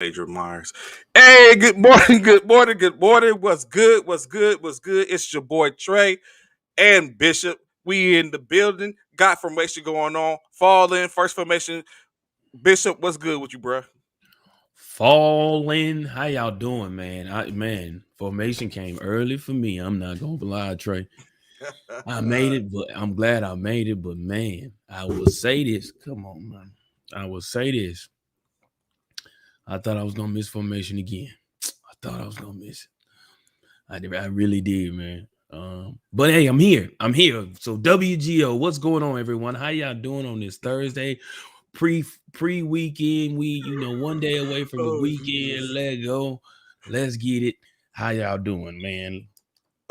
Adrian Myers. Hey, good morning, good morning, good morning. What's good? What's good? What's good? It's your boy Trey and Bishop. We in the building. Got formation going on. Fall in. First formation. Bishop, what's good with you, bro? Falling. How y'all doing, man? Formation came early for me. I'm not gonna lie, Trey. I made it, but I'm glad I made it. But man, I will say this. Come on, man. I will say this. I thought I was gonna miss formation again. I thought I was gonna miss it. I really did, man. But hey, I'm here. I'm here. So WGO, what's going on, everyone? How y'all doing on this Thursday? Pre weekend. One day away from the Oh, weekend. Jesus. Let go. Let's get it. How y'all doing, man?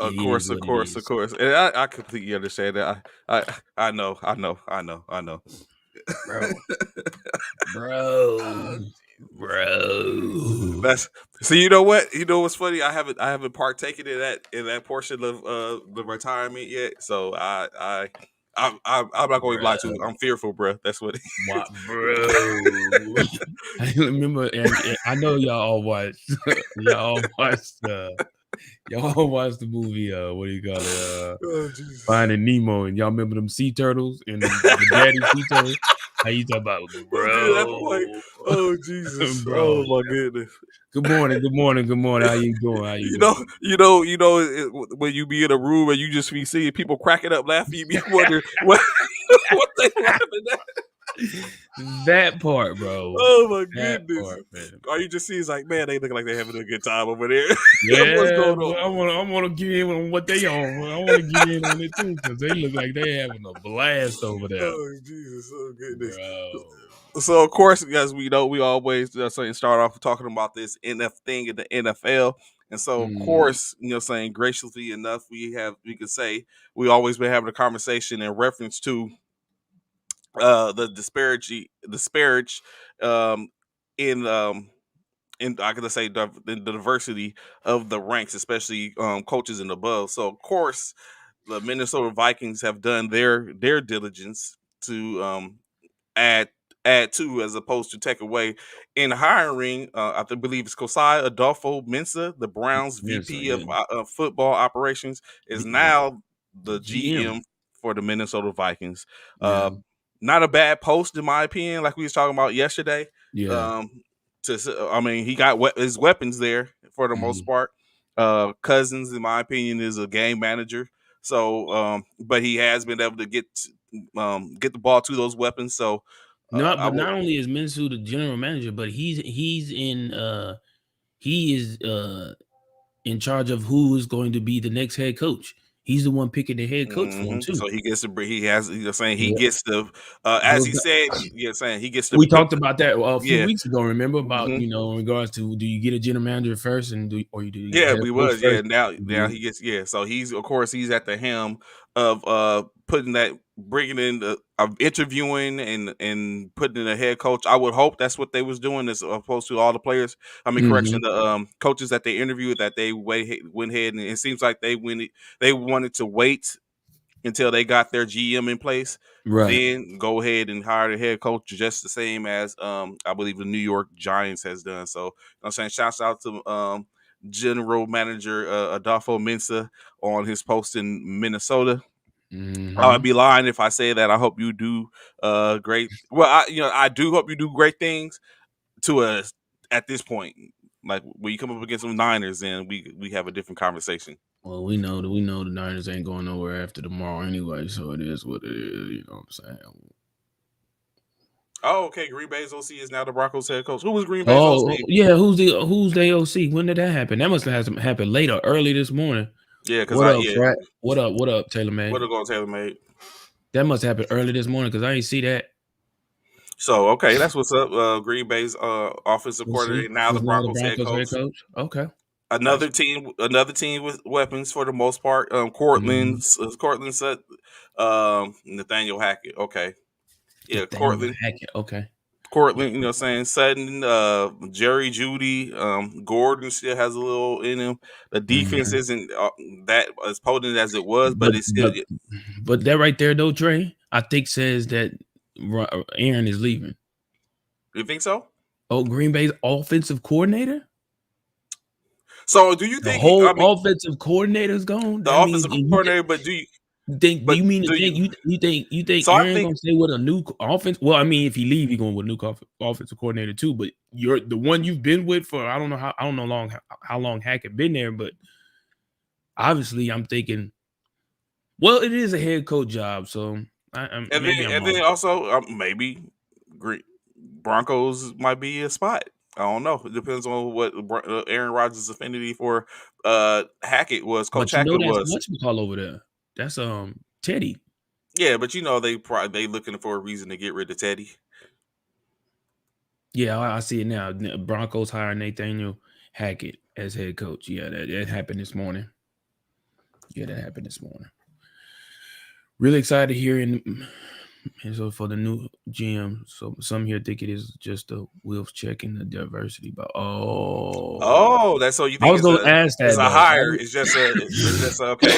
It Of is course, of what it course, of is, course. And I completely understand that. I know. bro. Bro, Uh, bro. That's so. You know what? You know what's funny? I haven't partaken in that portion of the retirement yet. So I'm not going to lie to you. Bro, I'm fearful, bro. That's what. what, bro? I remember, and I know y'all all watched. Y'all all watched the movie. What do you call it? Oh Jesus. Finding Nemo, and y'all remember them sea turtles and the daddy sea turtles? How you talk about, Let's get to that point. bro? Oh Jesus. Bro, Oh my goodness. good morning, good morning, good morning. How you doing? How you You doing? know, when you be in a room and you just be seeing people cracking up, laughing, you be wondering what they laughing at. That part, bro. Oh my That goodness! part, man. All you just see is like, man, they looking like they're having a good time over there. What's Yeah, going but on? I wanna get in on what they on. I wanna get in on it too, because they look like they having a blast over there. Oh Jesus! Oh goodness! Bro. So of course, as we know, we always start off talking about this NF thing in the NFL, and so of Mm, course, saying graciously enough, we could say we always been having a conversation in reference to the disparage um, in I gotta say the diversity of the ranks, especially coaches and above. So of course, the Minnesota Vikings have done their diligence to add add to as opposed to take away in hiring. Believe it's Kosai Adolfo Mensa, the Browns yes, VP yeah, of football operations, is yeah. now The the GM. GM for the Minnesota Vikings. Yeah, Uh, Not a bad post in my opinion, like we was talking about yesterday. yeah. Um, I mean, he got his weapons there for the most Mhm. part. Cousins, in my opinion, is a game manager. So, but he has been able to get the ball to those weapons. So, Not, I but would. not only is Minsu the general manager, but he is in charge of who is going to be the next head coach. He's the one picking the head coach for him too. So he gets to bring. He has. You're saying he Yeah. gets to. As Those he said, you're saying he gets to We put. talked about that a few Yeah. weeks ago. Remember about hmm in regards to do you get a general manager first and do you get a Yeah, head we coach was. Yeah, first? now he gets. Yeah, so he's of course he's at the helm of putting that, bringing in the interviewing and putting in a head coach. I would hope that's what they was doing as opposed to all the players. I mean, correction, Mm-hmm. the coaches that they interviewed, that they went ahead, and it seems like they wanted to wait until they got their GM in place, Right. then go ahead and hire the head coach, just the same as I believe the New York Giants has done. So, I'm saying, shouts out to General Manager Adolfo Mensa on his post in Minnesota. I would Mm-hmm. be lying if I say that I hope you do great. Well, I do hope you do great things to us at this point. Like when you come up against some Niners, then we have a different conversation. Well, we know the Niners ain't going nowhere after tomorrow anyway, so it is what it is. You know what I'm saying? Oh, okay. Green Bay's OC is now the Broncos head coach. Who was Green Bay's Oh OC? yeah, who's the OC? When did that happen? That must have happened later, early this morning. Yeah, because What up, yeah, Frat? What up? What up, Taylor what are man? going Taylor made. That must happen early this morning because I ain't see that. So okay, that's what's up. Green Bay's offensive OC coordinator, now the is now the Broncos head Broncos head coach. coach. Okay, Another gotcha. team with weapons for the most part. Mhm. Cortland said, Nathaniel Hackett. Okay, yeah, Nathaniel Hackett. Okay. Cortland. Saying Sutton, Jerry Judy, Gordon still has a little in him. The defense Mhm. isn't that as potent as it was, but But it's still. but but that right there though, Trey, I think says that Aaron is leaving. You think so? Oh, Green Bay's offensive coordinator? So do you The think? whole I mean, offensive coordinator's gone? the That means offensive and coordinator, but do you? do But you mean to do think you? you think So I Aaron think gonna stay with a new offense? Well, I mean, if he leave, he going with a new offensive coordinator too. But you're the one you've been with for I don't know how long Hackett been there, but obviously I'm thinking, well, it is a head coach job, so maybe I'm and then wrong. also maybe Green Broncos might be a spot. I don't know. It depends on what Aaron Rodgers' affinity for Hackett was. Coach But you know Hackett that's was. whatchamacall over there. That's Teddy. Yeah, but they looking for a reason to get rid of Teddy. Yeah, I see it now. Broncos hire Nathaniel Hackett as head coach. Yeah, that happened this morning. Yeah, that happened this morning. Really excited hearing and so for the new GM. So some here think it is just a Wills checking the diversity, but Oh, that's so you I think was gonna ask it's that a though. hire. It's just okay.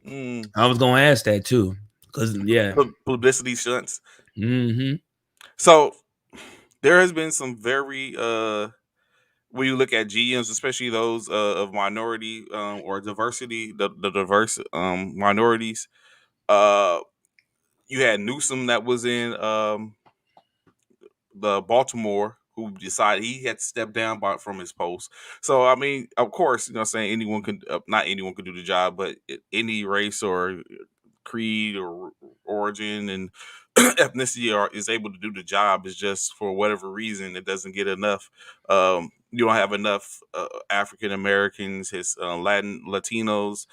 Mm, I was gonna ask that too. Cause yeah. publicity stunts. Hmm. So there has been some very when you look at GMs, especially those of minority or diversity, the diverse minorities. Uh, you had Newsom that was in the Baltimore who decided he had to step down from his post. So I mean, of course, saying anyone can not anyone can do the job, but any race or creed or origin and ethnicity is able to do the job. Is just for whatever reason it doesn't get enough. You don't have enough African Americans, his Latin Latinos,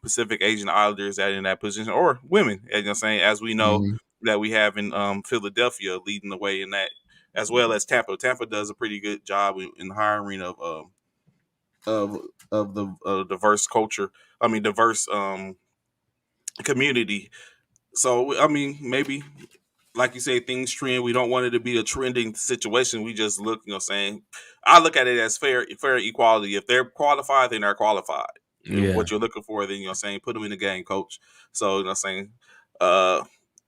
Pacific Asian Islanders that in that position, or women. Saying as we know Hmm. that we have in Philadelphia leading the way in that, as well as Tampa. Tampa does a pretty good job in hiring of of the diverse culture. I mean, diverse community. So I mean, maybe like you say, things trend. We don't want it to be a trending situation. We just look, saying I look at it as fair equality. If they're qualified, then they're qualified. And Yeah. what you're looking for, then saying put them in the game, coach. So saying, uh,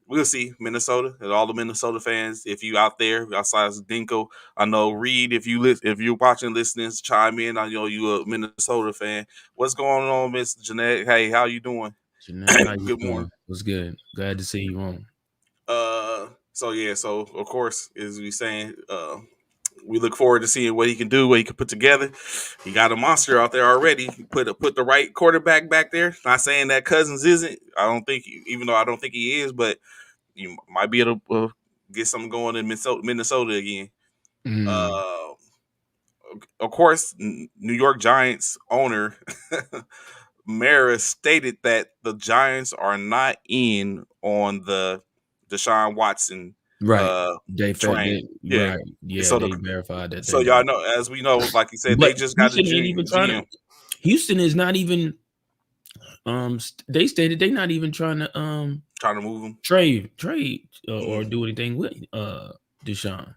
we'll see Minnesota and all the Minnesota fans. If you out there outside of Dinko, I know Reed. If you're watching, listening, chime in. I know you a Minnesota fan. What's going on, Miss Jeanette? Hey, how you doing? Jeanette, how you Good morning. doing? What's good? Glad to see you on. So yeah, so of course, as we saying, we look forward to seeing what he can do, what he can put together. He got a monster out there already. He put the right quarterback back there. Not saying that Cousins isn't. I don't think, even though I don't think he is, but you might be able to get something going in Minnesota again. Mm, Uh, of course, New York Giants owner Mara stated that the Giants are not in on the Deshaun Watson right. train. Yeah. Right. Yeah, So they verified that so they're y'all not. know, as we know, like you said, they But just got a Houston ain't even trying to. GM. Houston is not even. They stated they're not even trying to Trying to move him. trade or Mm. do anything with Deshaun.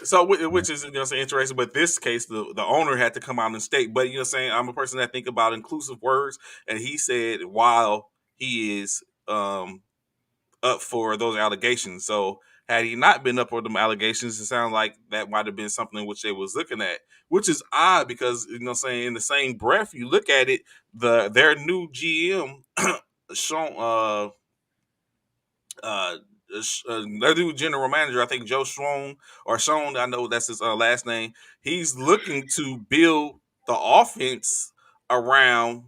So which is interesting, but this case the owner had to come out and state. But saying I'm a person that think about inclusive words, and he said while he is up for those allegations. So had he not been up for them allegations, it sounds like that might have been something which they was looking at, which is odd because saying in the same breath you look at it, their new GM Sean uh their new general manager, I think Joe Strong or Sean, I know that's his last name. He's looking to build the offense around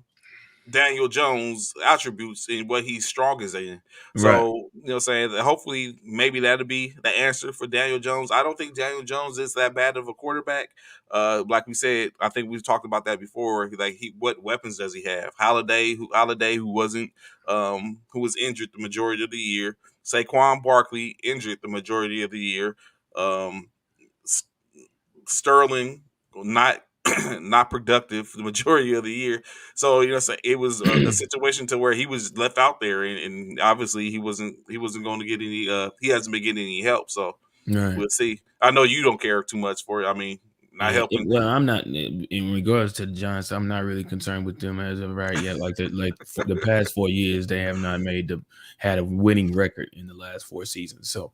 Daniel Jones' attributes and what he's strongest in. Right. So, saying that hopefully maybe that'll be the answer for Daniel Jones. I don't think Daniel Jones is that bad of a quarterback. Like we said, I think we've talked about that before. Like what weapons does he have? Holiday who wasn't who was injured the majority of the year. Saquon Barkley injured the majority of the year. Um, Sterling not not productive for the majority of the year. So so it was a situation to where he was left out there, and obviously he wasn't going to get any. He hasn't been getting any help. So Right. we'll see. I know you don't care too much for it. I mean, not Yeah. helping. Well, I'm not in regards to the Giants. I'm not really concerned with them as of right yet. Like for the past 4 years, they have not had a winning record in the last 4 seasons. So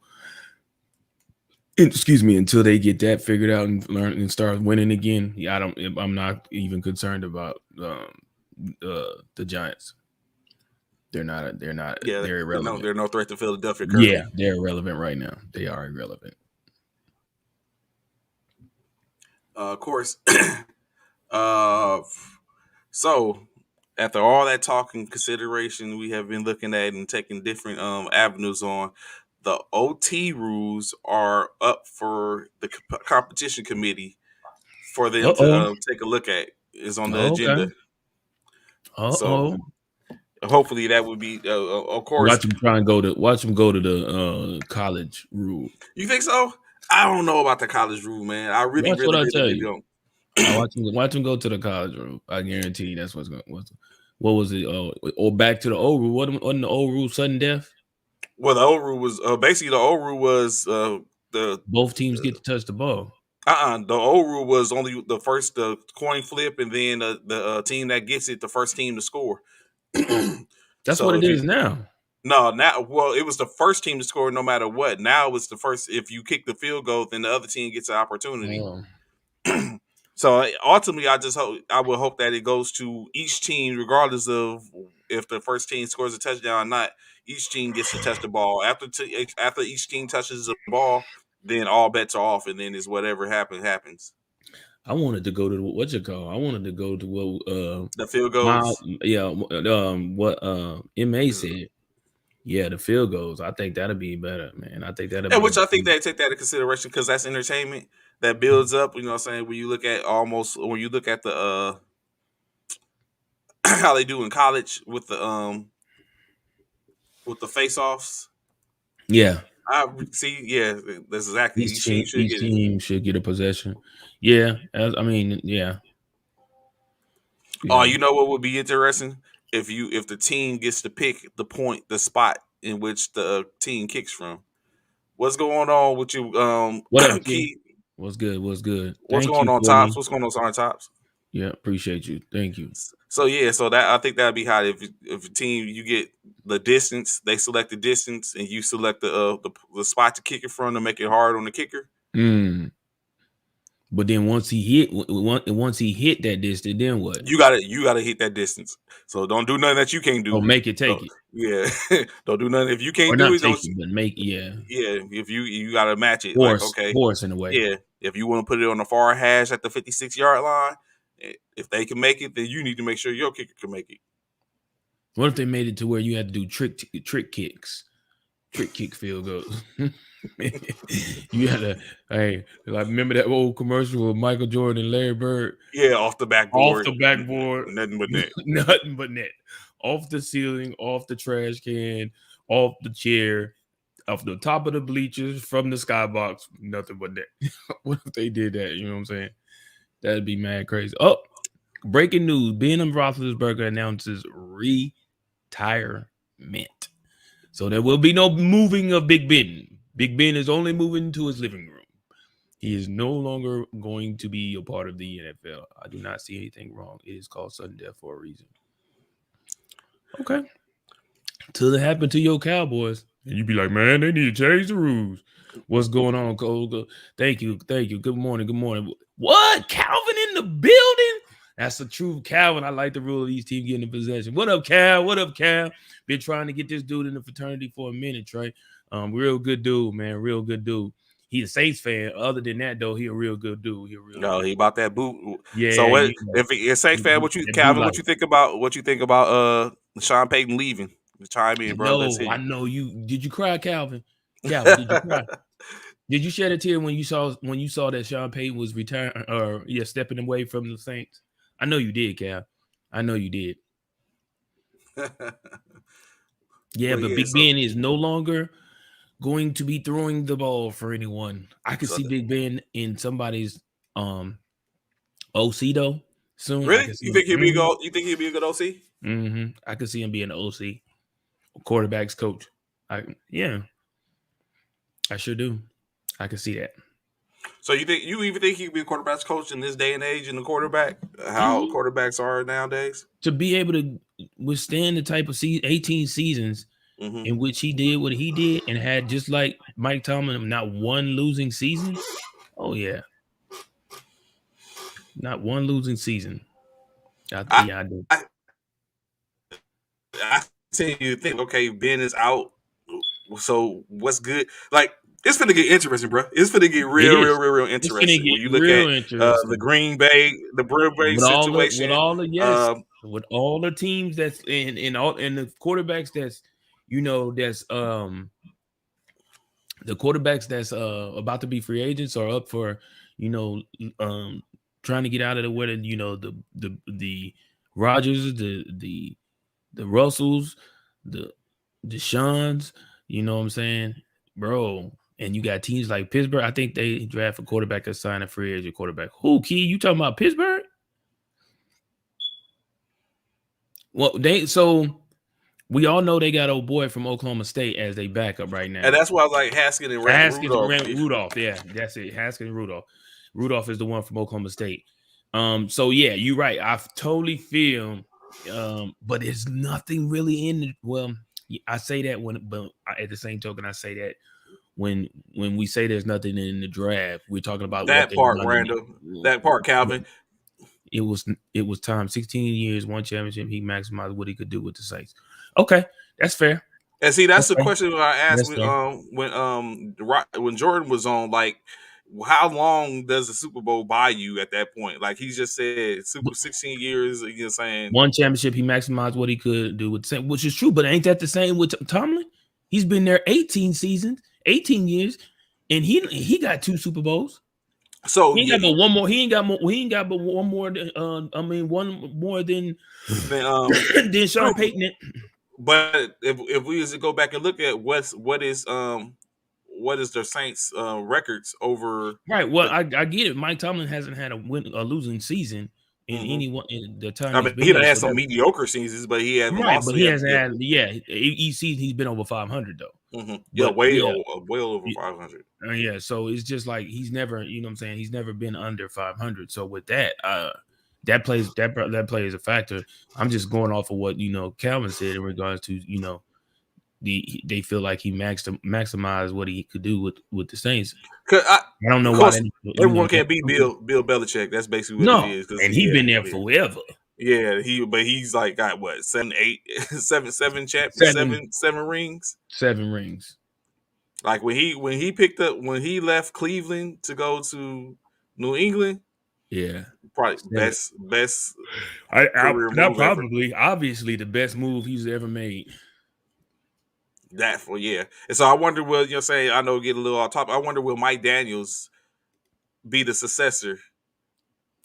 excuse me, until they get that figured out and learn and start winning again. Yeah, I'm not even concerned about the Giants. They're not. They're not. Yeah, They're irrelevant. they're no threat to Philadelphia Yeah, currently. they're irrelevant right now. They are irrelevant. Of course. uh, so after all that talking consideration, we have been looking at and taking different avenues on. The OT rules are up for the competition committee for them Uh to oh. take a look at. Is on the Oh, okay. agenda. Uh So oh. hopefully that would be, of course. Watch them try and go to. Watch them go to the college rule. You think so? I don't know about the college rule, man. I really, Watch what really, I really, tell really you. don't. I watch them. Watch them go to the college rule. I guarantee you that's what's going. What was it? Or back to the old rule. Wasn't the old rule sudden death? Well, the old rule was basically the old rule was the Both teams get to touch the ball. the old rule was only the first coin flip, and then the team that gets it, the first team to score. That's what So it if you is now. no now, well, it was the first team to score no matter what. Now it's the first. If you kick the field goal, then the other team gets an opportunity. Oh, So ultimately, I would hope that it goes to each team, regardless of if the first team scores a touchdown or not. Each team gets to touch the ball. After each team touches the ball, then all bets are off, and then it's whatever happens. I wanted to go to what you call. I wanted to go to what The field Miles, goals, yeah, what Ma said. Yeah, the field goals. I think that'll be better, man. I think that'll and be which I think they take that into consideration because that's entertainment that builds up. You know what I'm saying? When you look at the how they do in college with the face offs. yeah. I see. Yeah, that's exactly. Each team should Each get it. team should get a possession. Yeah, I mean, yeah, Oh, yeah. you know what would be interesting if the team gets to pick the spot in which the team kicks from. What's going on with you, What up, King? Key? What's good? What's good? What's Thank going you on, for tops? me. What's going on, tops? Yeah, appreciate you. Thank you. So yeah, so that I think that'd be hot if a team you get the distance, they select the distance, and you select the spot to kick it from to make it hard on the kicker. Mm. But then once he hit that distance, then what? You gotta hit that distance. So don't do nothing that you can't Oh, do. make it take So, it, yeah, don't do nothing if you or can't do not it. Don't. take it, but make yeah, Yeah, if you got to match it, like okay, force in a way. yeah. If you want to put it on the far hash at the 56-yard line, if they can make it, then you need to make sure your kicker can make it. What if they made it to where you had to do trick kick field goals? You had to, hey, like remember that old commercial with Michael Jordan and Larry Bird? Yeah, off the Off backboard, the backboard, nothing but net. nothing but net. Off the ceiling, off the trash can, off the chair, off the top of the bleachers, from the skybox, nothing but net. What if they did that? You know what I'm saying? That'd be mad crazy. Oh, breaking news: Ben Roethlisberger announces retirement. So there will be no moving of Big Ben. Big Ben is only moving to his living room. He is no longer going to be a part of the NFL. I do not see anything wrong. It is called sudden death for a reason. Okay. Till it happened to your Cowboys. And you be like, man, they need to change the rules. What's going on, Cole? Thank you. Thank you. Good morning. Good morning. What? Calvin in the building? That's the truth, Calvin. I like the rule of these teams getting in possession. What up, Cal? What up, Cal? Been trying to get this dude in the fraternity for a minute, Trey. Real good dude, man. Real good dude. He a Saints fan. Other than that, though, he a real good dude. He a real No, good he dude. about that boot. So Yeah, what? you know, If it's Saints fan, what you that boot Calvin? life. What you think about Sean Payton leaving? Chime in, bro. Let's hear I you. know you. Did you cry, Calvin? Calvin, did you cry? Did you shed a tear when you saw that Sean Payton was retiring or stepping away from the Saints? I know you did, Cal. I know you did. Yeah, But but yeah, Big Ben is no longer going to be throwing the ball for anyone. I could so see Big Ben in somebody's um OC though soon. I really, could see you him. think he'll be go? You think he'll be a good OC? I could see him being an OC, quarterbacks coach. Yeah, I sure do. I could see that. So you even think he could be a quarterback's coach in this day and age in the quarterback? How quarterbacks are nowadays? To be able to withstand the type of 18 seasons Hmm. in which he did what he did and had just like Mike Tomlin, not one losing season. Oh yeah, not one losing season. I, Yeah, I do. I I continue to think, okay, Ben is out. So what's good? Like it's gonna get interesting, bro. It's gonna get It real, real, is. real, real It's gonna interesting get when you look real at the interesting Green Bay with situation. all the yes, Um, with all the teams that's in all and the quarterbacks that's that's the quarterbacks that's about to be free agents are up for you know um trying to get out of the way that the Rogers, the Russells, the Deshaun's, you know what I'm saying, bro. And you got teams like Pittsburgh. I think they draft a quarterback or sign a free agent quarterback. Who, Key? You talking about Pittsburgh? Well, we all know they got old boy from Oklahoma State as they backup right and now. that's why I was like Haskins and Haskins, Rudolph. Rudolph. Yeah, that's it. Haskins and Rudolph. Rudolph is the one from Oklahoma State. So yeah, you're right. I totally feel. But there's nothing really in it. Well, I say that but at the same token, I say that when we say there's nothing in the draft, we're talking about what That they've part, done in Randall. That part, Calvin. it was time 16 years, one championship. He maximized what he could do with the Saints. Okay, that's fair. And see, that's the Okay, question I asked that's fair. when Jordan was on. Like, how long does the Super Bowl buy you at that point? Like he just said, Super 16 years. You're saying One championship, he maximized what he could do with the Saints, which is true. But ain't that the same with Tomlin? He's been there 18 seasons, 18 years, and he got two Super Bowls. so. He ain't Yeah, got but one more. He ain't got more. He ain't got but one more. I mean, one more than then than Sean true. Payton. But if we was to go back and look at what is their Saints records over Right. Well, the. I get it. Mike Tomlin hasn't had a losing season in Mhm. any one in the time I he's mean, been he there. done had So some that mediocre seasons, but he hasn't right, lost but he yet. hasn't had. Yeah, each season he's been over 500 though. Yeah, But yeah, way over 500. yeah. So it's just like he's never, you know what I'm saying. He's never been under 500. So with that, that plays a factor. I'm just going off of what Calvin said in regards to they feel like he maximized what he could do with the Saints. 'Cause I don't know of why course, that everyone can't beat Bill Belichick. That's basically what it no, is. Because and he been there forever. but he's like got what 7, 8, Seven, seven rings. 7 rings. Like when he left Cleveland to go to New England, Yeah, probably 7. best I career not move ever. probably, obviously the best move he's ever made. That for yeah. And so I wonder will say I know get a little off top. I wonder will Mike Daniels be the successor at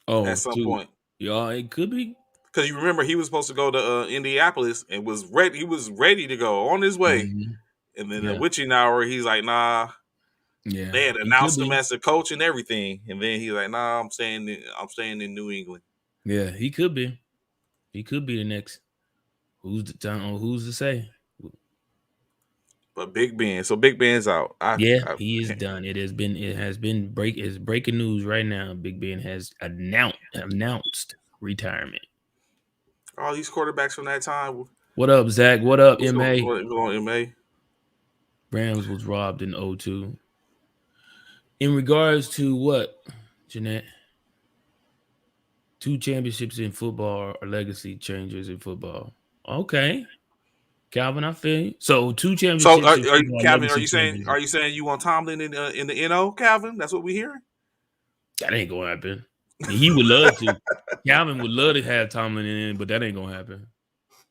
Oh, some dude, point? yeah, it could be. Because you remember he was supposed to go to Indianapolis and was ready. He was ready to go on his way, Mhm. and then the Yeah, witching hour, he's like, "Nah." yeah, They had he could announced him be. as the coach and everything, and then he's like, "Nah, I'm staying in New England." Yeah, he could be. He could be the next. Who's the time? Who's to say? But Big Ben, so Big Ben's out. Yeah, he is done. It has been it's breaking news right now. Big Ben has announced retirement. all these quarterbacks from that time. What up, Zach? What up, What's MA? going on, Ma? Rams was robbed in '02. In regards to what, Jeanette? Two championships in football are legacy changers in football. Okay. Calvin, I feel you. So two So, championships in football are Calvin, legacy changers. are you saying you want Tomlin in the NO, Calvin? That's what we hearing. That ain't gonna happen. He would love to. Calvin would love to have Tomlin in, but that ain't gonna happen.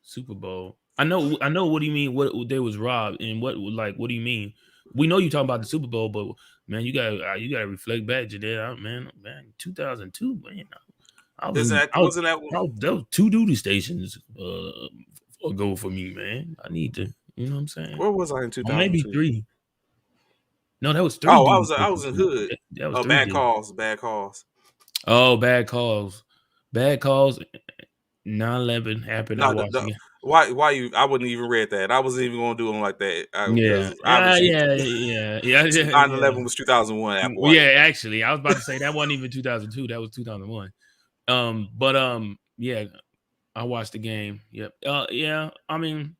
Super Bowl. I know what do you mean what they was robbed and what do you mean? We know you talking about the Super Bowl, but man, you gotta reflect back, Jadea. Man, 2002, man. I was Isn't in that wasn't that? there was two duty stations ago for me, man. I need to, you know what I'm saying? Where was I in Or maybe 2002? three. No, that was three Oh, duty I was stations in for me. Hood. That was Oh, three duty. bad calls. Oh, bad calls. Bad calls. 9/11 happened. I No, watched again. why you? I wouldn't even read that. I wasn't even going to do them like that Yeah. because obviously nine Yeah. eleven was 2001 Apple Well, Watch. yeah, actually, I was about to say that wasn't even 2002. That was 2001. But yeah, I watched the game. Yep. Yeah. I mean,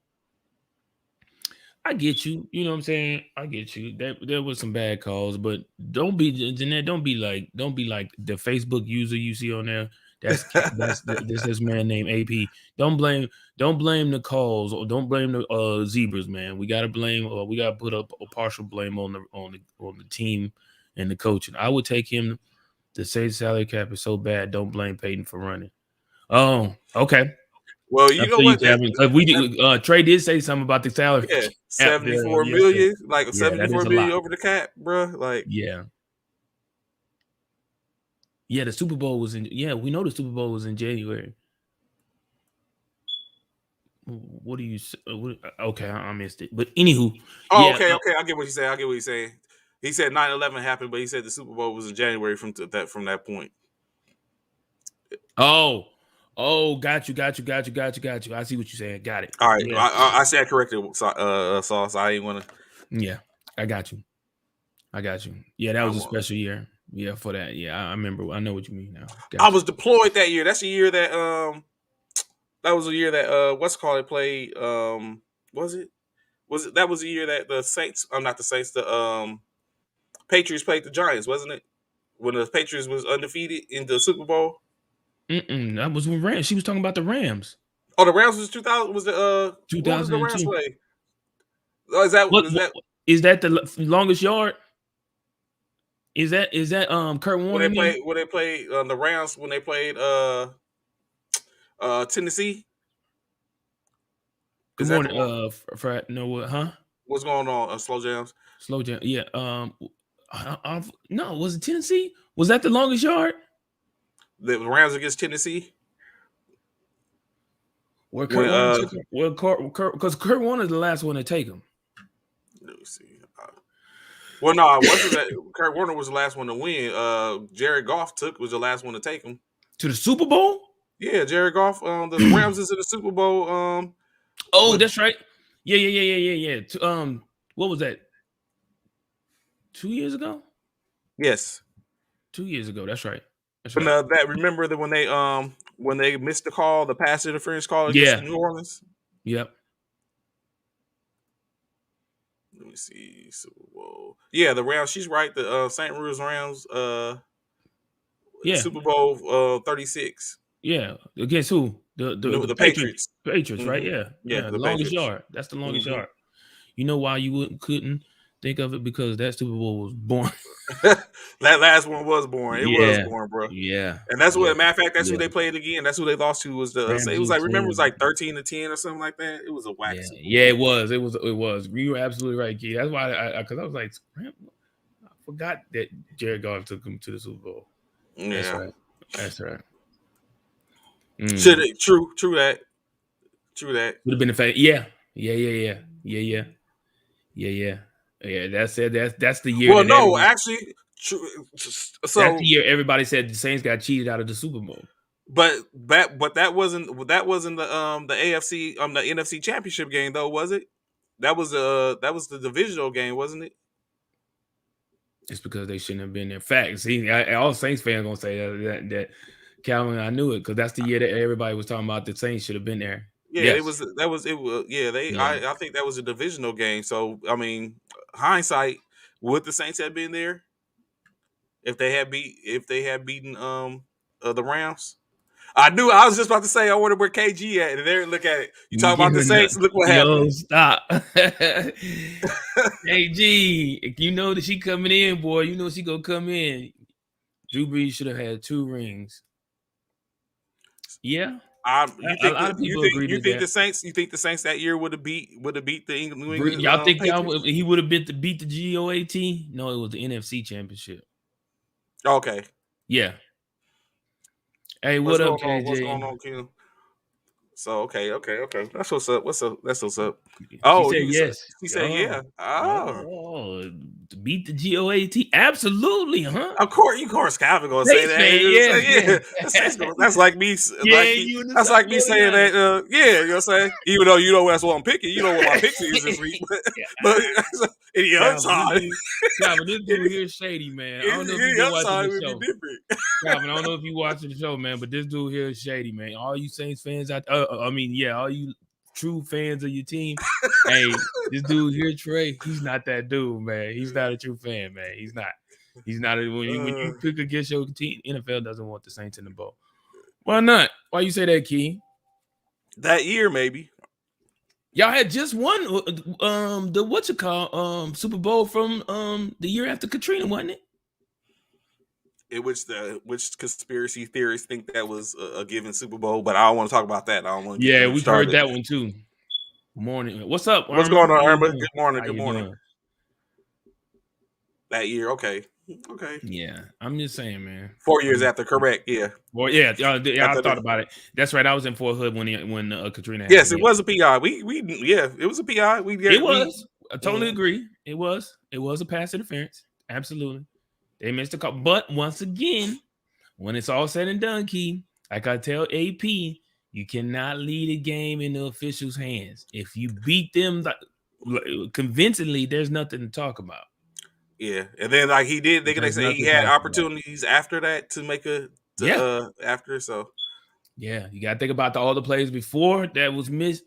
I get you. You know what I'm saying? I get you. There was some bad calls, but don't be Jeanette. Don't be like the Facebook user you see on there. That's this man named AP. Don't blame don't blame the calls or don't blame the zebras, man. We gotta blame or we gotta put up a partial blame on the team and the coaching. I would take him to say the salary cap is so bad. Don't blame Peyton for running. Oh, okay. Well, I you know feel you, what? Kevin. Because Trey did say something about the salary Yeah, cap there 74 yesterday. million, like Yeah, that 74 is a million lot. over the cap, bro. Like, Yeah. Yeah, the Super Bowl was in. Yeah, we know the Super Bowl was in January. What do you? Okay, I missed it. But anywho, oh, yeah. okay, okay, I get what you say. I get what he's saying. He said 9/11 happened, but he said the Super Bowl was in January from that point. Oh, oh, got you, got you, got you, got you, got you. I see what you're saying. Got it. All right, Yeah, I said corrected, Sauce. I ain't want to. yeah. I got you. I got you. Yeah, that was a special year. Yeah, for that. Yeah, I remember. I know what you mean now. I Got you. was deployed that year. That's the year that that was the year that what's called it played. Was it? Was it? That was the year that the Saints. I'm not the Saints. The Patriots played the Giants, wasn't it? When the Patriots was undefeated in the Super Bowl. That was when Rams. She was talking about the Rams. Oh, the Rams was 2000. Was the what was the Rams 2002. play? Oh, is that What, is what that is that the longest yard? Is that Kurt when Warner they in there? played the Rams when they played Tennessee? Good Is that the morning, one? no what, huh? What's going on? Slow jams. Slow down. Yeah. No, was it Tennessee? Was that the longest yard? The Rams against Tennessee Where Kurt when Warner took him? Well, because Kurt Warner's the last one to take him let me see. Well, no, it wasn't that Kurt Warner was the last one to win. Jared Goff was the last one to take him. to the Super Bowl. Yeah, Jared Goff. The Rams is in the Super Bowl. Oh, With that's right. Yeah. What was that? 2 years ago? yes, 2 years ago. That's right. That's but right. that remember that when they missed the call, the pass interference call against Yeah. New Orleans. Yep. Let me see. Super Bowl. Yeah, the Rams. She's right. The St. Louis Rams. Yeah. Super Bowl 36. Yeah. Against who? The The Patriots. Patriots. Patriots, right? Mm-hmm. Yeah. Yeah, Yeah. the Longest Patriots. yard. That's the longest Mm-hmm. yard. You know why you couldn't think of it? Because that Super Bowl was born. That last one was boring. It was Yeah. boring, bro. Yeah. And that's Yeah. what, matter of fact, that's who Yeah. they played again. That's who they lost to was the. Rams It was was like remember it was terrible. like 13-10 or something like that. It was a whack Yeah. Super Yeah, Bowl. it was. It was. You were absolutely right, Key. That's why because I was like, I forgot that Jared Goff took him to the Super Bowl. That's Yeah. right. That's right. Should it, true that. True that. Would have been the fact. Yeah. Yeah. That's it. That's the year Well, that no, everybody. actually, That's the so year everybody said the Saints got cheated out of the Super Bowl. but that wasn't the AFC the NFC Championship game though, was it? That was the divisional game, wasn't it? It's because they shouldn't have been there. Fact. See, all Saints fans gonna say that Calvin. I knew it because that's the year that everybody was talking about the Saints should have been there. Yeah, it Yes. was it was yeah, Yeah. I think that was a divisional game. So I mean, hindsight, would the Saints have been there if they had beaten the Rams? I was just about to say I wonder where KG at, and there look at it. You talk about the Saints, look what Yo, happened. stop. Hey G, you know that she coming in, boy. You know she gonna come in. Drew Brees should have had 2 rings. Yeah. A lot of people agree You to think that. the Saints that year would have beat the New England Y'all think Patriots? he would have beat the GOAT? No, it was the NFC Championship. Okay. Yeah. Hey, What's what up, going on? What's going KJ? on, Kim? So okay. That's what's up. That's what's up. She Oh, said yes. he said yeah. Oh, To beat the GOAT? Absolutely, huh? of course, Calvin gonna say Saints that. fan, Yeah, yeah. that's like me. Yeah, you in the That's South like me saying Carolina. that. Yeah, you know what I'm saying. Even though you know that's what I'm picking, you know what my pick is this week. But any other time, Calvin, this dude here is shady, man. I don't know if you've any been other watching time the it would show. be different. Calvin, I don't know if you watching the show, man, but this dude here is shady, man. All you Saints fans out, all you true fans of your team, hey, this dude here, Trey, he's not that dude, man. He's not a true fan, man. He's not. He's not. When you pick against your team, NFL doesn't want the Saints in the bowl. Why not? Why you say that, Key? That year, maybe. Y'all had just won the what you call Super Bowl from the year after Katrina, wasn't it? In which conspiracy theorists think that was a given Super Bowl, but I don't want to talk about that. I don't want to get Yeah, them we've heard started. that one too. Morning. What's up, What's Irma? going How on, you Irma? doing? Good morning. How Good you morning. doing? That year, okay. Yeah, I'm just saying, man. 4 years after, correct? Yeah. Well, yeah, I After thought the about it. That's right. I was in Fort Hood when Katrina yes, happened. it Yeah, was a PI. We yeah, it was a PI. We it get we. was. I totally Mhm. agree. It was. It was a pass interference. Absolutely. They missed a call. But once again, when it's all said and done, Key, like I tell AP, you cannot lead a game in the officials' hands. If you beat them convincingly, there's nothing to talk about. Yeah, and then like he did, they There's say he nothing to had talk about. opportunities after that to make a Yeah. after so. Yeah, you got to think about all the plays before that was missed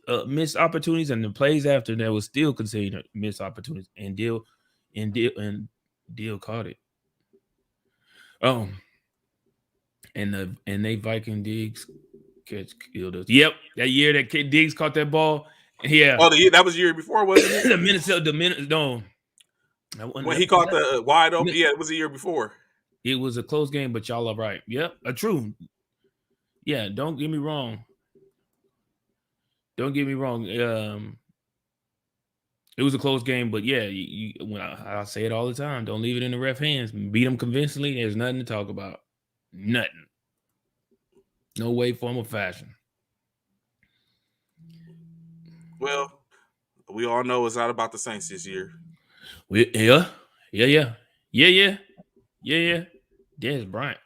opportunities, and the plays after that was still considered missed opportunities. And Deal caught it. Oh, and they Viking Diggs catch killed us. Yep, that year that Diggs caught that ball. Yeah, Oh, that was the year before, wasn't it? no, When he was caught the wide open, yeah, it was the year before. it was a close game, but y'all are right. Yep, a true. Yeah, don't get me wrong. Don't get me wrong. It was a close game, but yeah, when I say it all the time, don't leave it in the ref hands. Beat them convincingly. There's nothing to talk about. Nothing. No way, form, or fashion. Well, we all know it's not about the Saints this year. Yeah, yeah, yeah, yeah, yeah, yeah, yeah. Des Bryant.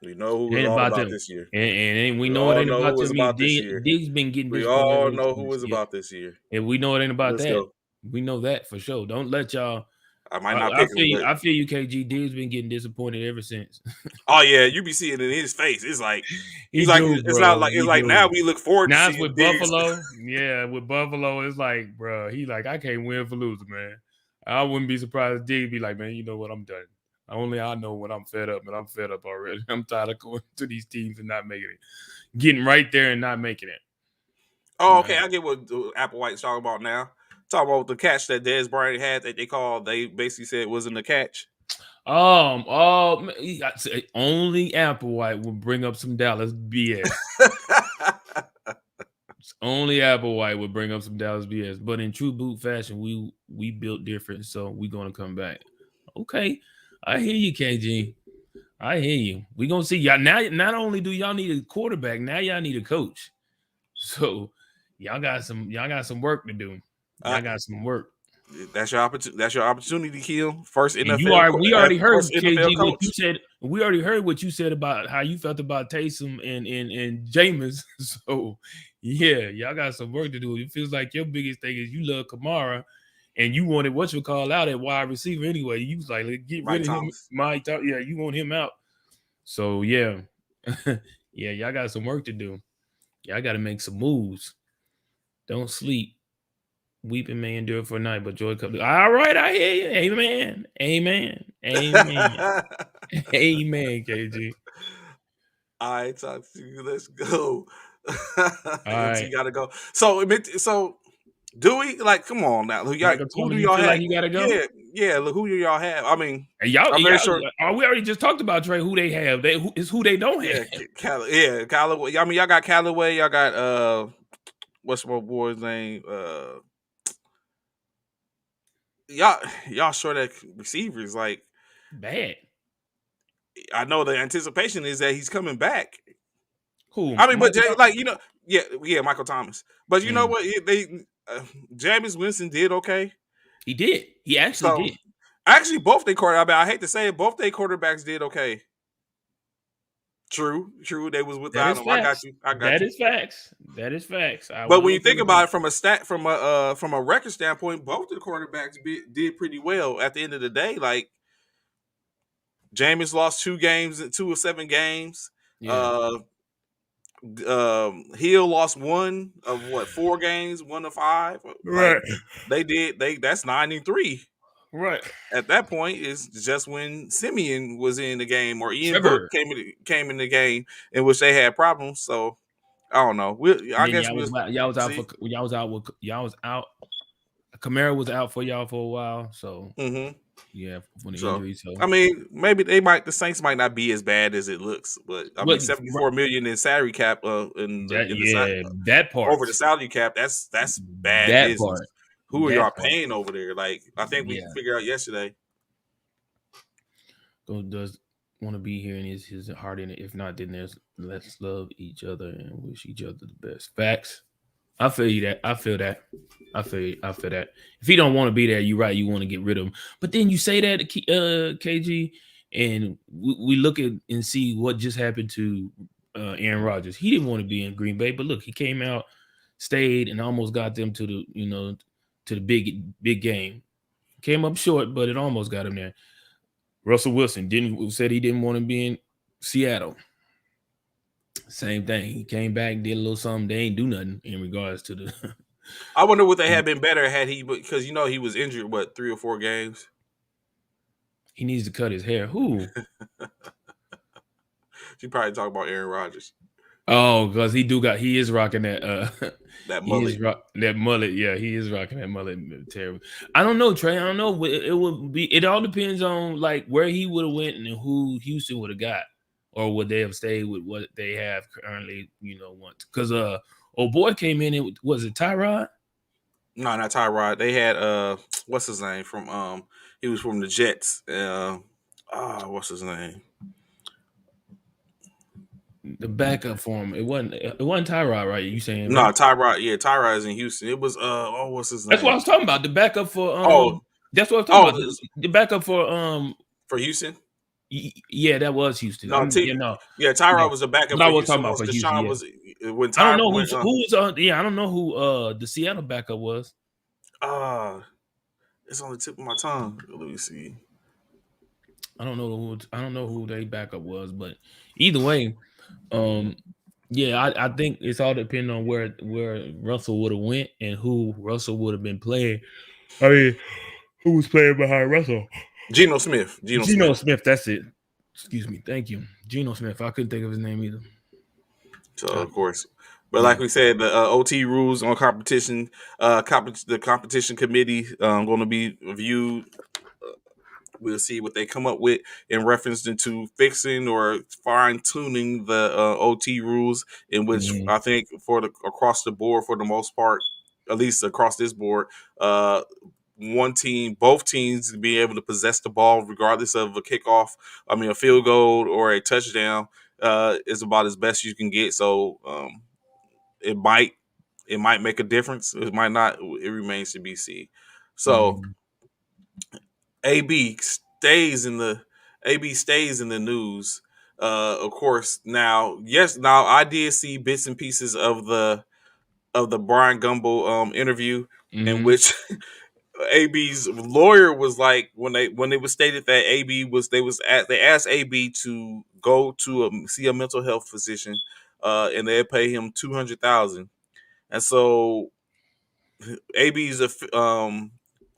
We know who It it's ain't all about about them, this year. and we We know it all ain't know about who it's them. about this year. Diggs been getting We disappointed all ever know who since. it's Yeah, about this year. and we know it ain't about Let's that. go. We know that for sure. Don't let y'all. I might I, not I pick feel him, you. but I feel you, KG. Diggs been getting disappointed ever since. oh yeah, you be seeing it in his face. It's like He he's like do, it's not bro. like it's He like now do. we look forward to Now it's seeing with Diggs. Buffalo. Yeah, with Buffalo, it's like, bro, he like, I can't win for losing, man. I wouldn't be surprised if Diggs be like, man, you know what? I'm done. Only I know when I'm fed up, and I'm fed up already. I'm tired of going to these teams and not making it. Getting right there and not making it. Oh, okay, Nah. I get what Apple White's talking about now. Talking about the catch that Dez Bryant had that they basically said wasn't a catch. Only Applewhite will bring up some Dallas BS. Only Applewhite would bring up some Dallas BS. But in true boot fashion, we built different, so we're gonna come back. Okay, I hear you, KG. I hear you. We gonna see y'all now. Not only do y'all need a quarterback, now y'all need a coach. So y'all got some work to do. uh, Y'all got some work. that's your opportunity. That's your opportunity, Kill. First And NFL, we already first heard NFL KG what you coach. said. We already heard what you said about how you felt about Taysom and Jameis. So yeah, y'all got some work to do. It feels like your biggest thing is you love Kamara and you wanted what you call out at wide receiver anyway. You was like, get Mike rid of him. Thomas. Yeah, you want him out. So yeah. Yeah, y'all got some work to do. Y'all got to make some moves. Don't sleep. Weeping may endure for a night, but joy comes. All right, I hear you. Amen. Amen. Amen. Amen, KG. I talk to you. Let's go. All Until right. you gotta go. So do we like? Come on now. Michael Who do Thomas, you y'all feel have? like you gotta go? Yeah, yeah. Look, who do y'all have? I mean, And y'all, I'm very sure. we already just talked about Trey, who they have. Who they don't have. Yeah, Callaway. I mean, y'all got Callaway. Y'all got what's my boy's name? Y'all short at receivers. Like, Bad. I know the anticipation is that he's coming back. Who? I mean, but Michael Thomas? like yeah, Michael Thomas. But you know Mm. what? Jameis Winston did okay. He did. He actually So did. actually, both they quarterbacks. I mean, I hate to say it, both they quarterbacks did okay. True. They was That without is him. I got facts. you. I got That you. is facts. That is facts. I But will when you agree think with about that. it from a record standpoint, both the quarterbacks did pretty well at the end of the day. Like Jameis lost 2 games, 2 of 7 games. Yeah. Uh, Hill lost one of what 4 games, 1 of 5. Like Right. they did, that's 9-3. Right. At that point, is just when Simeon was in the game or Ian Book Trevor. came in the game in which they had problems. So I don't know. And I then guess we'll y'all was out for see. y'all was out. Kamara was out for y'all for a while. So Hmm. yeah, for the So injury. So I mean, maybe the Saints might not be as bad as it looks, but I mean, but 74 million in salary cap that in the yeah, that over part. the salary cap. That's bad That business. part. Who are That y'all part. paying over there? Like I think we Yeah. figured out yesterday. Does want to be here and is his heart in it. If not, then there's let's love each other and wish each other the best. Facts. I feel you that. I feel that. I feel you. I feel that. If he don't want to be there, you're right. You want to get rid of him. But then you say that, KG, and we look at and see what just happened to Aaron Rodgers. He didn't want to be in Green Bay, but look, he came out, stayed, and almost got them to the to the big game. Came up short, but it almost got him there. Russell Wilson didn't said he didn't want to be in Seattle. Same thing. He came back, did a little something. They ain't do nothing in regards to the. I wonder what they had been better had he, because he was injured 3 or 4 games. He needs to cut his hair. Who? She probably talk about Aaron Rodgers, Oh, because he is rocking that that he is mullet. rock that mullet. Yeah, he is rocking that mullet. Terrible. I don't know, Trey. I don't know. It would be it all depends on like where he would have went and who Houston would have got. Or would they have stayed with what they have currently, once? Because old boy came in and was it Tyrod? No, not Tyrod. They had what's his name from he was from the Jets. What's his name? The backup for him. It wasn't Tyrod, right? You saying, No, right? Tyrod. Yeah, Tyrod is in Houston. It was what's his That's what I name? was talking about. The backup for Oh, that's what I was talking oh, about. The backup for for Houston. yeah, that was Houston. No, yeah, Yeah. Tyrod was a backup But I for was talking Houston about once for Houston, Deshaun yeah. was when I don't Ty know when who was yeah, I don't know who the Seattle backup was. uh it's on the tip of my tongue. Let me see. I don't know who they backup was, but either way, um yeah, I think it's all depending on where Russell would have went and who Russell would have been playing. I mean, who was playing behind Russell? Geno Smith. Geno Geno Smith. Smith, that's it. Excuse me. Thank you. Geno Smith. I couldn't think of his name either. So Uh, of course, but like yeah. we said, the OT rules on competition, the competition committee going to be reviewed. We'll see what they come up with in reference to fixing or fine tuning the OT rules, in which Mhm. I think for the across the board, for the most part, at least across this board, uh, both teams be able to possess the ball regardless of a kickoff. I mean, a field goal or a touchdown is about as best you can get. So it might make a difference. It might not. It remains to be seen. So Mhm. AB stays in the AB stays in the news. Of course, now I did see bits and pieces of the Brian Gumble interview in Mhm. which AB's lawyer was like when it was stated that AB was they asked AB to go to see a mental health physician, and they pay him 200,000, and so AB's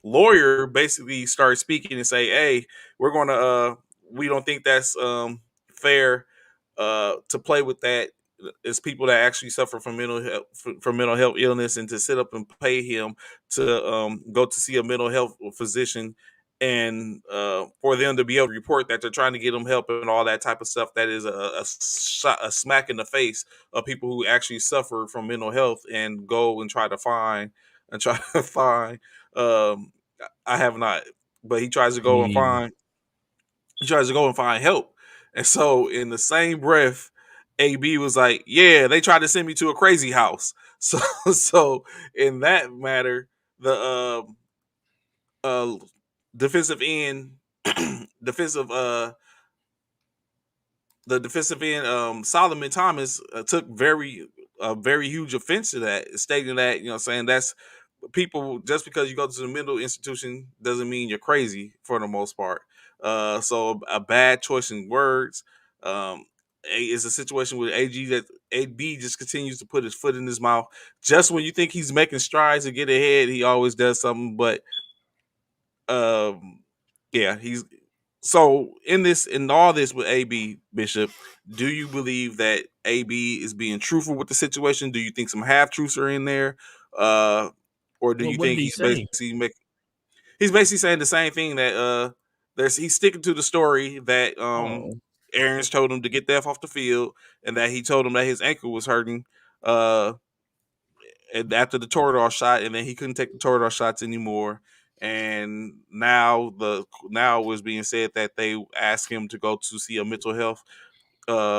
lawyer basically started speaking and say, "Hey, we're gonna we don't think that's fair to play with that. It's people that actually suffer from mental health illness, and to sit up and pay him to go to see a mental health physician." And for them to be able to report that they're trying to get them help and all that type of stuff, that is a smack in the face of people who actually suffer from mental health and go and try to find and try to find. Um, I have not, but Yeah. he tries to go and find help. And so, in the same breath, AB was like, "Yeah, they tried to send me to a crazy house." So, so in that matter, the defensive end, defensive the defensive end, Solomon Thomas, took very huge offense to that, stating that saying that's people, just because you go to the mental institution doesn't mean you're crazy for the most part. So a bad choice in words. Is a situation with AG that AB just continues to put his foot in his mouth. Just when you think he's making strides to get ahead, he always does something. But um, yeah, he's so in all this with AB Bishop. Do you believe that AB is being truthful with the situation? Do you think some half truths are in there, or do Well, you what did think he say? he's basically saying the same thing that there's he's sticking to the story that Oh, Aaron's told him to get Death off the field, and that he told him that his ankle was hurting. Uh, and after the Toradol shot, and then he couldn't take the Toradol shots anymore. And now was being said that they asked him to go to see a mental health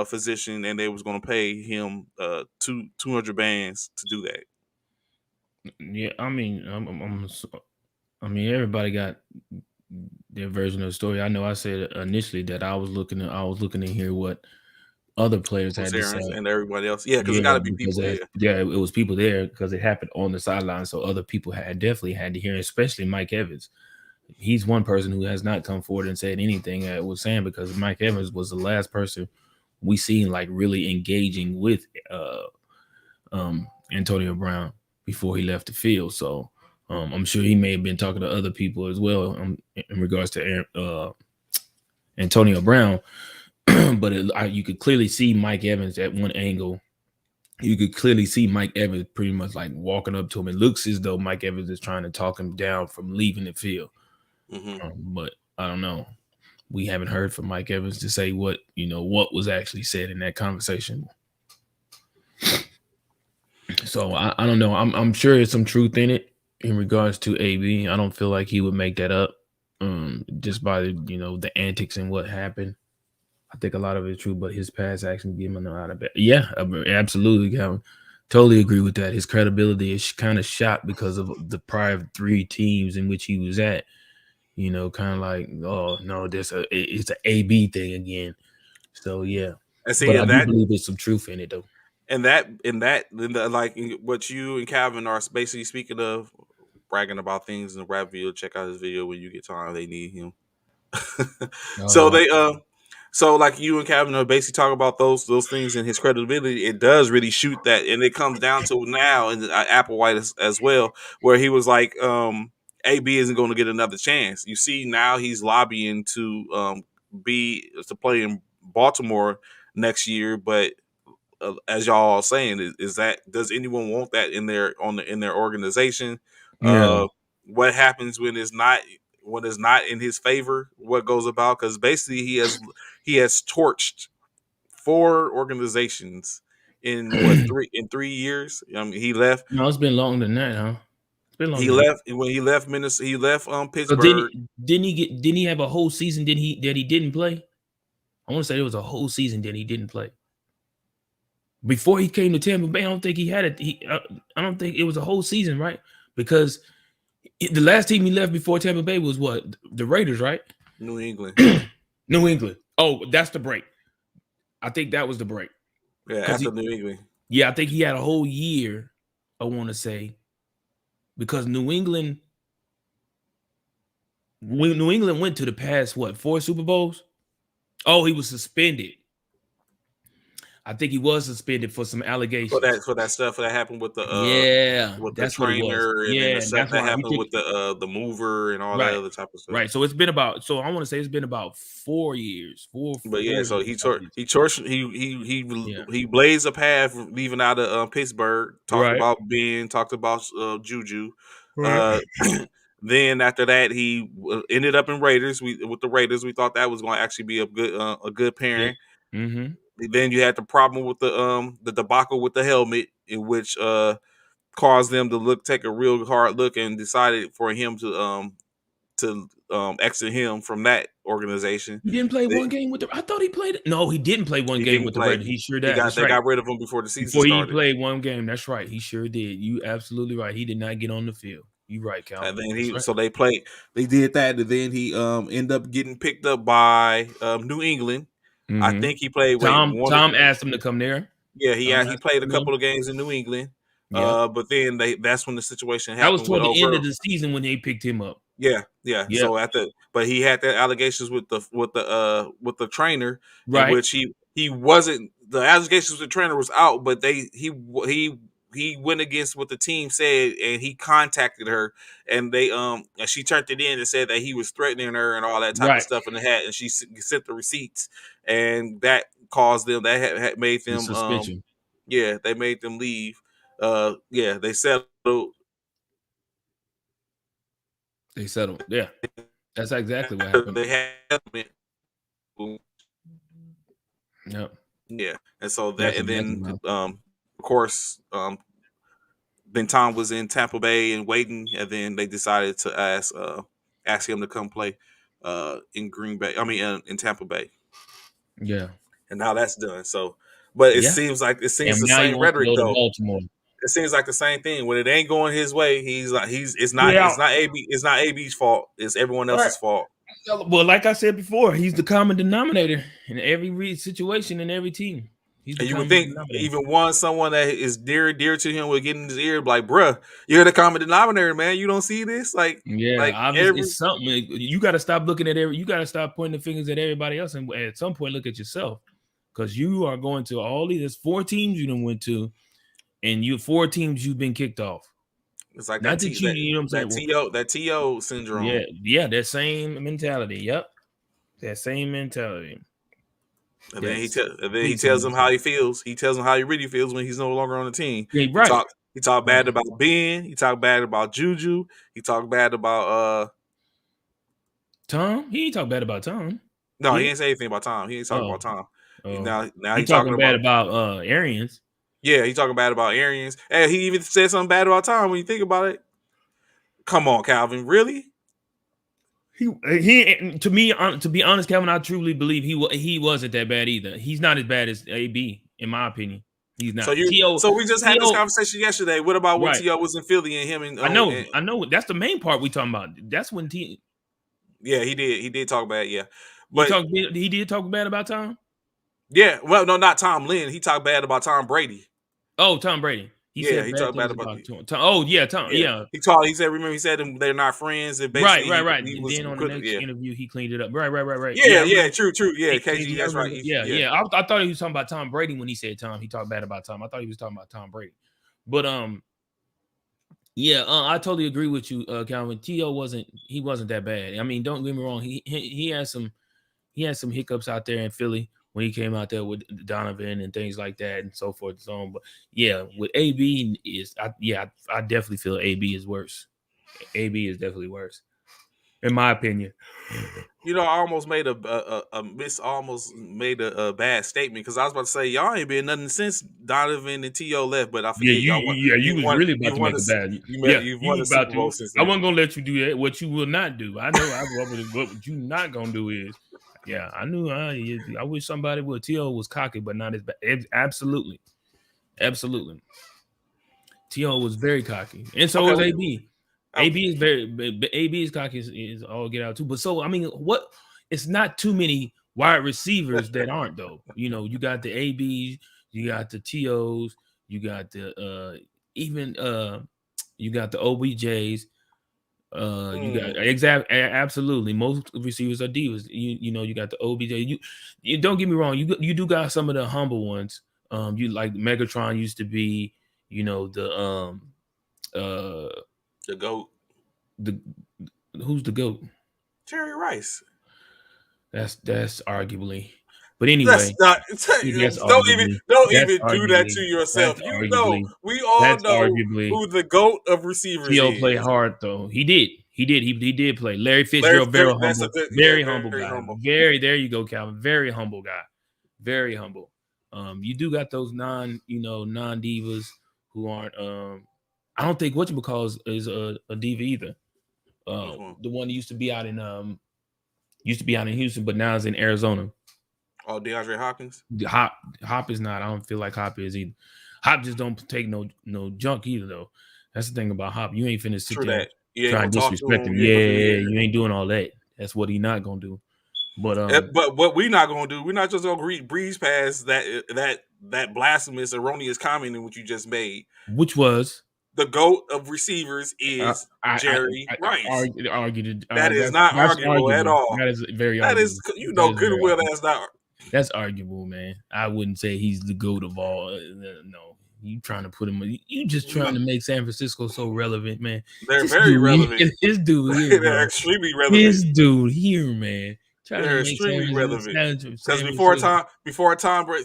physician, and they was going to pay him 200 bands to do that. yeah. I mean, I mean, everybody got their version of the story. I know I said initially that I was looking to hear what other players Was had to Aaron's say. and everybody else? Yeah, because it got Yeah, to be because people. Yeah. it was people there because it happened on the sideline, so other people had definitely had to hear, especially Mike Evans. He's one person who has not come forward and said anything that was saying because Mike Evans was the last person we seen like really engaging with Antonio Brown before he left the field. So I'm sure he may have been talking to other people as well in regards to Antonio Brown. But you could clearly see Mike Evans at one angle. You could clearly see Mike Evans pretty much like walking up to him. It looks as though Mike Evans is trying to talk him down from leaving the field. Mm-hmm. But I don't know. We haven't heard from Mike Evans to say what was actually said in that conversation. So I don't know. I'm sure there's some truth in it in regards to AB. I don't feel like he would make that up just by the antics and what happened. I think a lot of it is true, but his past actions give him a lot of bad. Yeah, absolutely, Calvin. Totally agree with that. His credibility is kind of shot because of the prior 3 teams in which he was at. Kind of like, oh no, it's an AB thing again. So yeah, And see, but I do believe there's some truth in it though. like what you and Calvin are basically speaking of, bragging about things in the rap video. Check out his video when you get time. They need him. So Oh, they so like you and Calvin are basically talking about those things and his credibility. It does really shoot that, and it comes down to now and Applewhite as well, where he was like, AB isn't going to get another chance. You see now he's lobbying to be to play in Baltimore next year, but as y'all are saying, is that does anyone want that in their organization? yeah. What happens when it's not in his favor? What goes about? Because basically he has torched 4 organizations in what three in 3 years. I mean, he left. No, it's been longer than that, huh? It's been longer He than that. left when he left Minnesota. He left So Pittsburgh. didn't he have a whole season that he didn't play? I want to say it was a whole season that he didn't play. Before he came to Tampa Bay, I don't think he had it. I don't think it was a whole season, right? Because the last team he left before Tampa Bay was what? The Raiders, right? New England. New England. Oh, that's the break. I think that was the break. Yeah, Because after New England. yeah, I think he had a whole year, I want to say, because New England went to the past, what, 4 Super Bowls? Oh, he was suspended. I think he was suspended for some allegations. For that stuff that happened Yeah, with the that's what it was. trainer, and then the Yeah, stuff that's that why he happened took with the mover and all that right, other type of stuff. right. So it's been about. So I want to say it's been about 4 years, But yeah, 4 so years at least. he torched Yeah. he blazed a path leaving out of Pittsburgh. Talked Right. about Ben, talked about Juju. Right. Uh, then after that, he ended up in Raiders. With the Raiders, we thought that was going to actually be a good Yeah. pairing. Mm-hmm. Then you had the problem with the debacle with the helmet, in which caused them to take a real hard look and decided for him to exit him from that organization. He didn't play They, one game with the. I thought he played. No, he didn't play one he game didn't with the play. Raiders. He sure did. That's They right. got rid of him before the season Before he started. played one game. That's right. He sure did. You absolutely right. He did not get on the field. You right, And Calvin. then That's right. they did that, and then he ended up getting picked up by New England. I Mm-hmm. think he played Tom asked him to come there. yeah, Tom he asked him played to a come couple in. of games in New England. Yep. But then that's when the situation That was happened with toward the end over. of the season when they picked him up. Yeah. Yep. So but he had the allegations with the trainer, in Right. which he wasn't the allegations with the trainer was out, but he went against what the team said, and he contacted her, and and she turned it in and said that he was threatening her and all that type of Right. stuff, and and she sent the receipts, and that caused them that had made The them suspension. yeah, they made them leave. Yeah, they settled. They settled. Yeah. That's exactly what happened. They had Yep. yeah, and so that That's and exactly then what happened. of course then Tom was in Tampa Bay and waiting, and then they decided to ask him to come play in Green Bay. I mean, in Tampa Bay, Yeah. and now that's done. So, but Yeah. it seems And the now he same wants to rhetoric go to though. Baltimore. It seems like the same thing. When it ain't going his way, he's like Yeah. it's not AB's fault. It's everyone All right. else's fault. Well, like I said before, he's the common denominator in every situation in every team. He's the And you would common think denominator. even someone that is dear to him would get in his ear, like, bruh, you're the common denominator, man. You don't see this, Yeah, like obviously every it's something. You got to stop looking at every. You got to stop pointing the fingers at everybody else, and at some point look at yourself, because you are going to all these. There's 4 teams you done went to, and you 4 teams you've been kicked off. It's like Not that you, you know what I'm saying. Well, that to yeah, syndrome, yeah, that same mentality. Yep, that same mentality. and That's then he complete tells same him how mentality. he feels. He tells him how he really feels when he's no longer on the team. Yeah, He right, talk right. bad about Ben. He talk bad about Juju. He talk bad about Tom, he ain't talk bad about Tom. no, he Did ain't say anything about Tom. He ain't talking oh about Tom. oh Now he he talking talking bad about about Arians. yeah, he talking bad about Arians. Hey, he even said something bad about Tom when you think about it. Come on, Calvin, really? He to be honest, Kevin, I truly believe he wasn't that bad either. He's not as bad as AB, in my opinion. He's not. So we just had this To conversation yesterday. What about when right. To was in Philly and him and I know. That's the main part we talking about. That's when yeah, he did talk bad, yeah. But he did talk bad about Tom. yeah, well, no, not Tom Lynn. He talked bad about Tom Brady. Oh, Tom Brady. He Yeah, said he bad talked bad things about about Tom. Oh yeah, Tom. yeah. Yeah, He said remember he said they're not friends and right, basically right, right. he And was then on the put next yeah. interview, he cleaned it up. Right, right, right, right. Yeah, Yeah, I yeah, remember. true. Yeah, KG, KG, I that's right. remember. Yeah, Yeah. yeah. I thought he was talking about Tom Brady when he said Tom. He talked bad about Tom. I thought he was talking about Tom Brady. But yeah, I totally agree with you, Calvin. T.O. wasn't that bad. I mean, don't get me wrong. He had some hiccups out there in Philly when he came out there with Donovan and things like that and so forth and so on. But yeah, with AB I definitely feel AB is worse. AB is definitely worse, in my opinion. You know, I almost made almost made a bad statement because I was about to say y'all ain't been nothing since Donovan and To left, but I Yeah, forget y'all won. you was really about to make a bad. Yeah, You've you won was a about Super Bowl to. since I then. wasn't gonna let you do that. What you will not do, I know. What you not gonna do is, yeah, I knew. I wish somebody would. To was cocky, but not as bad. Absolutely, absolutely. To was very cocky, and so Okay, is AB. uh, AB is AB is cocky is all get out too. But so I mean, what? It's not too many wide receivers that aren't though. You know, you got the ABs, you got the TOs, you got the even you got the OBJs. You got absolutely most receivers are divas. You know you got the OBJ. You don't get me wrong. You do got some of the humble ones. You like Megatron used to be. You know uh the goat the who's the goat? Jerry Rice. That's arguably. But That's anyway, not. that's arguably. Don't That's even do that to arguably. yourself. That's You know, arguably. we all That's know arguably. who the goat of receivers T.O. played is. hard though. He did. He did. He did play. Larry Larry, Fitzgerald, very that's a humble, good, yeah, very humble very guy. humble. Very there you go, Calvin. Very humble guy. Very humble. You do got those non divas who aren't. I don't think whatchamacallit is a diva either. Which one? The one that used to be out in Houston, but now is in Arizona. Oh, DeAndre Hopkins. Hop is not. I don't feel like Hop is either. Hop just don't take no junk either though. That's the thing about Hop. You ain't finna sit True there and that. You ain't try gonna and talk to disrespect him. him. You ain't Yeah, gonna do yeah. you ain't doing all that. That's what he not gonna do. But But what we not gonna do, we're not just gonna breeze past that blasphemous, erroneous comment in which you just made. which was The goat of receivers is Jerry Rice. argued. That is not That's arguable at arguable. all. That is very That is, arguable. you That know is good very and well arguable. that's not. That's arguable, man. I wouldn't say he's the GOAT of all. No, you trying to put him. You just trying No, to make San Francisco so relevant, man. they're This very dude, relevant. this dude here, They're bro. extremely relevant. This dude here, man, trying to They're make San extremely Francisco. relevant. Because San Francisco. before Tom Brady,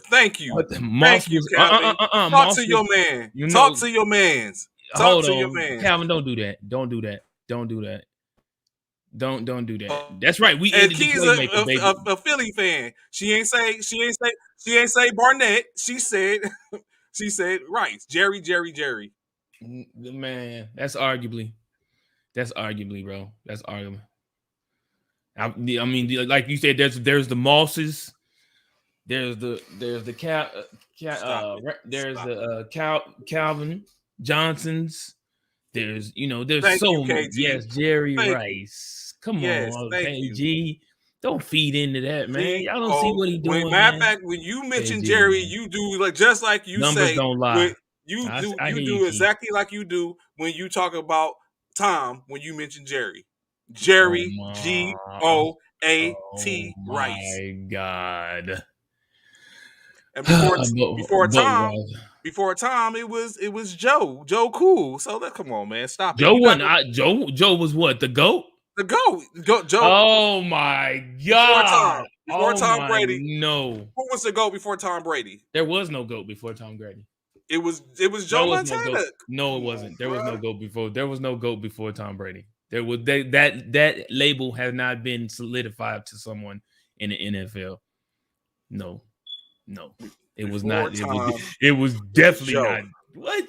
What the Moss thank you, was? Calvin. Talk Moss to was. your man. You Talk know, to your man's. Talk hold to your on, man's. Calvin. Don't do that. Don't do that. Don't do that. Don't do that. Uh, That's right. We and ended the Key's playmaker, baby. a Philly fan. She ain't say Barnett. She said Rice. Jerry. Man, that's arguably, bro. That's arguably. I mean, like you said, there's the Mosses, there's the Stop it. there's Stop the it. Calvin Johnsons. There's Thank you, so much. KG. Yes, Jerry Thank you. Rice. Come Yes, on, thank you. KG. Don't feed into that, man. See, Y'all don't see oh, what he when doing, matter of man. fact, when you mention KG, Jerry, man. you do like just like you Numbers say don't when lie. I you hear you, do Key. exactly like you do when you talk about Tom when you mention Jerry. Oh Jerry my, oh GOAT Rice. my God. And But before Tom, it was Joe Cool. So come on, man, stop it. Joe You got wasn't. Joe was what, the GOAT? the go Joe Oh my before God. Tom before Oh Tom my Brady. no. Who was the go before Tom Brady? There was no GOAT before Tom Brady. It was There Joe was no Montana. GOAT. No, it Come on, wasn't. There was no bro. GOAT before. There was no GOAT before Tom Brady. There was that label has not been solidified to someone in the NFL. No, no. It was Before not. Tom, It was it was definitely Joe. not. What?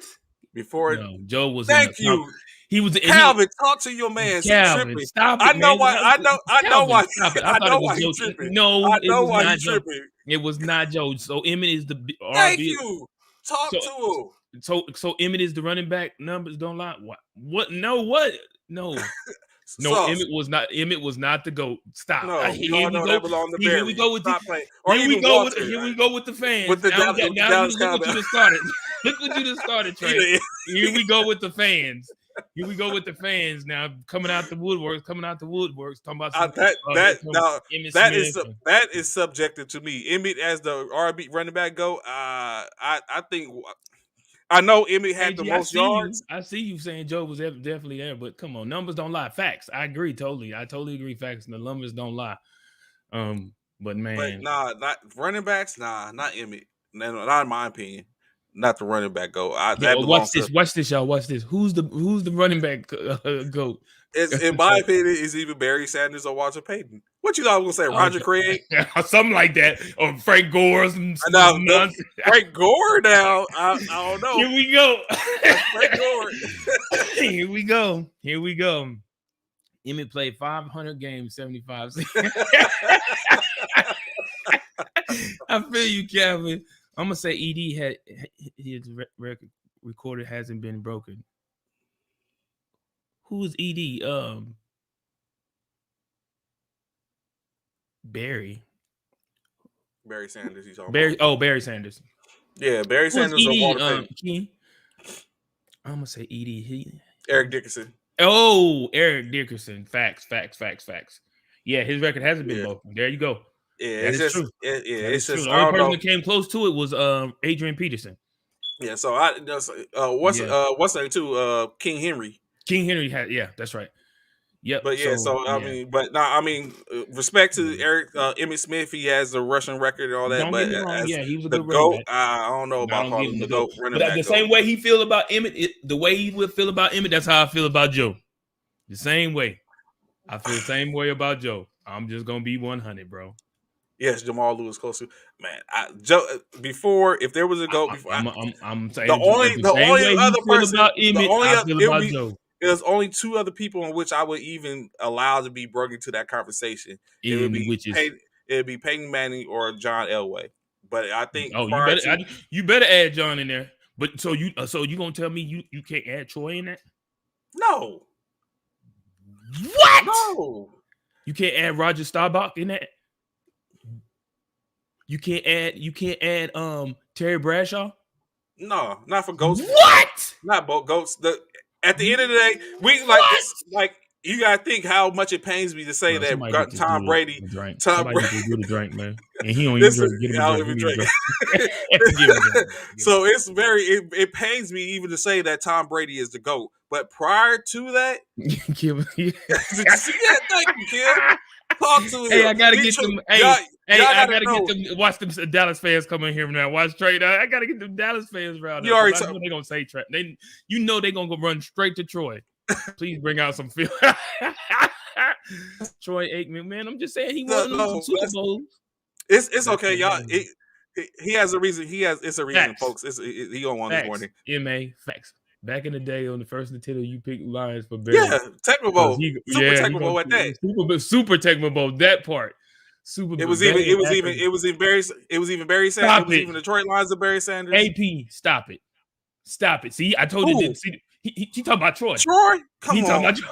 Before, No, Joe was in the thank top. you, He was. He Calvin. Talk to your man. He Calvin, tripping. stop I it, know man. why. I know Calvin, why. stop it. I I thought it know was why he Joe. tripping. No, I it know was why he not Joe. tripping. It was not Joe. So Emmett is the Thank RB. you. So Talk to him. so Emmett is the running back. Numbers don't lie. What? What? No. What? No. No. Sauce. Emmett was not. Emmett was not the GOAT. Stop. No, we Here all we know go. that belonged to Here we Barry. go with the. Stop playing. Or Here we even go with. Walter Here we go with the with fans. the Now we got. with the Now you Dallas look what you Cowboys. just started. Look what you just started, Trey. Either- Here we go with the fans. Here we go with the fans now coming out the woodworks, talking about some some now Emmitt Smith. that is subjective to me. Emmett as the RB running back go. I think I know Emmett had the KG, I most see you. yards, I see you saying Joe was definitely there, but come on, numbers don't lie. Facts. I agree totally. I totally agree. Facts. The numbers don't lie. But but man, not running backs. Nah, not Emmett. No, not in my opinion. Not the running back go. yeah. That Watch belongs to. this. Watch this, y'all. Watch this. Who's the running back goat? It's, in my opinion, is either Barry Sanders or Walter Payton. What you thought I was gonna say? Roger Craig? Something like that, or Frank Gore, some Now, nonsense. Frank Gore. Now, I don't know. Here we go. That's Frank Gore. Here we go. Here we go. Emmett played 500 games, 75. I feel you, Calvin. I'm gonna say ED had his record recorded hasn't been broken. Who is ED? Barry. Barry Sanders. He's talking Barry. about. Oh, Barry Sanders. Yeah, Barry Who is Sanders or Walter ED? Payton. Key? I'm gonna say ED. Eric Dickerson. Oh, Eric Dickerson. Facts. Yeah, his record hasn't been Yeah, broken. There you go. yeah. That It's is just, true. That it's is true. just. The I only don't person know. that came close to it was Adrian Peterson. Yeah, so I just Yeah. what's that too? King Henry. King Henry had, yeah, that's right. Yep. But yeah, So so I yeah. mean, but no, I mean, respect to Yeah. Eric Emmitt Smith. He has the rushing record and all that. Don't get But me wrong. as Yeah, he was a the good running goat, back. I don't know I about don't give calling him him the the go. goat running But the back goat. same way he feel about Emmett, the way he would feel about Emmett, that's how I feel about Joe. The same way. I feel the same way about Joe. I'm just gonna be 100, bro. Yes, Jamal Lewis close to man. Joe before if there was a goat before I'm the saying only the the same only way he other feel person about the Emmett, only I other feel it would about be Joe. there's only two other people in which I would even allow to be brought into that conversation. It would In be which is Peyton Manning or John Elway. But I think oh, prior to you better add John in there. But so you gonna tell me you can't add Troy in that? no, What? no, You can't add Roger Staubach in that? You can't add Terry Bradshaw? not for goats. What? Not both goats. At the end of the day, we like What? it's like you gotta think how much it pains me to say Bro, that somebody get this Tom dude Brady, a drink. Tom Somebody Brady. get this dude a drink, man. And he don't even This is drink. Get him a I'll drink. even Give me a drink. drink. Give him a drink. Give him So it's very it pains me even to say that Tom Brady is the GOAT. But prior to that, give him. did you see that? Thank you, Kim. Talk to Hey, him. I gotta get them. Hey, Y'all I gotta gotta get know. them. Watch them Dallas fans come in here now. Watch Trey. I gotta get them Dallas fans around You there because already I know they're gonna say Trey. You know they're gonna go run straight to Troy. Please bring out some film. Troy Aikman, man. I'm just saying he won them no, Super Bowls. it's That's okay, y'all. He has a reason. It's a reason, facts. folks. He don't want this Facts. morning. MA facts. Back in the day on the first Nintendo, you picked Lions for Barry. Yeah, Tecmo Yeah, he Super gonna Bowl at that. super Tecmo Bowl, that part. It was Barry even Barry Sanders. It Stop was it. even Detroit Lions of Barry Sanders. AP, stop it. Stop it. See, I told you. Who? See, he talking about Troy. Troy? He Come talking on. about Troy.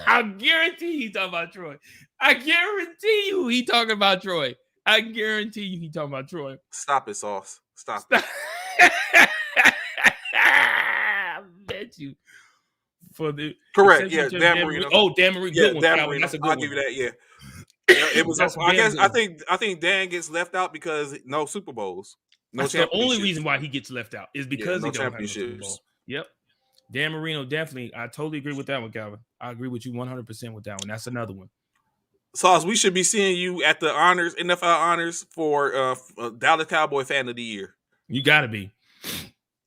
I guarantee he talking about Troy. I guarantee you he talking about Troy. I guarantee you he talking about Troy. Stop it, Sauce. Stop it. I bet you. For the Correct. Yeah, Dan Marino. Dan Marino. Yeah, Good one, Dan Calvin. Marino. That's a good I'll one. give you that. Yeah. It was. That's I guess. good. I think Dan gets left out because no Super Bowls. No That's the only reason why he gets left out is because no he don't have no Super championships. Bowl. Yep. Dan Marino, definitely. I totally agree with that one, Calvin. I agree with you 100% with that one. That's another one. Sauce, we should be seeing you at the honors, NFL honors for Dallas Cowboy Fan of the Year. You gotta be.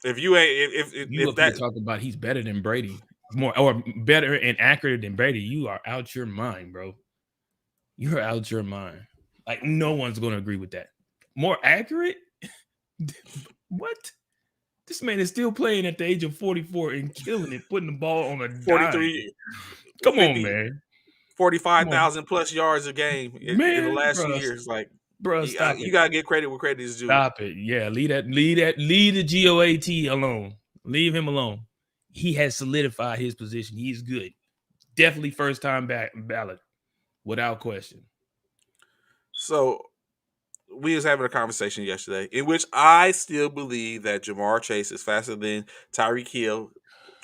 If you ain't, if that talking about he's better than Brady, more or better and accurate than Brady, you are out your mind, bro. You're out your mind. Like no one's gonna agree with that. More accurate? What? This man is still playing at the age of 44 and killing it, putting the ball on a 43. Come 50, on, man. 45,000 plus yards a game in the last 2 years. Like, bro, you gotta get credit where credit is due. Stop it. Yeah, leave the GOAT alone. Leave him alone. He has solidified his position. He's good. Definitely first time ballot, without question. So we was having a conversation yesterday in which I still believe that Jamar Chase is faster than Tyreek Hill.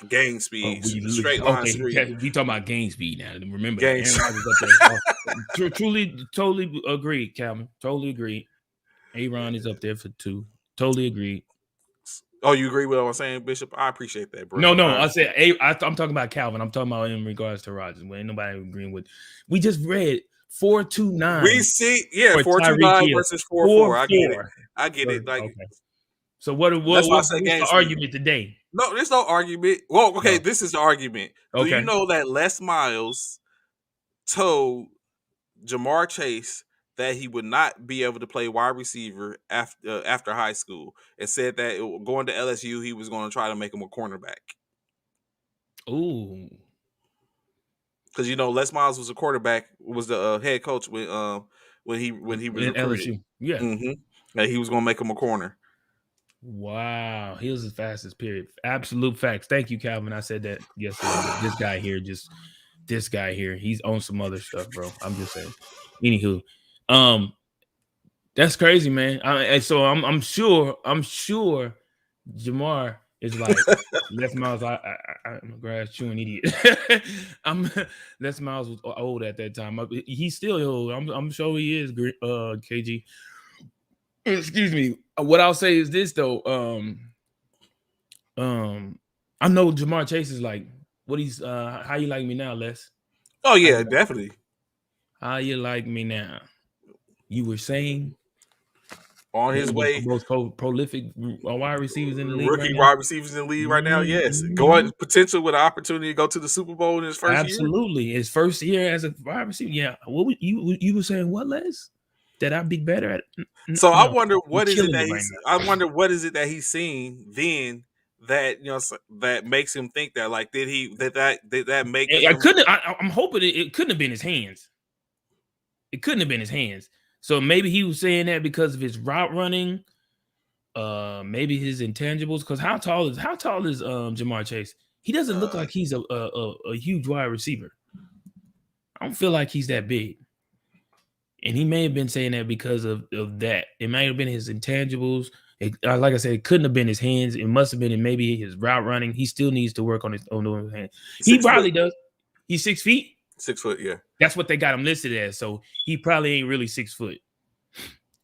Game speed, straight line speed. We talking about game speed now. Remember, game truly, totally agree, Calvin. Totally agree. Aaron is up there for 2. Totally agree. Oh, you agree with what I'm saying, Bishop? I appreciate that, bro. No, I said I'm talking about Calvin. I'm talking about in regards to Rodgers. When ain't nobody agreeing with. We just read 4-2-9. We see, 4-2-9 versus 4-4. I get it. Like, okay. So what's the argument today? No, there's no argument. Well, okay, this is the argument. Okay. Do you know that Les Miles told Jamar Chase that he would not be able to play wide receiver after high school, and said that going to LSU he was going to try to make him a cornerback? Ooh. Because Les Miles was a quarterback, was the head coach when he was recruited. LSU. Yeah. Mm-hmm. And he was going to make him a corner. Wow, he was his fastest. Period. Absolute facts. Thank you, Calvin. I said that yesterday. This guy here, he's on some other stuff, bro. I'm just saying. Anywho, that's crazy, man. So I'm sure Jamar is like Les Miles. I'm a grass chewing idiot. Les Miles was old at that time. He's still old. I'm sure he is. KG. Excuse me. What I'll say is this though. I know Jamar Chase is like what he's. How you like me now, Les? Oh yeah, definitely. How you like me now? You were saying on his way, most prolific wide receivers in the league. Rookie wide receivers in the league right now. Yes, going potential with an opportunity to go to the Super Bowl in his first year. Absolutely, his first year as a wide receiver. Yeah, what you were saying? What, Les? That I'd be better at. So I wonder what is it that I wonder what is it that he's seeing then that that makes him think that. Like, did that make? I'm hoping it couldn't have been his hands. It couldn't have been his hands. So maybe he was saying that because of his route running, maybe his intangibles. Because how tall is Jamar Chase? He doesn't look like he's a huge wide receiver. I don't feel like he's that big. And he may have been saying that because of that. It might have been his intangibles. Like I said, it couldn't have been his hands. It must have been maybe his route running. He still needs to work on his hands. He probably does. He's 6 feet. 6 foot, yeah. That's what they got him listed as. So he probably ain't really 6 foot.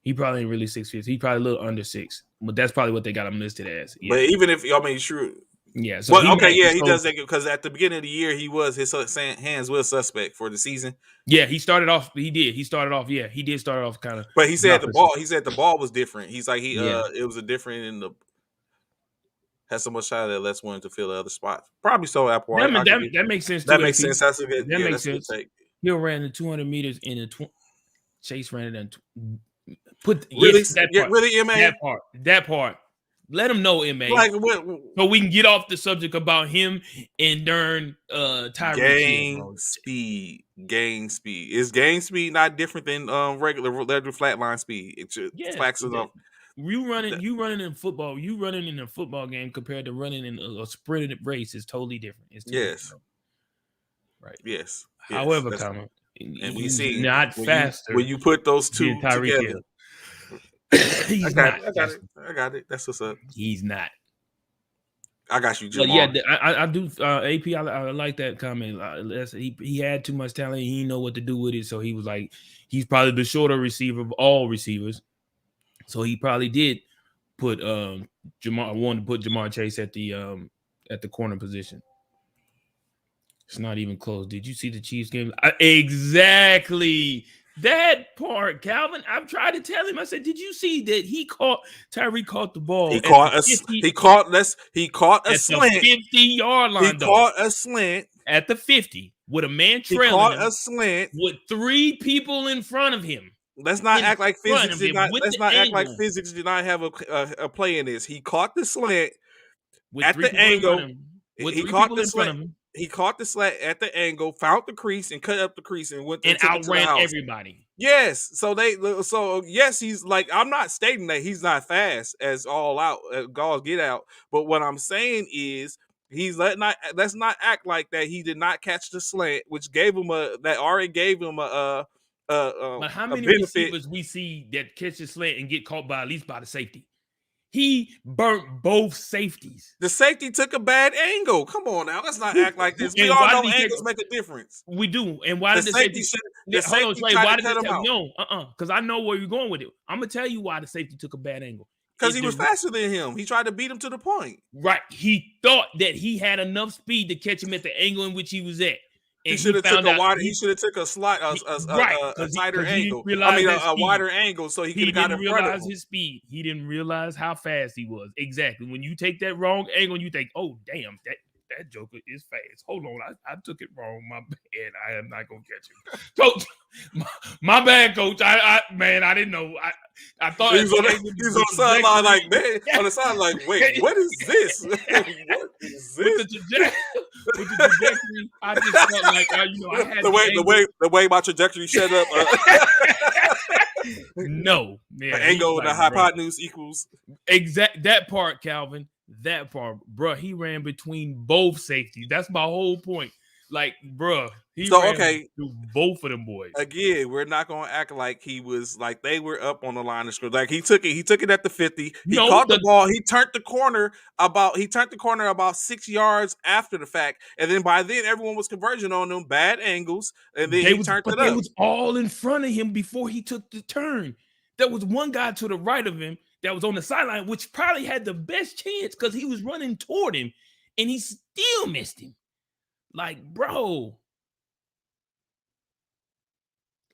He probably ain't really 6 feet. He's probably a little under 6. But that's probably what they got him listed as. Yeah. But even if I mean, sure. Yeah. So Well, he okay, might. yeah, he So does that because at the beginning of the year he was his hands were suspect for the season. yeah, he started off. He did. He started off. Yeah, he did start off kind of. But he said the ball. He said the ball was different. He's like Yeah. it was a different in the had so much shot that less wanted to fill the other spots. Probably so, Applewhite. That makes sense too. That makes AP. sense. That's a good. That Yeah, makes that's a good sense. take. Hill ran the 200 meters in the Chase ran it in. Put Really, yes, that yeah, part. really, Ma. That part. Let him know, Ma. Like what? So we can get off the subject about him and Dern Tyreek Hill, bro. Gain speed. Is gain speed not different than regular flatline speed? It just flaxes off. You running in football. You running in a football game compared to running in a sprinted race is totally different. It's different, right? Yes. However, comma, and we see not faster when you put those two together. He's not. I got it. That's what's up. He's not. I got you, Jamal. But yeah, I do. AP, I like that comment. He had too much talent. He didn't know what to do with it, so he was like, he's probably the shorter receiver of all receivers. So he probably did put wanted to put Jamar Chase at the corner position. It's not even close. Did you see the Chiefs game? Exactly. That part, Calvin. I've tried to tell him. I said, "Did you see that Tyreek caught the ball? He caught a slant. The 50-yard line. He caught a slant at the 50 with a man trailing. He caught a slant with 3 people in front of him. Let's not act like physics did not. Let's not act like physics did not have a play in this. He caught the slant at the angle. He caught the slant. He caught the slant at the angle, found the crease, and cut up the crease, and went and outran everybody. Yes, yes, he's like. I'm not stating that he's not fast as all out, Gauls get out. But what I'm saying is, let's not act like that. He did not catch the slant, which already gave him a. But how many receivers we see that catch the slant and get caught by at least by the safety? He burnt both safeties. The safety took a bad angle. Come on now, let's not act like this. We all know angles make a difference. We do. And why did the safety? Hold on, Trey. Why did they tell no? Because I know where you're going with it. I'm gonna tell you why the safety took a bad angle. Because he was faster than him. He tried to beat him to the point. Right. He thought that he had enough speed to catch him at the angle in which he was at. And he should have took He should have took a tighter angle. A wider angle, so he could have got in front of him. His speed. He didn't realize how fast he was. Exactly. When you take that wrong angle, you think, "Oh, damn, that joker is fast. Hold on, I took it wrong. My bad. I am not gonna catch him, Coach. My bad, Coach. I didn't know. I thought he was on the sideline like, man, on the sideline like, wait, what is this? What is this? With the trajectory, I just felt like, I had the way my trajectory set up. No, the angle and the hypotenuse equals exact that part, Calvin. That part, bro. He ran between both safeties. That's my whole point. Like, bro, he ran through both of them boys. Again, we're not gonna act like he was like they were up on the line of scrimmage. Like he took it at the 50. He caught the ball. He turned the corner about 6 yards after the fact, and then by then everyone was converging on them bad angles, and then he turned it up. They was all in front of him before he took the turn. There was one guy to the right of him that was on the sideline, which probably had the best chance because he was running toward him, and he still missed him. Like, bro,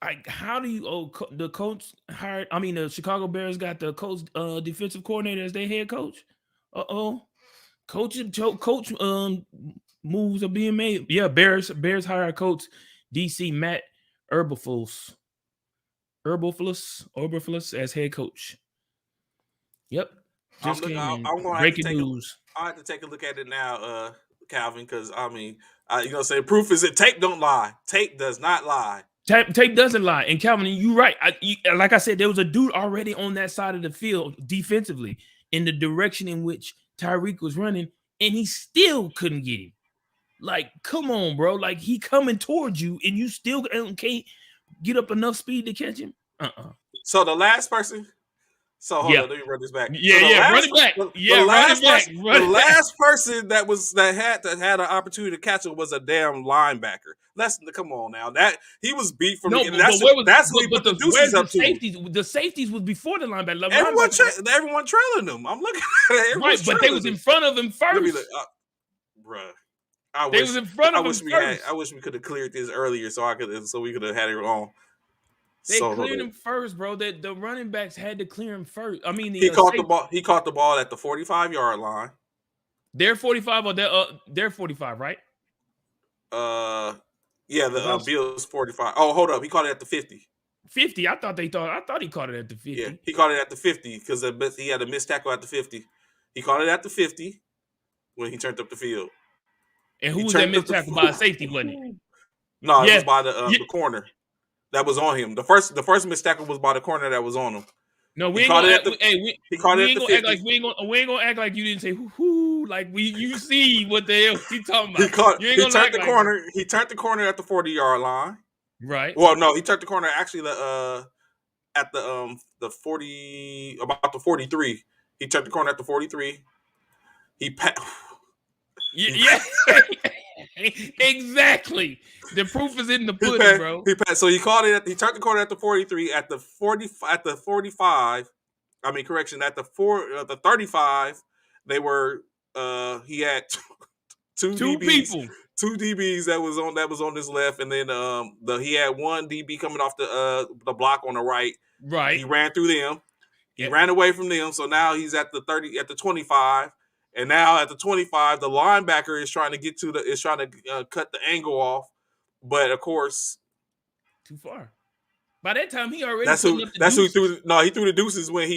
like, how do you? The coach hired. I mean, the Chicago Bears got the coach, defensive coordinator as their head coach. Coach moves are being made. Yeah, Bears hire coach DC Matt Eberflus as head coach. Yep. Just breaking news. I have to take a look at it now, Calvin, because I mean, proof is that tape don't lie. Tape does not lie. Tape doesn't lie. And Calvin, you're right. Like I said, there was a dude already on that side of the field defensively in the direction in which Tyreek was running, and he still couldn't get him. Like, come on, bro. Like, he coming towards you, and you still can't get up enough speed to catch him. So the last person So hold Yeah. on, let me run this back. So Yeah, yeah, running back. the Yeah, running last back. person, the Running back. last person that had an opportunity to catch it was a damn linebacker. Let's come on now. That he was beat from the No, beginning. but where was That's who he but put the the deuces where's the up to. safeties? The safeties was before the linebacker. The Everyone, linebacker, everyone trailing them. I'm looking at it. right? Everyone's But they trailing was them. in front of him Let me look, first. bruh. I They was wish, in front I of him wish we had, I first. wish we could have cleared this earlier, so we could have had it on. They So hold cleared on. him first, bro. That the running backs had to clear him first. I mean, He the caught the safe. ball. He caught the ball at the 45-yard line. They're 45 or they're 45, right? Uh, yeah, Because the I was Bills 45. Oh, hold up. He caught it at the 50. 50. I thought he caught it at the Yeah, 50. he caught it at the 50 because he had a missed tackle at the 50. He caught it at the 50 when he turned up the field. And He who was that turned up missed the. tackle by a safety, wasn't it? No, it was Yeah. by Yeah. the corner that was on him. The first missed tackle was by the corner that was on him. No, we He ain't caught gonna it at act. the. Hey, He caught it we at ain't the gonna act like 50. we ain't gonna act like you didn't say whoo like you see what the hell he talking about. You ain't He gonna turned act the like that, corner. He turned the corner at the 40-yard line. right? Well, no, he turned the corner actually at the 40, about the 43. He turned the corner at the 43. He pat. He Yeah, exactly. The proof is in the he pudding, passed. bro. He passed. So he called it. He turned the corner at the 43. At the 40. At the 45. I mean, correction. At the 35. They were. He had two Two DBs. people, Two DBs that was on this left, and then he had one DB coming off the block on the right. right? He ran through them. He Yeah, ran away from them. So now he's at the 30, at the 25. And now at the 25, the linebacker is trying to cut the angle off. But of course, too far. By that time, he already that's putting who up the that's who he deuces. threw. No, he threw the deuces once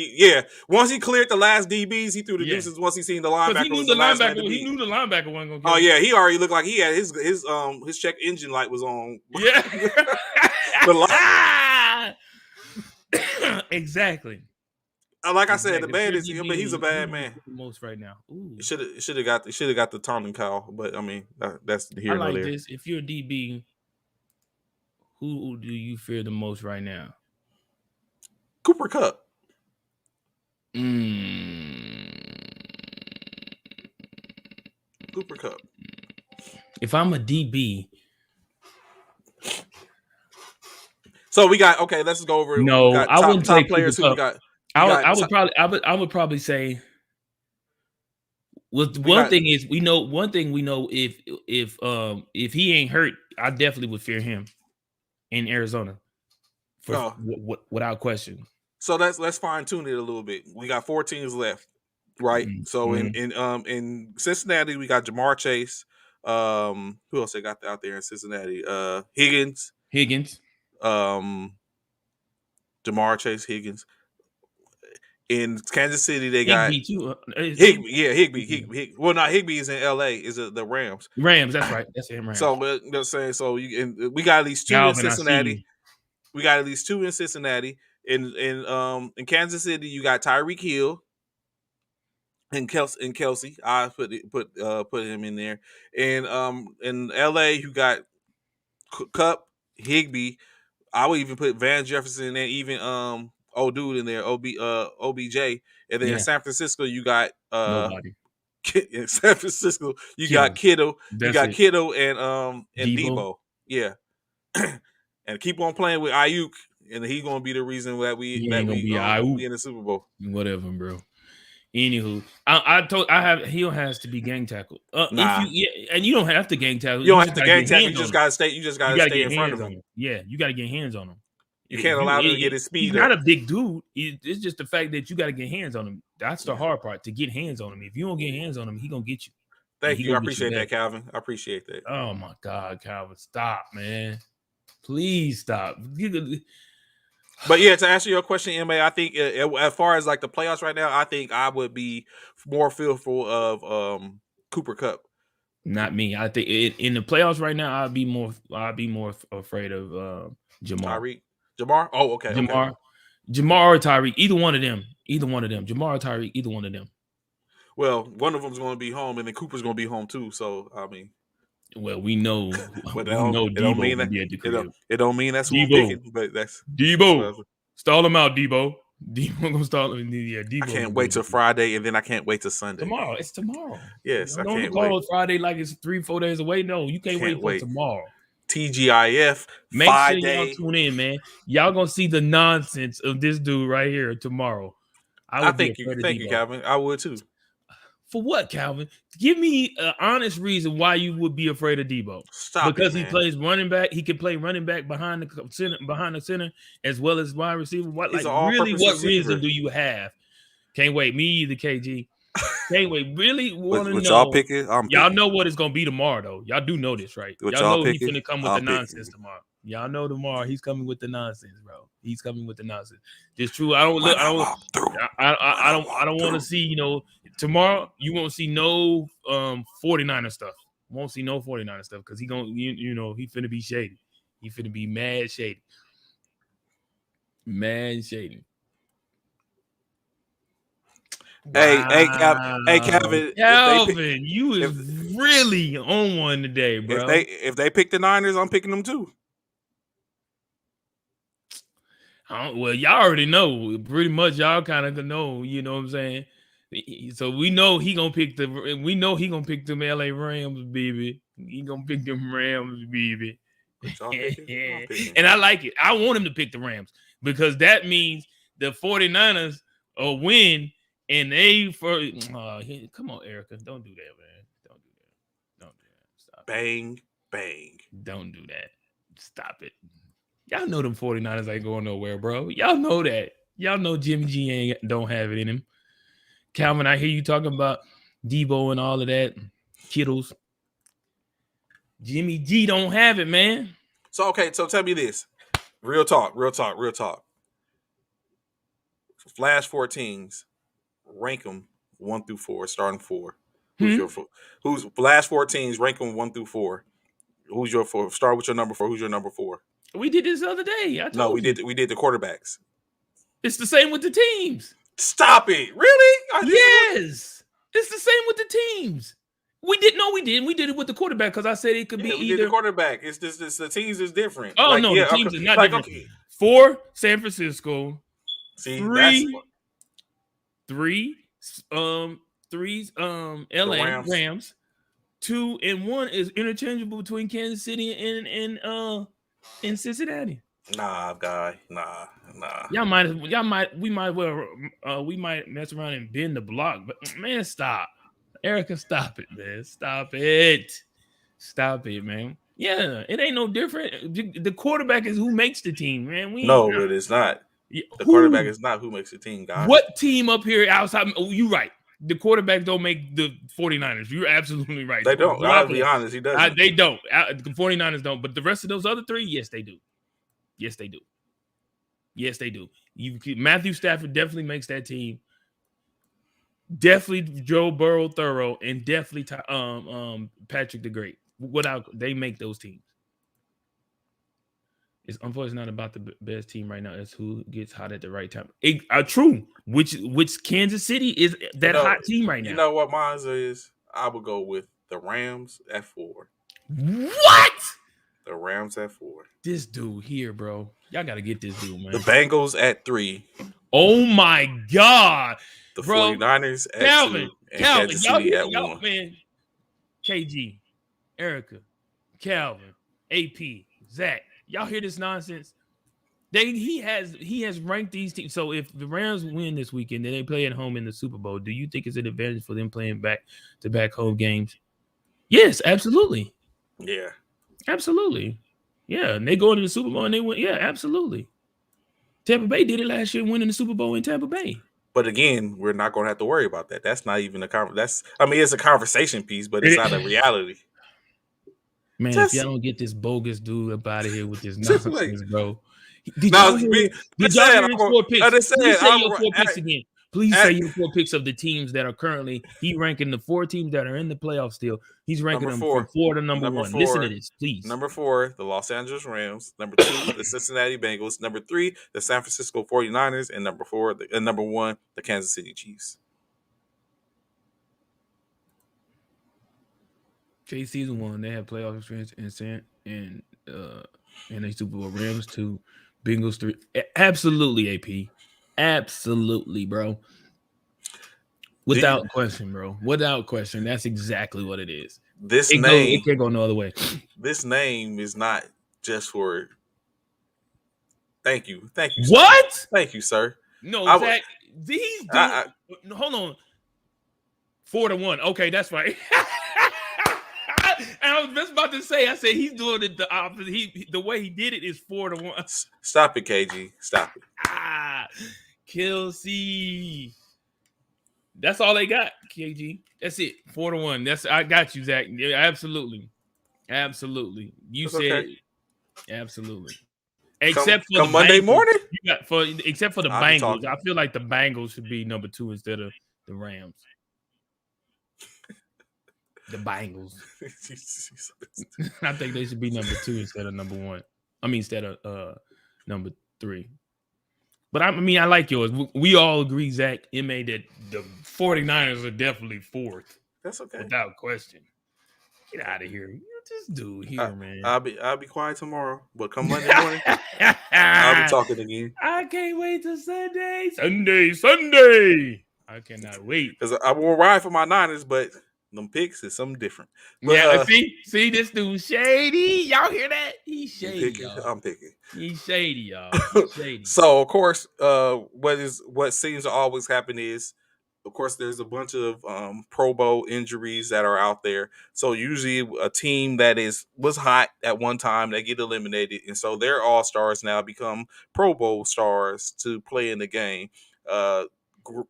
he cleared the last DBs, he threw the Yeah, deuces once he seen the because linebacker was the last man to he beat. knew the linebacker wasn't gonna Oh catch it. yeah, he already looked like he had his check engine light was on. Yeah, the exactly. Like I said, the Exactly. If man you're is, but he's a DB, who bad do you man. fear the most right now? Ooh, Should have got the taunting call, but I mean that's I here nor like there. this. If you're a DB, who do you fear the most right now? Cooper Kupp. Cooper Kupp. If I'm a DB, So we got okay. Let's go over it. We no, got I wouldn't say top Cooper players who we Cup. got. We I would, got I would probably, I would probably say. Well, we one got thing is we know. One thing we know if he ain't hurt, I definitely would fear him in Arizona for oh, without question. so let's fine tune it a little bit. We got 4 teams left, right? So Mm-hmm. in Cincinnati we got Jamar Chase. Who else they got out there in Cincinnati? Higgins. Higgins. Um, Jamar Chase, Higgins. In Kansas City they got Higbee too. Higbee. Yeah, Higbee. Well, not Higbee is in L.A. Is the Rams. Rams. That's right. That's him. Rams. So they're saying so. We got at least 2 in Calvin, I see you. Cincinnati. We got at least 2 in Cincinnati. In Kansas City, you got Tyreek Hill and Kelsey. I put him in there. And in LA, you got Cup, Higbee. I would even put Van Jefferson in there, even old dude in there, OBJ. And then in Yeah. San Francisco, you got Nobody. in San Francisco, you Kittle. got Kittle. That's You got it. Kittle and Debo. Debo. Yeah. And keep on playing with Ayuk, and he's gonna be the reason that we He ain't gonna be be in the Super Bowl. Whatever, bro. Anywho, he has to be gang tackled. Nah. And you don't have to gang tackle. You don't have to gang tackle. You just gotta stay. You just gotta stay get in front of hands on him. him. Yeah, you gotta get hands on him. You can't allow him to get his He's speed not up. a big dude. It's just the fact that you got to get hands on him. That's the hard part, to get hands on him. If you don't get hands on him, he gonna get you. Thank you. I appreciate that, Calvin. I appreciate that. Oh my God, Calvin, stop, man. Please stop. But yeah, to answer your question, MA, I think as far as like the playoffs right now, I think I would be more fearful of Cooper Kupp. Not me. I think in the playoffs right now, I'd be more afraid of Jamar. Jamar? Oh, okay. Jamar. Okay. Jamar or Tyreek. Either one of them. Jamar or Tyreek. Either one of them. Well, one of them's going to be home, and then Cooper's going to be home too. So I mean, well, we know. But Debo don't mean that. be at the crib. It don't mean that's who Debo. I'm picking. But that's Debo. Stall him out, Debo. Debo gonna start. Yeah, I Debo gonna can't be wait able till to. Friday, and then I can't wait till Sunday. Tomorrow. It's tomorrow. Yes, I Don't can't wait. call it Friday like it's 3-4 days away. No, you can't Can't wait for wait. tomorrow. TGIF Make sure y'all 5 day. tune in, man. Y'all gonna see the nonsense of this dude right here tomorrow. I I would be think you. afraid of Thank you, Debo. Calvin. I would too. For what, Calvin? Give me an honest reason why you would be afraid of Debo. Stop it, Because he man. plays running back, he can play running back behind the center, as well as wide receiver. What, He's like, an really? all-purpose What reason receiver. do you have? Can't wait. Me either, KG. Can't wait. Really want to What y'all know. picking? I'm Y'all picking. know what it's gonna be tomorrow, though. Y'all do know this, right? What Y'all y'all know he's picking? gonna come with the I'm nonsense picking. tomorrow. Y'all know tomorrow he's coming with the nonsense, bro. He's coming with the nonsense. It's true. I don't When look. I walk through. When I I don't. I walk don't want to through. see. Tomorrow you won't see no 49er stuff. Won't see no 49er stuff because he gonna he finna be shady. He finna be mad shady. Mad shady. Hey, Wow, Calvin. Calvin, you is If really on one today, bro. if they pick the Niners, I'm picking them too. Well, y'all already know. Pretty much, y'all kind of know. You know what I'm saying? So we know he gonna pick the. We know he gonna pick them L.A. Rams, baby. He gonna pick them Rams, baby. What y'all picking? I'm picking. And I like it. I want him to pick the Rams because that means the 49ers will win, and they come on, Erica, don't do that, man. Don't do that. Don't do that. Stop Bang, bang. it. Don't do that. Stop it. Y'all know them 49ers ain't going nowhere, bro. Y'all know that. Y'all know Jimmy G don't have it in him. Calvin, I hear you talking about Debo and all of that. Kittles. Jimmy G don't have it, man. So okay, so tell me this. Real talk, real talk, real talk. Flash 14s, rank them 1 through 4, starting 4. Who's Hmm? your who's last 14s? Rank them 1 through 4. Who's your 4? Start with your number 4. Who's your number 4? We did this the other day. I No, told you. we did the quarterbacks. It's the same with the teams. Stop it! Really? This is what? Yes. It's the same with the teams. We didn't. No, we didn't. We did it with the quarterback because I said it could be Yeah, we did the either. quarterback. It's just the teams is different. Oh Like no, the yeah, okay, teams is not like different. okay. 4 San Francisco, See, that's three, three, three's the LA Rams. Rams, 2 and 1 is interchangeable between Kansas City and Cincinnati. Nah, guy. Nah, nah. We might mess around and bend the block, but man, stop. Erica, stop it, man. Stop it, man. Yeah, it ain't no different. The quarterback is who makes the team, man. We ain't No, it is not. The quarterback who is not who makes the team, guy. what team up here outside? Oh, you right. The quarterback don't make the 49ers. You're absolutely right. They don't. I'll Garoppolo, be honest, he doesn't. they don't. The 49ers don't. But the rest of those other 3, yes, they do. Yes, they do. Yes, they do. Matthew Stafford definitely makes that team. Definitely Joe Burrow thorough, and definitely Patrick the Great. Without they make those teams. It's unfortunately not about the best team right now. It's who gets hot at the right time. True. Which Kansas City is You that know, hot team right you now? know what mine is? I would go with the Rams at 4. What? The Rams at 4. This dude here, bro. Y'all gotta get this dude, The man. Bengals at 3. Oh my god, The bro. 49ers at Calvin, 2. And Kansas y'all City hear at y'all 1. man. KG, Erica, Calvin, AP, Zach. Y'all hear this nonsense? He has ranked these teams. So if the Rams win this weekend, then they play at home in the Super Bowl. Do you think it's an advantage for them playing back to back home games? Yes, absolutely. Yeah. Absolutely. Yeah. And they go into the Super Bowl and they win. Yeah, absolutely. Tampa Bay did it last year, winning the Super Bowl in Tampa Bay. But again, we're not going to have to worry about that. That's not even that's I mean, it's a conversation piece, but it's not a reality. Man, if y'all Just don't get this bogus dude up out of here with this just like nonsense, bro. Did now y'all me hear? I Did y'all said hear his 4 picks? Please say I'm your 4 picks again. Please say at your 4 picks of the teams that are currently. He ranking the 4 teams that are in the playoffs still. He's ranking number them from 4. 4 to number Number 1. Listen to 4. this, please. Number 4, the Los Angeles Rams. Number 2, the Cincinnati Bengals. Number 3, the San Francisco 49ers. And number 4, and number 1, the Kansas City Chiefs. Chase season 1, they have playoff experience in a Super Bowl. Rams 2, Bengals 3. Absolutely, AP. Absolutely, bro. The, Without question, bro. Without question. That's exactly what it is. this It name, can't go no other way. this name is not just for. Thank you, sir. What? Thank you, sir. No, I would. Zach. He's doing. I, Hold on. 4-1. Okay, that's right. And I was just about to say, I said he's doing it the opposite. The way he did it is 4-1. Stop it, KG. Stop it. Ah, Kelsey. That's all they got, KG. That's it. 4-1. That's I got you, Zach. Yeah, absolutely. Absolutely. You It's said okay. it. Absolutely. Come Except for the come Monday Bengals. morning, You got for except for the I'll be Bengals. talking. I feel like the Bengals should be number 2 instead of the Rams. The Bengals. I think they should be number 2 instead of number 1. I mean instead of number 3. But I mean I like yours. We all agree, Zach, MA, that the 49ers are definitely 4th. That's okay. Without question. Get out of here. This dude I, here, man. I'll be quiet tomorrow, but come Monday morning, I'll be talking again. I can't wait till Sunday. Sunday. I cannot wait. Because I will ride for my Niners, but them picks is something different. But Yeah, see this dude shady. Y'all hear that? He's you shady, picking, y'all. I'm picking. He's shady, y'all. He's shady. So of course, what seems to always happen is, of course, there's a bunch of Pro Bowl injuries that are out there. So usually a team that was hot at one time, they get eliminated, and so their all stars now become Pro Bowl stars to play in the game. Uh,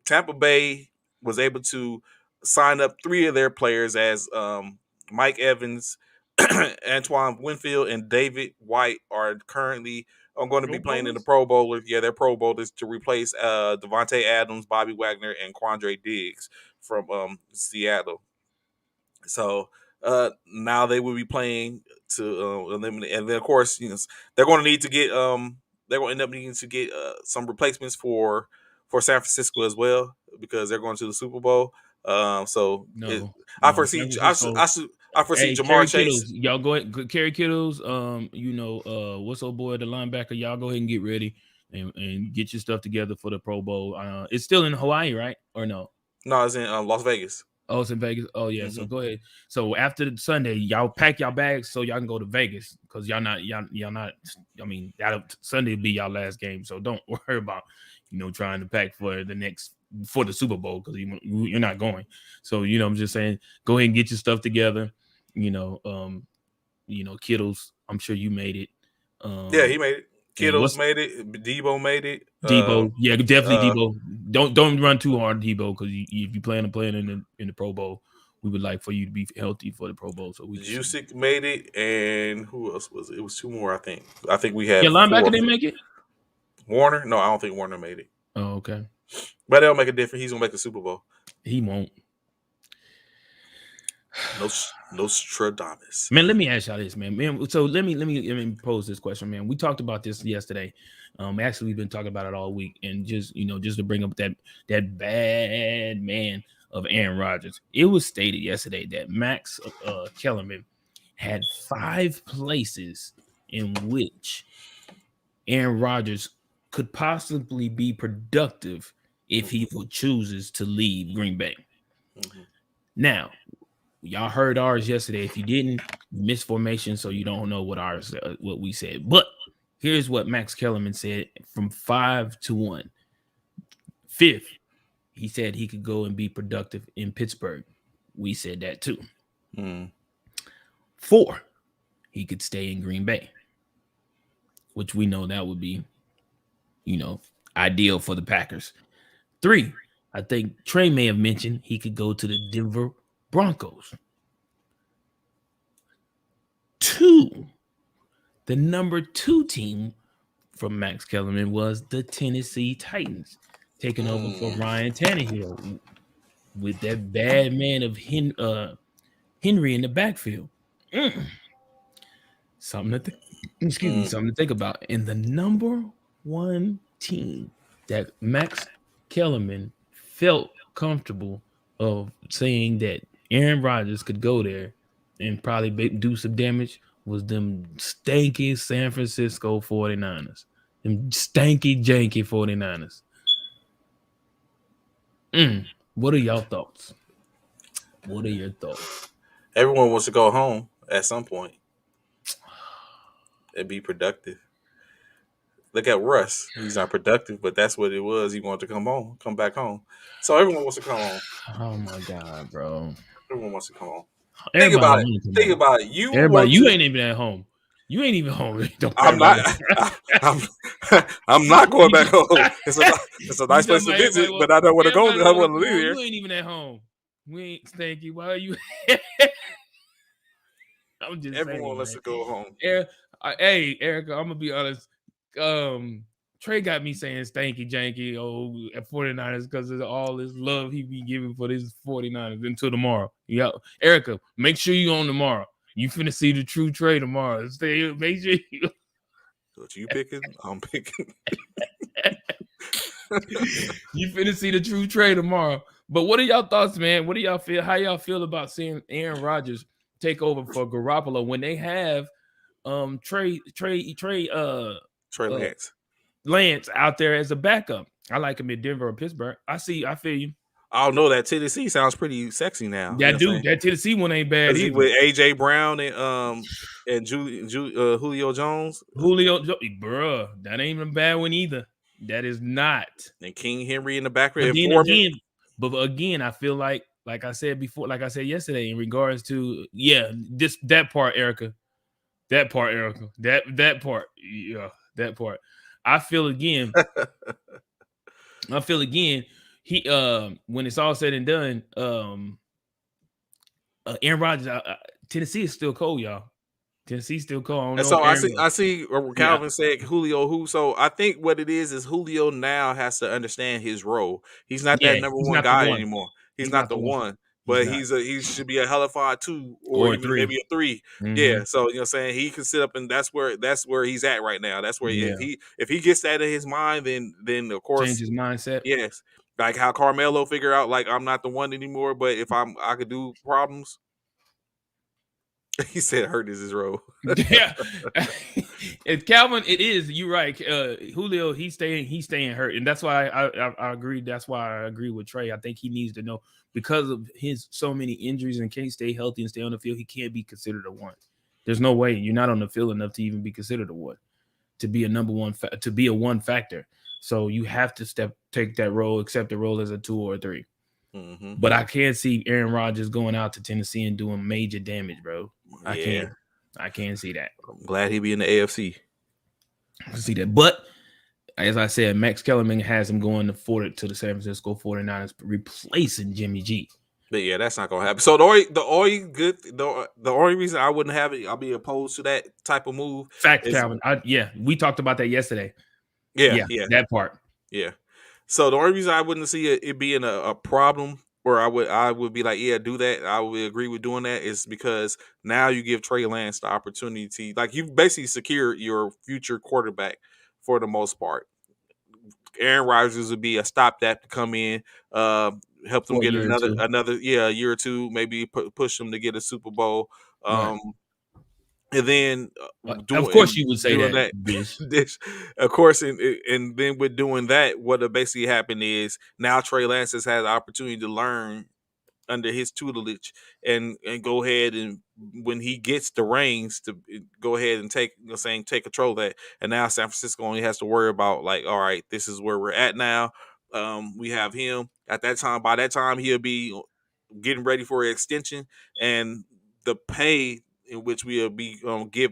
Tampa Bay was able to sign up 3 of their players as Mike Evans, Antoine Winfield, and David White are currently going to be Pro playing in the bowlers? Pro Bowlers. Yeah, they're Pro Bowlers to replace Devontae Adams, Bobby Wagner, and Quandre Diggs from Seattle. So now they will be playing to eliminate, and then of course, they're going to need to get they're going to end up needing to get some replacements for San Francisco as well because they're going to the Super Bowl. So No, I no. foresee San Francisco. I foresee Hey, Jamar Kerry Kittles, Chase. y'all go ahead. Kerry Kittles, what's old boy, the linebacker? Y'all go ahead and get ready and get your stuff together for the Pro Bowl. It's still in Hawaii, right? Or no? No, it's in Las Vegas. Oh, it's in Vegas. Oh yeah. So Hmm. go ahead. So after the Sunday, y'all pack y'all bags so y'all can go to Vegas because y'all not. I mean, that Sunday will be y'all last game, so don't worry about trying to pack for the next for the Super Bowl because you're not going. So I'm just saying, go ahead and get your stuff together. You know, um, Kittles. I'm sure you made it. Yeah, Um, he made it. and Kittles what's made it. Debo made it. Debo? Yeah, definitely Uh, Debo. Don't run too hard, Debo, because if you plan on playing in the Pro Bowl, we would like for you to be healthy for the Pro Bowl, so we can see. Jusic made it, and who else was it? It was 2 more, I think. I think we Yeah, had linebacker four. didn't make it. Warner? No, I don't think Warner made it. Oh, okay. But that'll make a difference. He's gonna make the Super Bowl. He won't. No, Nostradamus. Man, let me ask y'all this, man. So let me pose this question, man. We talked about this yesterday. Actually, we've been talking about it all week, and just to bring up that bad man of Aaron Rodgers. It was stated yesterday that Max Kellerman had 5 places in which Aaron Rodgers could possibly be productive if he chooses to leave Green Bay. Mm-hmm. Now, y'all heard ours yesterday. If you didn't, miss formation, so you don't know what we said. But here's what Max Kellerman said from 5-1. 5th, he said he could go and be productive in Pittsburgh. We said that too. Mm. 4, he could stay in Green Bay, which we know that would be, ideal for the Packers. 3, I think Trey may have mentioned he could go to the Denver Broncos. 2, the number 2 team from Max Kellerman was the Tennessee Titans, taking over for Ryan Tannehill with that bad man of Henry in the backfield. Something to think about. And the number 1 team that Max Kellerman felt comfortable of saying that Aaron Rodgers could go there and probably do some damage was them stanky San Francisco 49ers. Them stanky, janky 49ers. What are y'all thoughts? What are your thoughts? Everyone wants to go home at some point and be productive. Look at Russ. He's not productive, but that's what it was. He wanted to come home, come back home. So everyone wants to come home. Oh my god, bro! Everyone wants to come home. Think Everybody about it. want to come Think home. about it. You Everybody, want you to. ain't even at home. You ain't even home. Don't worry I'm about not. it. I'm. I'm not going back you, home. It's a you nice talking place to about everybody? visit, but I don't want to go. Everybody I want to want to come leave home. here. You ain't even at home. We ain't thank you. Why are you? I'm just Everyone saying, wants man. to go home. Hey, Erica, I'm gonna be honest. Trey got me saying stanky janky at 49ers because of all this love he be giving for this 49ers until tomorrow. Yeah, Erica, make sure you on tomorrow. You finna see the true Trey tomorrow. Make sure you What you picking? I'm picking. you finna see the true Trey tomorrow. But what are y'all thoughts, man? What do y'all feel? How y'all feel about seeing Aaron Rodgers take over for Garoppolo when they have Trey uh Lance. Lance out there as a backup? I like him in Denver or Pittsburgh. I feel you. I don't know that Tennessee sounds pretty sexy now. You know what I'm saying? That Tennessee one ain't bad Because he either. with AJ Brown and Julio Jones Bruh, that ain't a bad one either. That is not. and King Henry in the background But and then Foreman. again, I feel like I said before, like I said yesterday, in regards to that part, Erica, that part. I feel again, he when it's all said and done, Aaron Rodgers, Tennessee is still cold, y'all. Tennessee's still cold. I don't And know if so I Aaron. see Yeah, Calvin said Julio who. So I think what it is Julio now has to understand his role. He's not yeah, that number he's one not the guy one. anymore. He's He's not not the the one. one. He's But not. he should be a hellified two or Or even three. maybe a three. Mm-hmm. Yeah. So you know what I'm saying? He can sit up and that's where he's at right now. That's where Yeah. if he gets that in his mind, then of Change course, his mindset. yes. Like how Carmelo figure out like I'm not the one anymore, but if I could do problems, he said hurt is his role. Yeah. It's Calvin, it is. You're right. Julio, he's staying hurt. And that's why I agree. That's why I agree with Trey. I think he needs to know because of his so many injuries and can't stay healthy and stay on the field, he can't be considered a one. There's no way you're not on the field enough to even be considered a one, to be a number one, to be a one factor. So you have to take that role, accept the role as a two or a three. Hmm. But I can't see Aaron Rodgers going out to Tennessee and doing major damage, bro. I Yeah. can't. I can't see that. I'm glad he be in the AFC. I can see that. But as I said, Max Kellerman has him going to the San Francisco 49ers, replacing Jimmy G. But yeah, that's not gonna happen. So the only reason I wouldn't have it, I'll be opposed to that type of move Fact, is Calvin. We talked about that yesterday. yeah, Yeah, yeah, that part. yeah. So the only reason I wouldn't see it being a problem where I would be like, yeah, do that. I would agree with doing that is because now you give Trey Lance the opportunity, like you basically secure your future quarterback for the most part. Aaron Rodgers would be a stopgap to come in, uh, help them For a get year or two. another a year or two, maybe push them to get a Super Bowl. Right. Um, and then Of course you would say doing that, that, Bish. this, of course, and then with doing that, what basically happened is now Trey Lance has had the opportunity to learn under his tutelage and go ahead and when he gets the reins to go ahead and take control of that. And now San Francisco only has to worry about like, all right, this is where we're at now. We have him at that time. By that time, he'll be getting ready for an extension, and the pay in which we'll be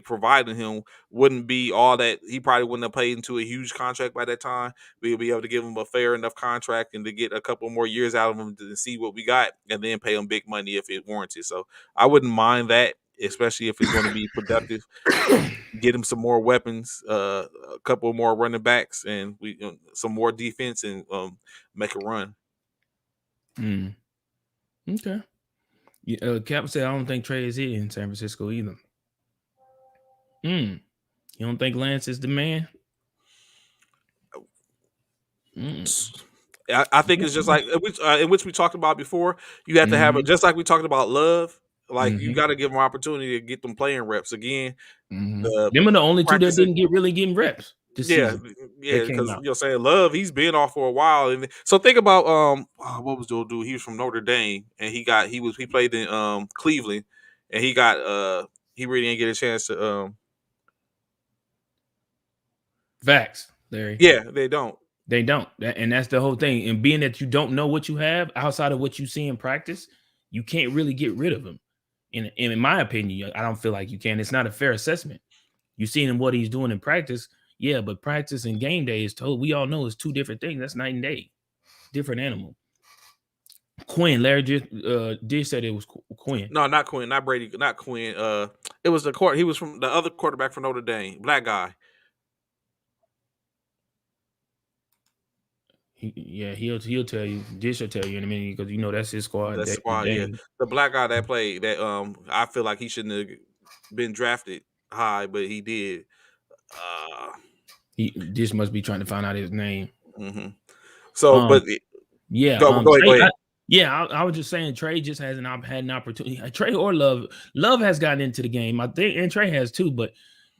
providing him wouldn't be all that. He probably wouldn't have paid into a huge contract by that time. We'll be able to give him a fair enough contract and to get a couple more years out of him to see what we got, and then pay him big money if it warranted. So I wouldn't mind that, especially if it's going to be productive. Get him some more weapons, a couple more running backs, and we some more defense, and make a run. Mm. Okay. Yeah, Cap said, I don't think Trey is here in San Francisco either. You don't think Lance is the man? Mm. I think it's just like in which we talked about before. You have to have it Mm-hmm. just like we talked about Love. Like you Mm-hmm. got to give them opportunity to get them playing reps again. Mm-hmm. The Them are the only two that practicing, didn't really getting reps. this Yeah, season yeah, that came because out. saying Love, he's been off for a while, and so think about what was the old dude? He was from Notre Dame, and he played in Cleveland, and he really didn't get a chance to Facts, Larry. yeah, they don't. They don't. And that's the whole thing. And being that you don't know what you have outside of what you see in practice, you can't really get rid of him. And in my opinion, I don't feel like you can. It's not a fair assessment. You seen him what he's doing in practice, yeah, but practice and game day is told. We all know it's two different things. That's night and day, different animal. Quinn, Larry did said it was Quinn. No, not Quinn, not Brady, not Quinn. It was the court. He was from the other quarterback for Notre Dame, black guy. He'll tell you. Dish will tell you in a minute because that's his squad. That's Day to squad, yeah. day. The black guy that played that I feel like he shouldn't have been drafted high, but he did. Uh Dish must be trying to find out his name. hmm So, Um, but Yeah, go ahead, go Trey. ahead. I was just saying Trey just hasn't had an opportunity. Trey or Love, Love has gotten into the game. I think, and Trey has too. But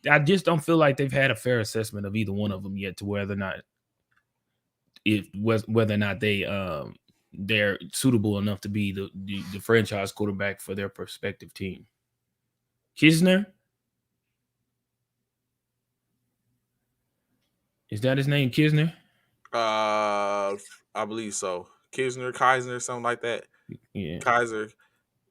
I just don't feel like they've had a fair assessment of either one of them yet to whether or not they're suitable enough to be the franchise quarterback for their prospective team. Kisner, is that his name? Kisner. I believe so. Kaiser, something like that. Yeah. Kaiser,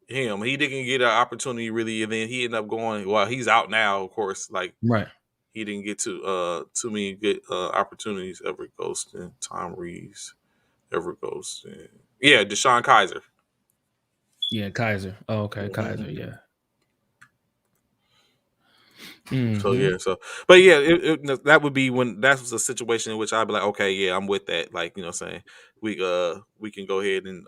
him. He didn't get an opportunity really, and then he ended up going. Well, he's out now, of course. Like Right. he didn't get too many good opportunities. Everett Ghostin, Tom Reeves, Everett Ghostin. Yeah, Deshaun Kaiser. Yeah. Kaiser. Oh, okay. Mhm. Kaiser. Yeah. So Hmm. yeah, but yeah, that would be when that was a situation in which I'd be like, okay, yeah, I'm with that. Like saying we can go ahead and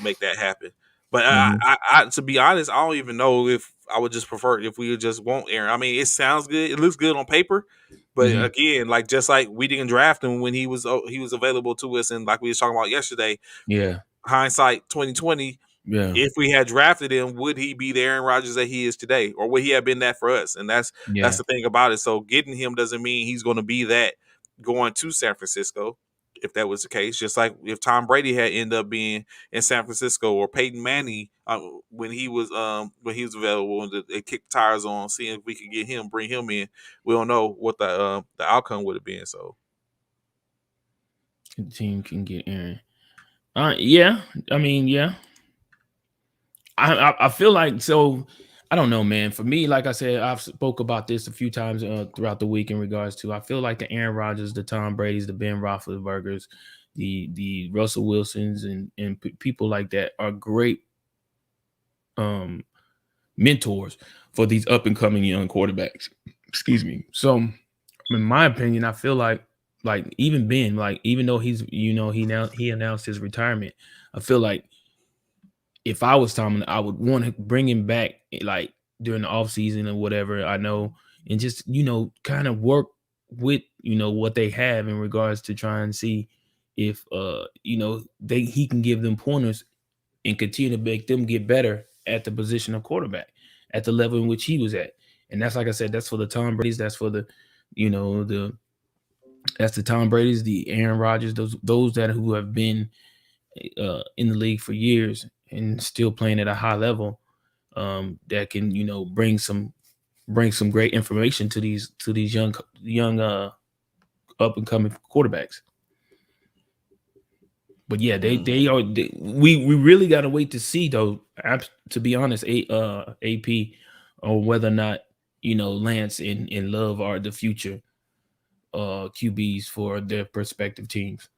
make that happen. But Hmm. to be honest, I don't even know if I would just prefer it if we would just want Aaron. I mean, it sounds good, it looks good on paper, but Hmm. again, like just like we didn't draft him when he was available to us, and like we was talking about yesterday, Yeah. hindsight 2020, Yeah. if we had drafted him, would he be the Aaron Rodgers that he is today, or would he have been that for us? And that's Yeah. the thing about it. So getting him doesn't mean he's going to be that going to San Francisco. If that was the case, just like if Tom Brady had ended up being in San Francisco, or Peyton Manning when he was available, and they kicked tires on seeing if we could get him, bring him in. We don't know what the outcome would have been. So The team can get Aaron. Yeah. I mean, yeah. I feel like so. I don't know, man. For me, like I said, I've spoke about this a few times throughout the week in regards to. I feel like the Aaron Rodgers, the Tom Brady's, the Ben Roethlisbergers, the Russell Wilsons, and people like that are great um mentors for these up and coming young quarterbacks. Excuse me. So, in my opinion, I feel like even Ben, like even though he announced his retirement, I feel like if I was Tom, I would want to bring him back like during the off season or whatever. I know, and just kind of work with what they have in regards to try and see if he can give them pointers and continue to make them get better at the position of quarterback at the level in which he was at. And that's like I said, that's for the Tom Brady's, that's for the you know the that's the Tom Brady's, the Aaron Rodgers, those that who have been in the league for years and still playing at a high level, that can bring some great information to these young up and coming quarterbacks. But yeah, mhm. we really got to wait to see though. To be honest, AP, on whether or not Lance and Love are the future QBs for their prospective teams,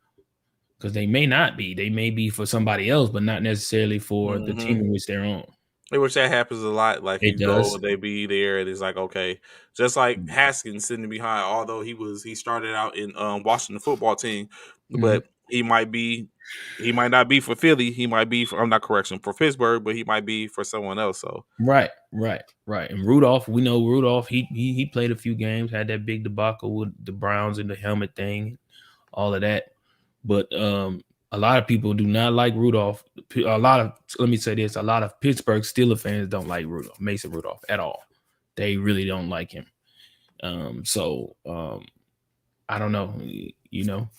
because they may not be. They may be for somebody else, but not necessarily for the team Mhm. in which they're on. Which that happens a lot. Like It you go, does. they be there, and it's like okay, just like Haskins sitting behind. Although he started out in Washington football team, Mhm. but he might not be for Philly. He might be for I'm not correction for Pittsburgh, but he might be for someone else. So Right, right, right. And Rudolph, we know Rudolph. He played a few games, had that big debacle with the Browns and the helmet thing, all of that. But a lot of people do not like Rudolph. Let me say this: a lot of Pittsburgh Steelers fans don't like Mason Rudolph at all. They really don't like him. So I don't know. You know,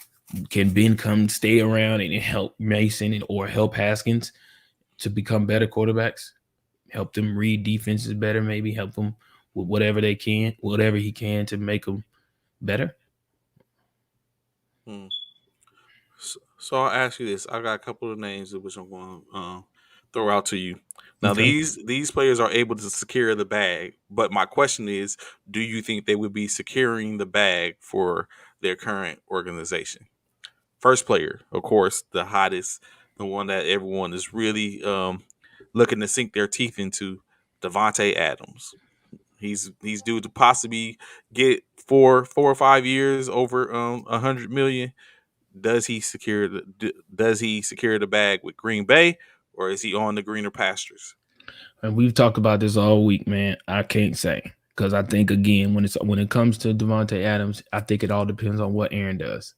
can Ben come stay around and help Mason or help Haskins to become better quarterbacks? Help them read defenses better, maybe help them with whatever they can, whatever he can to make them better. Hmm. So I'll ask you this. I got a couple of names which I'm going to throw out to you. Now Okay. these players are able to secure the bag, but my question is, do you think they would be securing the bag for their current organization? First player, of course, the hottest, the one that everyone is really looking to sink their teeth into, Devontae Adams. He's due to possibly get 4 or 5 years over 100 million. Does he secure the bag with Green Bay, or is he on the greener pastures? And we've talked about this all week, man. I can't say because I think again when it comes to Devontae Adams, I think it all depends on what Aaron does.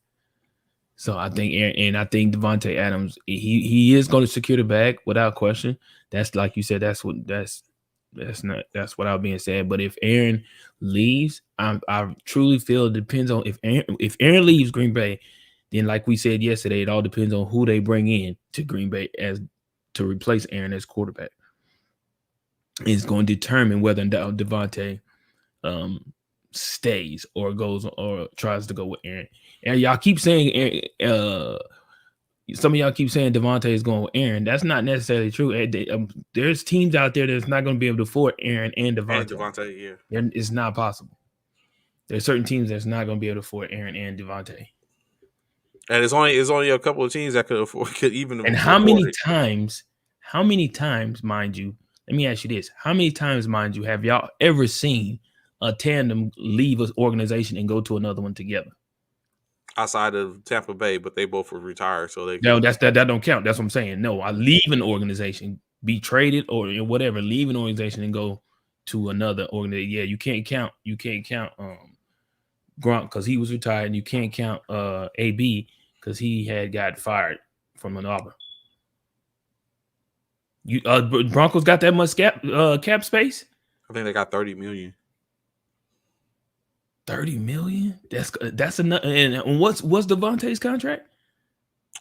So I think Aaron, and I think Devontae Adams, he is going to secure the bag without question. That's like you said. That's what I was being said. But if Aaron leaves, I truly feel it depends on if Aaron leaves Green Bay, then like we said yesterday, it all depends on who they bring in to Green Bay as to replace Aaron as quarterback. Is going to determine whether Devontae um, stays or goes or tries to go with Aaron. And y'all keep saying some of y'all keep saying Devontae is going with Aaron. That's not necessarily true. There's teams out there that's not going to be able to afford Aaron and And Devontae. Devontae, yeah. It's not possible. There's certain teams that's not going to be able to afford Aaron and Devontae. And it's only a couple of teams that could even And afford it. how many times, mind you, let me ask you this. How many times, mind you, have y'all ever seen a tandem leave an organization and go to another one together? Outside of Tampa Bay, but they both were retired, so they No, couldn't. that don't count. That's what I'm saying. No, I leave an organization, be traded or whatever, leave an organization and go to another organization. Yeah, you can't count Grunt because he was retired, and you can't count AB because he had got fired from an Auburn. You Broncos got that much cap space? I think they got 30 million. 30 million? That's enough. And what's Devontae's contract?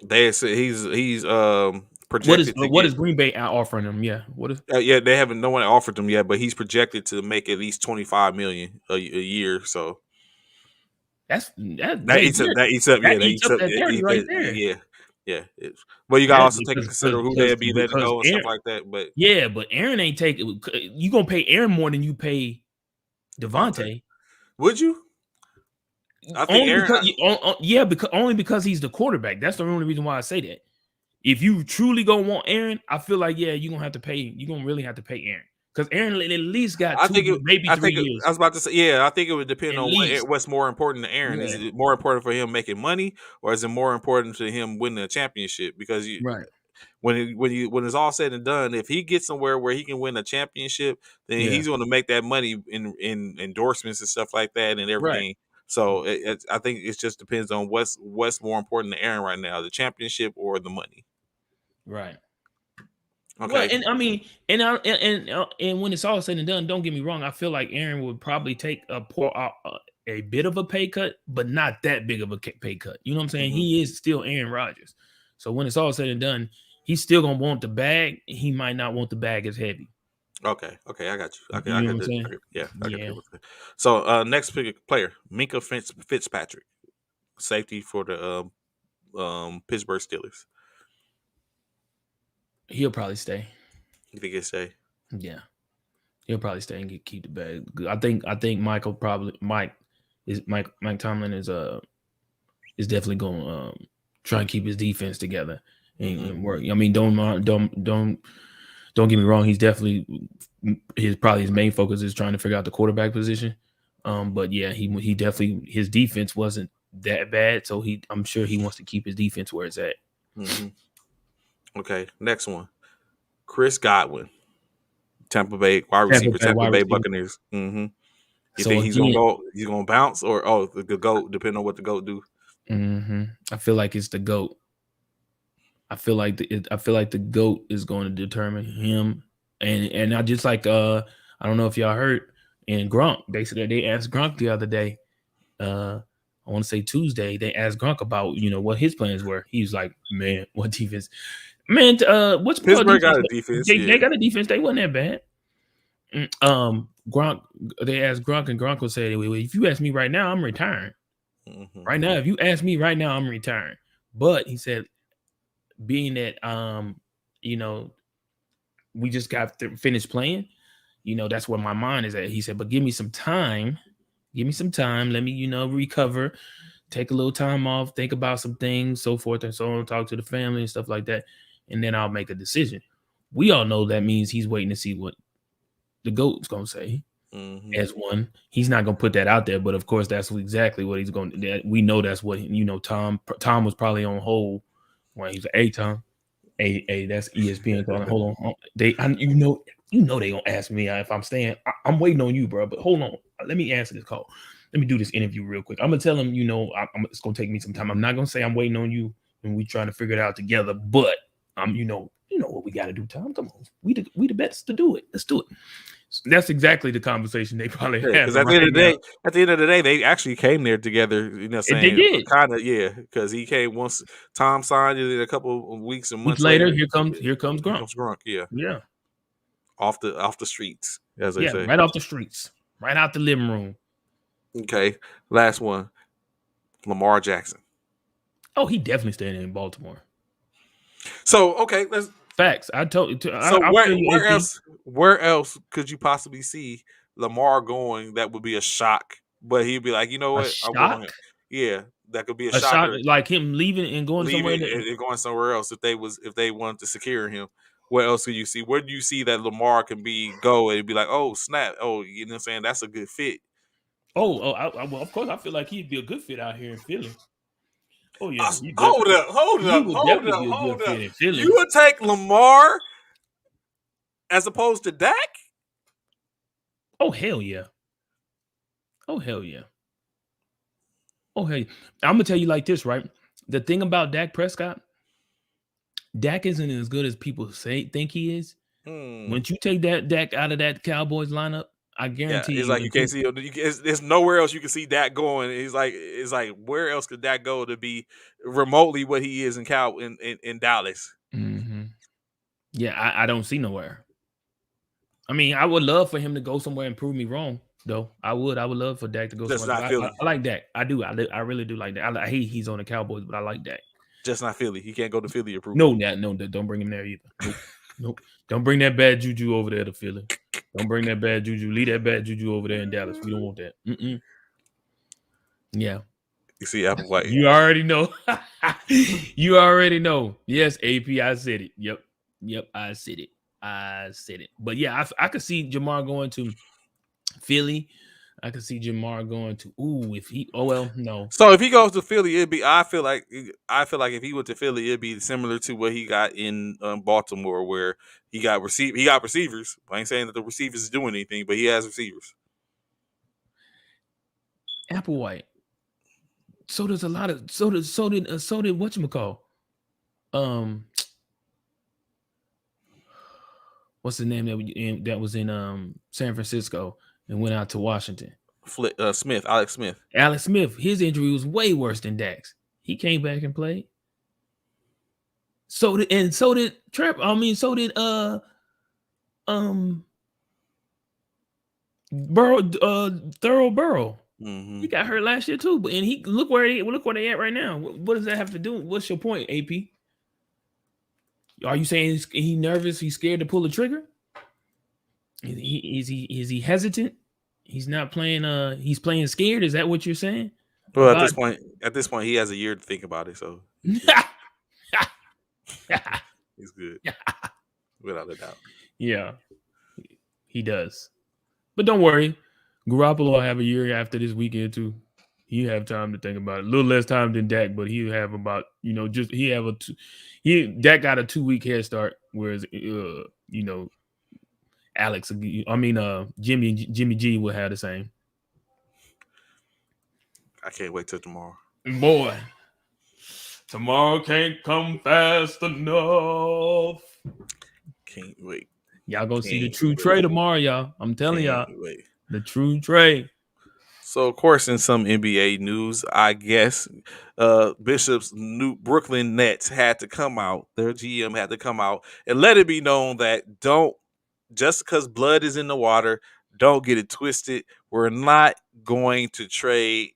They said he's projected to What get. is Green Bay offering him? Yeah, what is Yeah, they haven't. No one offered him yet, but he's projected to make at least 25 million a year. So that eats up. That eats up. that Yeah, that eats eats up up. that 30 right there. Yeah, yeah. Well, you got to Yeah, also take into consider who they'd be letting because go and stuff Aaron, like that. But yeah, but Aaron ain't taking. You gonna pay Aaron more than you pay Devontae, Devontae would you? I think only Aaron. because yeah, because only because he's the quarterback. That's the only reason why I say that. If you truly gonna want Aaron, I feel like yeah, you're gonna have to pay. You're gonna really have to pay Aaron because Aaron at least got I think it. maybe I three think years I was about to say. Yeah, I think it would depend at on least. what's more important to Aaron. Is Yeah, it more important for him making money, or is it more important to him winning a championship? Because right. when it's all said and done, if he gets somewhere where he can win a championship, then Yeah, he's going to make that money in endorsements and stuff like that and right, everything. So I think it just depends on what's more important to Aaron right now, the championship or the money. right. Well, Okay, and I mean, and when it's all said and done, don't get me wrong. I feel like Aaron would probably take a bit of a pay cut, but not that big of a pay cut. You know what I'm saying? hmm He is still Aaron Rodgers. So when it's all said and done, he's still gonna want the bag. He might not want the bag as heavy. okay, I got you. You know what I'm saying? Yeah, I got Yeah, you. So next player, Minka Fitzpatrick, safety for the Pittsburgh Steelers. he'll probably stay. You think it's a Yeah, he'll probably stay and keep the bag. I think Mike Tomlin is definitely going to try and keep his defense together hmm and work. I mean, don't get me wrong. He's definitely his main focus is trying to figure out the quarterback position. But yeah, he definitely his defense wasn't that bad, so I'm sure he wants to keep his defense where it's at. hmm Okay, next one, Chris Godwin, Tampa Bay wide Tampa receiver, Bay Tampa wide Bay receiver. Buccaneers. You So think he's gonna again, go? He's gonna bounce, or the goat, depending on what the goat do. I feel like it's the goat. I feel like the goat is going to determine him, and I just like I don't know if y'all heard in Gronk. They said they asked Gronk the other day. I want to say Tuesday, they asked Gronk about, what his plans were. He was like, man, what defense? Man, what's called Pittsburgh defense? got a defense, They yeah. got a defense. They wasn't that bad. Gronk, they asked Gronk, and Gronk will say, well, if you ask me right now, I'm retiring. Mm-hmm. Right now, if you ask me right now, I'm retiring. But he said, being that you know, we just got finished playing, that's where my mind is at. He said, but give me some time. Give me some time. Let me, recover, take a little time off, think about some things, so forth and so on, talk to the family and stuff like that. And then I'll make a decision. We all know that means he's waiting to see what the GOAT's going to say. Mm-hmm. As one, he's not going to put that out there, but of course, that's exactly what he's going to. We know that's what Tom was probably on hold when he's like, "Hey, Tom, hey, that's ESPN calling. Hold on, they gonna ask me if I'm staying. I'm waiting on you, bro. But hold on, let me answer this call. Let me do this interview real quick. I'm gonna tell him, it's gonna take me some time. I'm not gonna say I'm waiting on you and we trying to figure it out together, but you know what we got to do, Tom. Come on, we the best to do it. Let's do it." So that's exactly the conversation they probably Because having right now. at the end of the day, they actually came there together. And they Saying did. kind of, yeah. Because he came once Tom signed it, and a couple of weeks and Weeks months later, later, here comes here Gronk. comes Gronk. Yeah, Yeah, off the streets, as they yeah, say. right off the streets, right out the living room. Okay, last one, Lamar Jackson. Oh, he definitely staying in Baltimore. So okay, let's. Facts. I told you. So I'll tell you, AP. where else could you possibly see Lamar going? That would be a shock, but he'd be like, you know A what, I'm going here. shock. Yeah, that could be a A shock, shocker. like him leaving and going somewhere. Leaving and going somewhere else if they wanted to secure him. What else could you see? Where do you see that Lamar can go and be like, oh snap, oh you know what I'm saying? That's a good fit. Well, of course, I feel like he'd be a good fit out here in Philly. Oh yeah, he would Hold definitely up, be a hold good up. fit in You Philly. would take Lamar as opposed to Dak? Oh hell yeah. Oh hell yeah. Oh hey, I'm gonna tell you like this, right? The thing about Dak Prescott, Dak isn't as good as people think he is. Hmm. Once you take that Dak out of that Cowboys lineup, I Yeah, guarantee it's you, like you when can't see. There's nowhere else you can see Dak going. It's like where else could Dak go to be remotely what he is in Dallas? mm-hmm. Yeah, I don't see nowhere. I mean, I would love for him to go somewhere and prove me wrong, though. I would love for Dak to go Just somewhere. not Philly. I like Dak. I do. I really do like that. I hate he's on the Cowboys, but I like Dak. Just not Philly. He can't go to Philly or prove me No, wrong. don't bring him there either. Nope, nope. Don't bring that bad juju over there to Philly. Don't bring that bad juju. Leave that bad juju over there in Dallas. We don't want that. Yeah, You see Apple White. you already know. You already know. Yes, AP, I said it. Yep, I said it. But yeah, I could see Jamar going to Philly. I could see Jamar going to. Ooh, if he. Oh well, no. So if he goes to Philly, it'd be. I feel like if he went to Philly, it'd be similar to what he got in Baltimore, where he got receivers. I ain't saying that the receivers is doing anything, but he has receivers. Applewhite. So there's a lot of so did whatchamacall. Um, what's the name that was in San Francisco and went out to Washington? Smith, Alex Smith. Alex Smith. His injury was way worse than Dak's. He came back and played. So did Trap. I mean, so did um Burrow, Thorough Burrow. Mm-hmm. He got hurt last year too, but and he look where they at right now. What does that have to do? What's your point, AP? Are you saying he nervous? He's scared to pull the trigger? Is he hesitant? He's not playing. He's playing scared. Is that what you're saying? Well, About at this point, he has a year to think about it, so he's good without a doubt. Yeah, he does. But don't worry, Garoppolo will have a year after this weekend too. He have time to think about it. A little less time than Dak, but he have about Dak got a 2-week head start, whereas Alex, I mean Jimmy G will have the same. I can't wait till tomorrow. Boy, tomorrow can't come fast enough. Can't wait. Y'all gonna see the true Trey tomorrow, y'all. I'm telling y'all, Wait. the true Trey. So of course, in some NBA news, I guess Bishop's new Brooklyn Nets had to come out. Their GM had to come out and let it be known that don't just because blood is in the water, don't get it twisted. We're not going to trade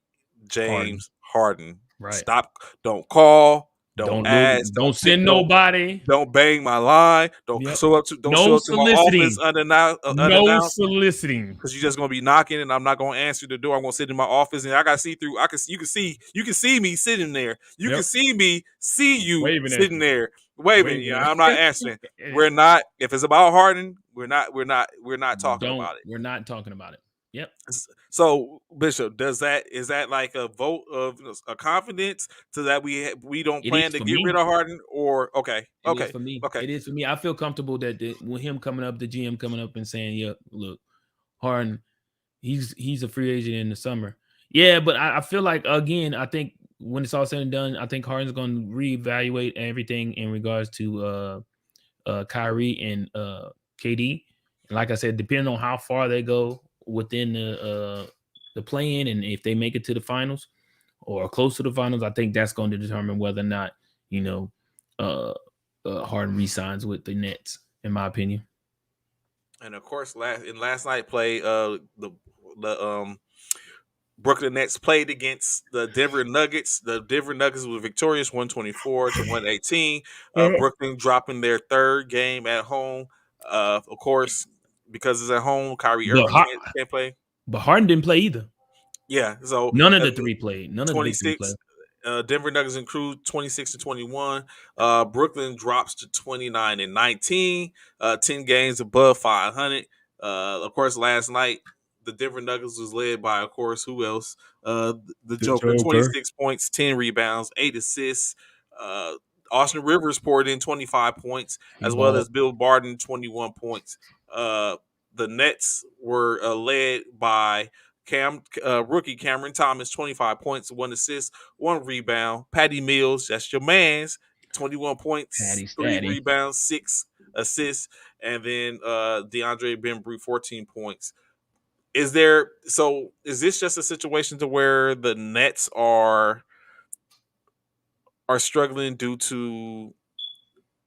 Harden. James Harden. Right. Stop. Don't call. Don't Don't look. ask. Don't send nobody. Don't bang my line. Yep. Don't No show up to my office soliciting. No unannounced soliciting. because you're just gonna be knocking and I'm not gonna answer the door. I'm gonna sit in my office and I gotta see through. You can see me sitting there. You can Yep. see me see you Waving at sitting you. there waving. Waving Yeah, at I'm not answering. We're not. If it's about Harden, we're not talking Don't. about it. We're not talking about it. Yep. So Bishop, does that is that like a vote of a confidence so that we don't It is plan to for get rid me. of Harden or okay It is okay for me. okay. It is for me. I feel comfortable that with him coming up, the GM coming up and saying, "Yeah, look, Harden, he's a free agent in the summer." Yeah, but I feel like again, I think when it's all said and done, I think Harden's going to reevaluate everything in regards to Kyrie and KD. And like I said, depending on how far they go within the play-in and if they make it to the finals or close to the finals, I think that's going to determine whether or not you know uh, Harden resigns with the Nets. In my opinion, And of course, last night play, the Brooklyn Nets played against the Denver Nuggets. The Denver Nuggets were victorious, 124 to 118. Brooklyn dropping their third game at home. Of course, because it's at home, Kyrie but Irving can't play. Harden didn't play either. Yeah, so None of the three played. None of the big three 26. played. Denver Nuggets improved 26 to 21. Brooklyn drops to 29 and 19. 10 games above 500. Of course, last night the Denver Nuggets was led by, of course, who else? The The Joker, Joker. 26 points, 10 rebounds, 8 assists. Uh, Austin Rivers poured in 25 points, He as well balled. as Bill Barton, 21 points. Uh, the Nets were led by rookie Cameron Thomas, 25 points, 1 assist, 1 rebound. Patty Mills, that's your man's, 21 points, Patty three Statty. rebounds, 6 assists, and then DeAndre Bembry, 14 points. Is this just a situation to where the Nets are struggling due to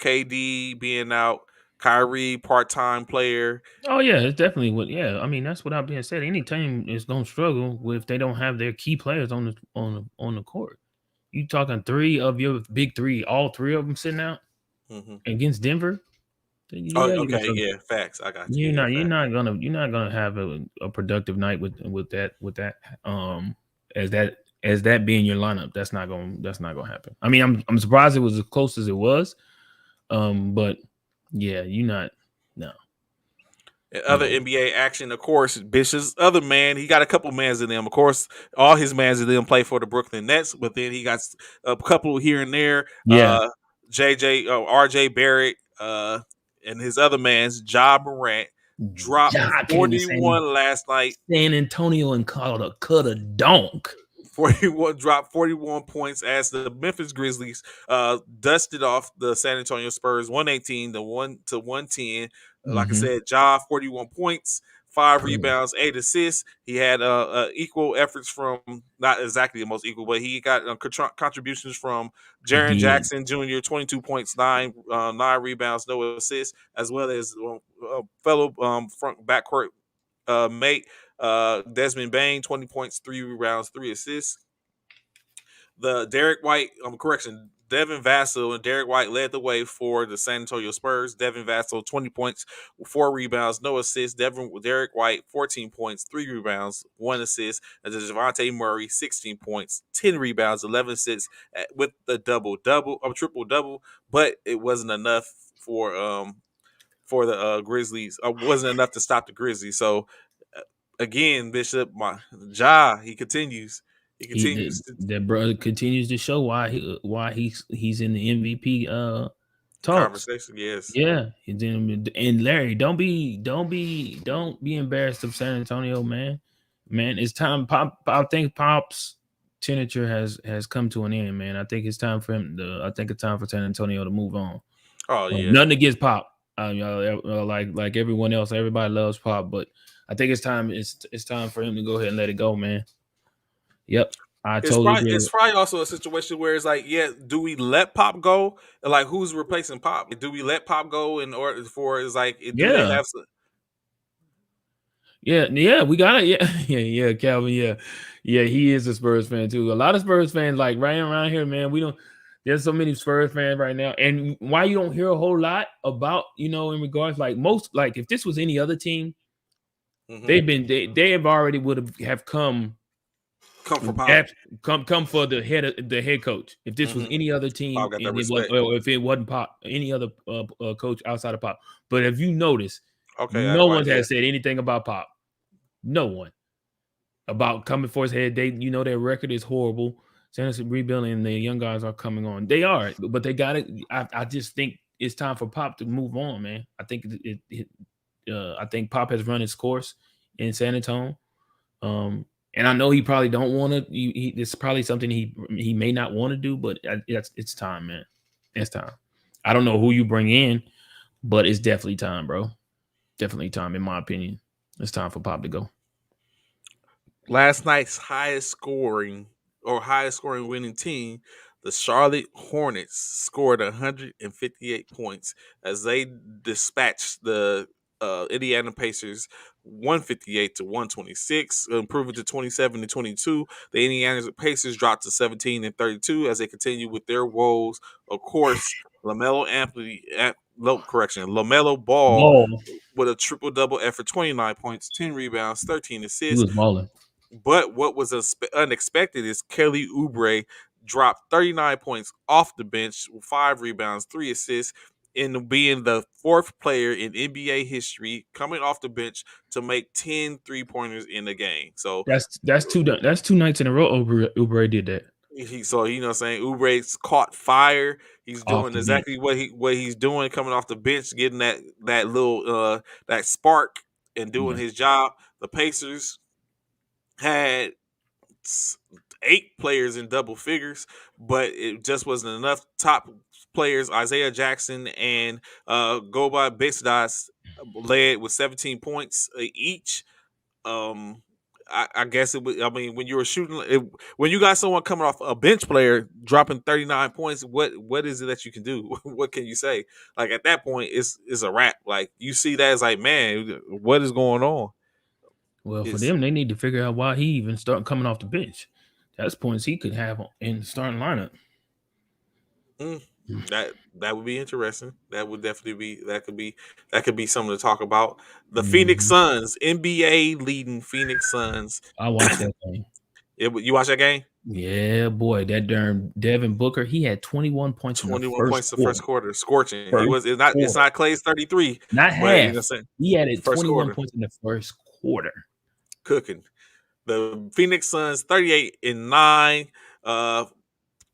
KD being out, Kyrie part-time player? Oh yeah, it's definitely what. Yeah, I mean that's without being said. Any team is gonna struggle with if they don't have their key players on the court. You talking three of your big three, all three of them sitting out Mm-hmm. against Denver? Then Oh, yeah, you're gonna okay, struggle. yeah, facts. I got you. Yeah, facts. You're not gonna have a productive night with that as that being your lineup. That's not gonna happen. I mean, I'm surprised it was as close as it was. But yeah, you not no Other no NBA action, of course, Bishop's other man, he got a couple mans in them. Of course, all his mans in them play for the Brooklyn Nets, but then he got a couple here and there. yeah. RJ Barrett, and his other mans, Ja Morant, dropped Ja came to 41 last night. San Antonio and called a cut a donk. 41 dropped 41 points as the Memphis Grizzlies dusted off the San Antonio Spurs 118 to 110. Like I Mm-hmm. said, Ja 41 points, 5 rebounds, 8 assists. He had equal efforts from not exactly the most equal, but he got contributions from Jaren Again, Jackson Jr. 22 points, 9 rebounds, no assists, as well as fellow front backcourt mate Desmond Bain 20 points, 3 rebounds, 3 assists. The Derek White, correction, Devin Vassell and Derek White led the way for the San Antonio Spurs. Devin Vassell, 20 points, 4 rebounds, no assists. Derek White, 14 points, 3 rebounds, 1 assist. And then Javante Murray, 16 points, 10 rebounds, 11 assists with the triple double, but it wasn't enough for the Grizzlies. Wasn't enough to stop the Grizzlies. So again, Bishop, he continues. He continues to that brother continues to show why he's in the MVP talks. conversation. Yes. Yeah, and Larry, don't be embarrassed of San Antonio, man. Man, it's time. I think Pop's tenure has come to an end, man. I think it's time for him. I think it's time for San Antonio to move on. Oh yeah. Nothing against Pop. Like everyone else, everybody loves Pop, but I think it's time. It's time for him to go ahead and let it go, man. Yep, I totally agree. It's probably also a situation where it's like, yeah, do we let Pop go? Like, who's replacing Pop? Do we let Pop go in order for? Is like, do they Yeah, have? yeah, we got it. Yeah, yeah, Calvin. Yeah, yeah, he is a Spurs fan too. A lot of Spurs fans, like right around here, man. We don't. There's so many Spurs fans right now, and why you don't hear a whole lot about, in regards, like most, like if this was any other team, Mm-hmm. they have already would have come Come for Pop. come for the head coach. If this was Mm-hmm. any other Pop team, got that and it was, respect. or if it wasn't Pop, any other coach outside of Pop. But if you notice, Okay, no one yeah. has said anything about Pop. No one about coming for his head. Their record is horrible. San Francisco rebuilding, and the young guys are coming on. They are, but they got it. I just think it's time for Pop to move on, man. I think I think Pop has run its course in San Antonio. And I know he probably don't want to. It's probably something he may not want to do, but it's time, man. It's time. I don't know who you bring in, but it's definitely time, bro. Definitely time, in my opinion. It's time for Pop to go. Last night's highest scoring winning team, the Charlotte Hornets, scored 158 points as they dispatched the Indiana Pacers 158 to 126, improving to 27 to 22. The Indiana Pacers dropped to 17 and 32 as they continue with their woes. Of course, Lamelo Ball Ball. with a triple double effort, 29 points, 10 rebounds, 13 He assists. was balling. But what was unexpected is Kelly Oubre dropped 39 points off the bench, 5 rebounds, 3 assists, in being the fourth player in NBA history coming off the bench to make 10 3-pointers in the game. So That's two nights in a row. Uber did that so you know what I'm saying, Oubre's caught fire. He's off doing the bench. exactly what he's doing, coming off the bench, getting that little that spark and doing Yeah, his job. The Pacers had 8 players in double figures, but it just wasn't enough. Top players, Isaiah Jackson and Goba Bisdas, led with 17 points each. Um, I guess it would. I mean, when you were when you got someone coming off a bench player dropping 39 points, what is it that you can do? What can you say? Like at that point, it's a wrap. Like you see that as like, man, what is going on? well, for It's them, they need to figure out why he even started coming off the bench. That's points he could have in the starting lineup. Mm, that would be interesting. That would definitely be that could be something to talk about. The Phoenix Mhm. Suns, NBA leading Phoenix Suns. I watched that game. You watch that game? Yeah, boy, that darn Devin Booker, he had 21 points in the 21 points first the first quarter. quarter, scorching. He First was it's quarter, not Clay's 33, not but you know, half. saying He added first 21 quarter points in the first quarter. cooking. The Phoenix Suns 38-9.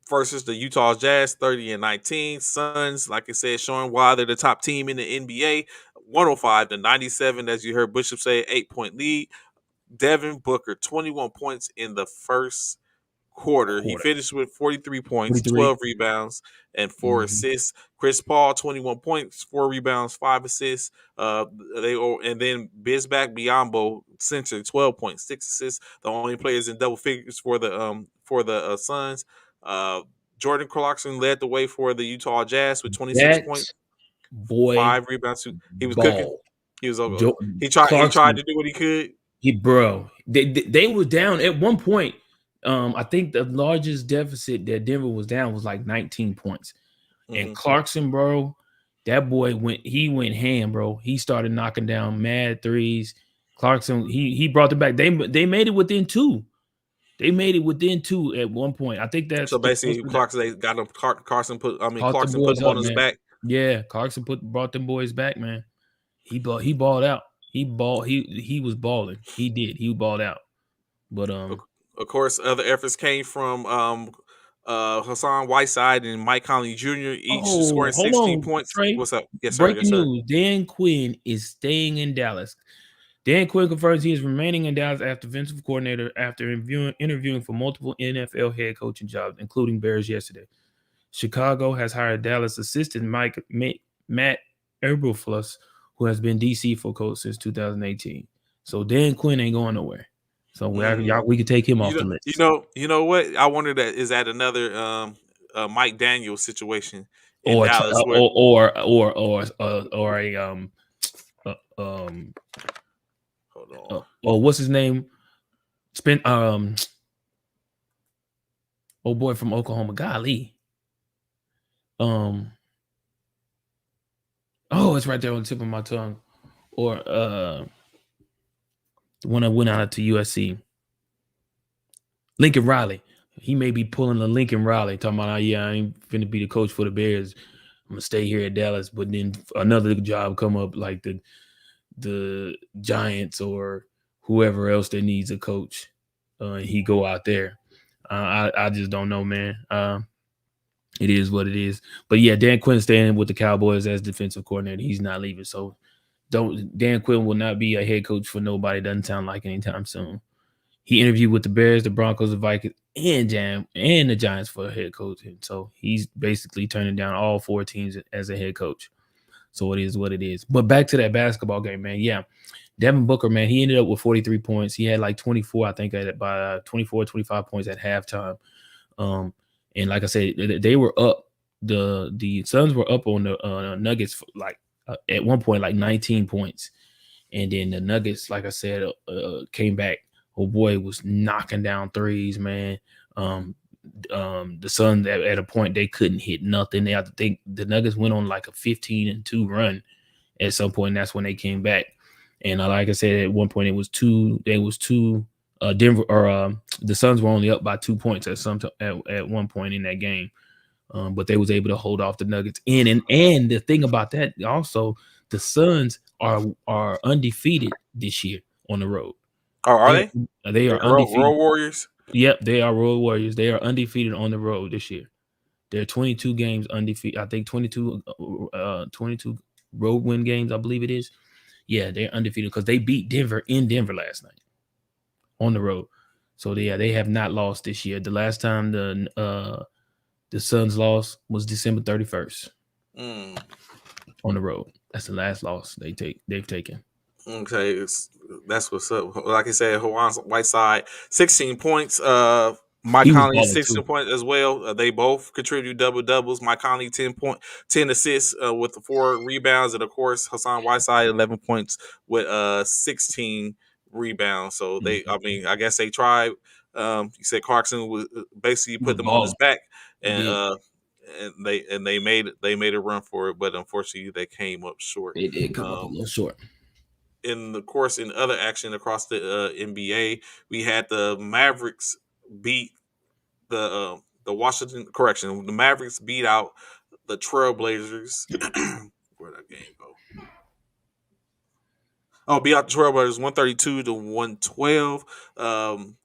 Versus the Utah Jazz 30-19. Suns, like I said, showing why they're the top team in the NBA. 105-97, as you heard Bishop say, 8-point lead. Devin Booker, 21 points in the first quarter. He Quarter. finished with 43 points, 43. 12 rebounds, and 4 Mhm. assists. Chris Paul, 21 points, 4 rebounds, 5 assists. And then Bismack Biyombo center, 12 points, 6 assists. The only players in double figures for the Suns. Uh, Jordan Clarkson led the way for the Utah Jazz with 26 That points, boy 5 rebounds. He was cooking. ball. He was over. Jo- He tried Clarkson, to do what he could. they were down at one point. I think the largest deficit that Denver was down was like 19 points. And Hmm. Clarkson, bro, that boy went ham, bro. He started knocking down mad threes. Clarkson, he brought it back. They made it within two. They made it within two at one point. I think that's So the basically, closer that Clarkson they got him. caught the Clarkson put boys him up, on his man. back. Yeah, Clarkson brought them boys back, man. He balled out. He was balling. He did. He balled out. But Of, of course, other efforts came from Hassan Whiteside and Mike Conley Jr. each oh, scoring hold 16 on, points. Trey. What's up? Yes, sir. Yes, Breaking sir. news: Dan Quinn is staying in Dallas. Dan Quinn confirms he is remaining in Dallas as defensive coordinator after interviewing for multiple NFL head coaching jobs, including Bears yesterday. Chicago has hired Dallas assistant Matt Eberflus, who has been DC for coach since 2018. So Dan Quinn ain't going nowhere. So Mm. we could take him You off know, the you list. know, you know what? I wonder that is that another Mike Daniels situation in Or Dallas where or a uh, um hold on. or what's his name? Spin oh boy from Oklahoma. Golly. Um oh, it's right there on the tip of my tongue. Or the one that went out to USC. Lincoln Riley. He may be pulling a Lincoln Riley, talking about, oh, yeah, I ain't finna be the coach for the Bears. I'm gonna stay here at Dallas, but then another job come up like the Giants or whoever else that needs a coach, and he go out there. I just don't know, man. It is what it is. But yeah, Dan Quinn staying with the Cowboys as defensive coordinator. He's not leaving. So don't Dan Quinn will not be a head coach for nobody. Doesn't sound like anytime soon. He interviewed with the Bears, the Broncos, the Vikings, and the Giants for a head coach. And so he's basically turning down all four teams as a head coach. So it is what it is. But back to that basketball game, man. Yeah. Devin Booker, man, he ended up with 43 points. He had like 24, I think, by 24, 25 points at halftime. Um, and like I said, they were up. The Suns were up on the Nuggets for like at one point like 19 points, and then the Nuggets, like I said, came back. Oh boy, was knocking down threes, man. Um, the Suns at a point they couldn't hit nothing. They had to think the Nuggets went on like a 15-2 run at some point. And that's when they came back. And like I said, at one point it was two. They was two. Denver or the Suns were only up by 2 points at one point in that game, but they was able to hold off the Nuggets. And the thing about that also, the Suns are undefeated this year on the road. Oh, are they? They They're are Road undefeated. Warriors. Yep, they are Road Warriors. They are undefeated on the road this year. They're 22 games undefeated. I think 22 road win games, I believe it is. Yeah, they're undefeated because they beat Denver in Denver last night on the road. So they have not lost this year. The last time the Suns lost was December 31st Mm. on the road. That's the last loss they've taken. Okay, that's what's up. Like I said, Juan Whiteside, 16 points. Mike He was Conley, balling 16 too. points as well. They both contribute double doubles. Mike Conley, 10 assists with the 4 rebounds, and of course Hassan Whiteside, 11 points with 16 rebounds. So I Mhm. mean, I guess they tried. You said Clarkson was basically He put was them on his balling. back, He and did. they made a run for it, but unfortunately they came up short. They did come up a Um, little short. in the course in other action across the NBA, we had the Mavericks beat the Washington correction. The Mavericks beat out the Trailblazers. Where'd that game go? Oh, beat out the Trailblazers 132 to 112. Um,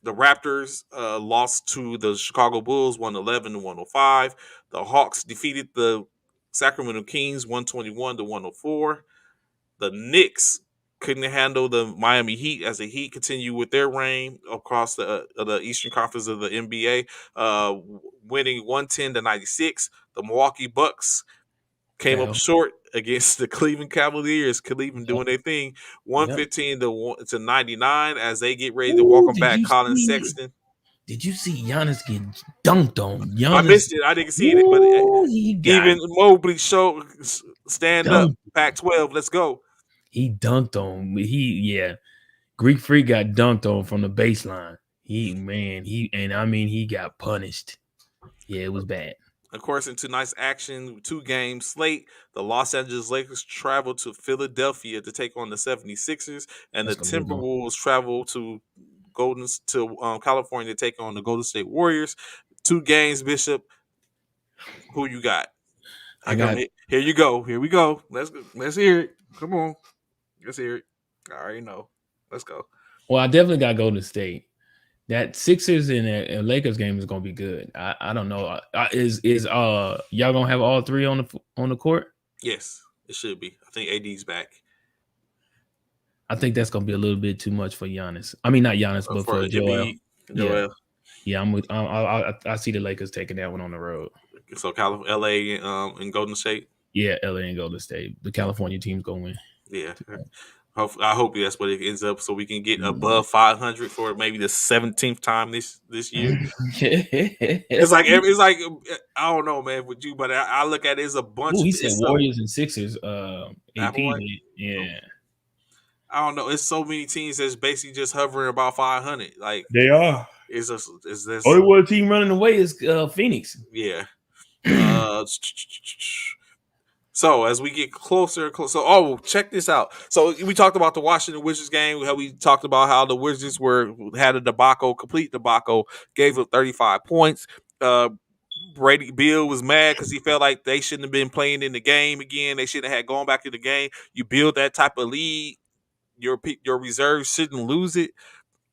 the Raptors lost to the Chicago Bulls 111 to 105. The Hawks defeated the Sacramento Kings 121 to 104. The Knicks couldn't handle the Miami Heat as the Heat continue with their reign across the Eastern Conference of the NBA, winning 110 to 96. The Milwaukee Bucks came up Fell. short against the Cleveland Cavaliers. Cleveland Yep. doing their thing, Yep. 115 to 99 as they get ready to Ooh, welcome back Colin Sexton. did you see Giannis get dunked on? I Giannis, missed it. I didn't see it, but ooh, he got even Mobley showed stand up. dunked. Pac-12, let's go. He dunked on. Yeah. Greek Freak got dunked on from the baseline. He got punished. Yeah, it was bad. Of course, in tonight's action, 2 game slate, the Los Angeles Lakers travel to Philadelphia to take on the 76ers, and the That's gonna be good. Timberwolves travel to California to take on the Golden State Warriors. 2 games, Bishop. Who you got? I got Here you go. Here we go. Let's hear it. Come on. Let's hear it. I already know. Let's go. well, I definitely got Golden State. That Sixers and Lakers game is gonna be good. I don't know. Is y'all gonna have all three on the court? Yes, it should be. I think AD's back I think that's gonna be a little bit too much for Giannis. I mean, not Giannis, but for for Joel. Embiid, Yeah, Joel. yeah. I'm with. I see the Lakers taking that one on the road. So LA and Golden State. Yeah, LA and Golden State. The California team's gonna win. Yeah. I hope that's what it ends up, so we can get Mm. above 500 for maybe the 17th time this year. It's like I don't know, man, with you, but I look at it as a bunch Ooh, of he said Warriors and Sixers. Apple AP White. lead. Yeah, I don't know. It's so many teams that's basically just hovering about 500. Like they are. it's just it's this Only one team running away is Phoenix. yeah. Uh, so as we get closer and closer, oh, check this out. So we talked about the Washington Wizards game. How we talked about how the Wizards had a debacle, complete debacle, gave up 35 points. Uh, Brady Bill was mad because he felt like they shouldn't have been playing in the game again. They shouldn't have had gone back in the game. You build that type of lead, your reserves shouldn't lose it.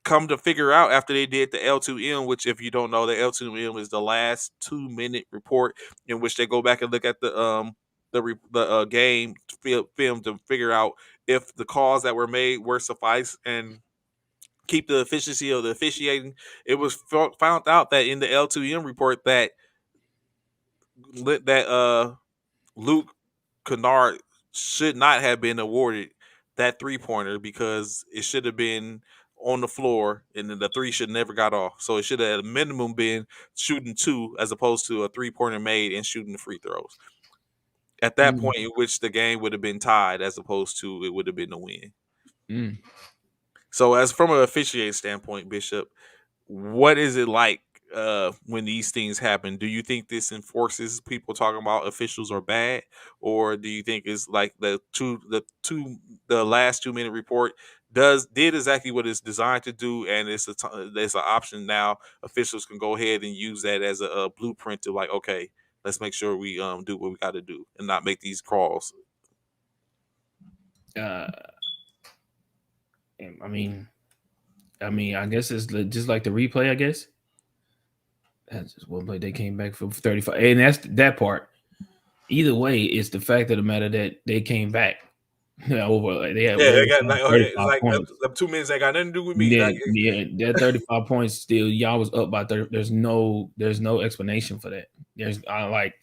Come to figure out after they did the L2M, which if you don't know, the L2M is the last 2 minute report in which they go back and look at the game film to figure out if the calls that were made were suffice and keep the efficiency of the officiating. It was found out that in the L2M report that Luke Kennard should not have been awarded that 3-pointer because it should have been on the floor and then the three should never got off. So it should have at a minimum been shooting two as opposed to a 3-pointer made and shooting the free throws. At that Mm, point, in which the game would have been tied as opposed to it would have been a win. mm. So as from an officiating standpoint, Bishop, what is it like when these things happen? Do you think this enforces people talking about officials are bad, or do you think it's like the last 2 minute report did exactly what it's designed to do, and there's an option now. Officials can go ahead and use that as a blueprint to like, okay, let's make sure we do what we got to do and not make these calls. Uh, I mean, I guess it's just like the replay. I guess that's just one play. They came back for 35, and that's that part. Either way, it's the fact of the matter that they came back. They had Yeah, they over got like okay, it's 35 like points. them 2 minutes ain't got nothing to do with me. Like Then yeah, that 35 points still y'all was up by 30. There's no explanation for that. There's I like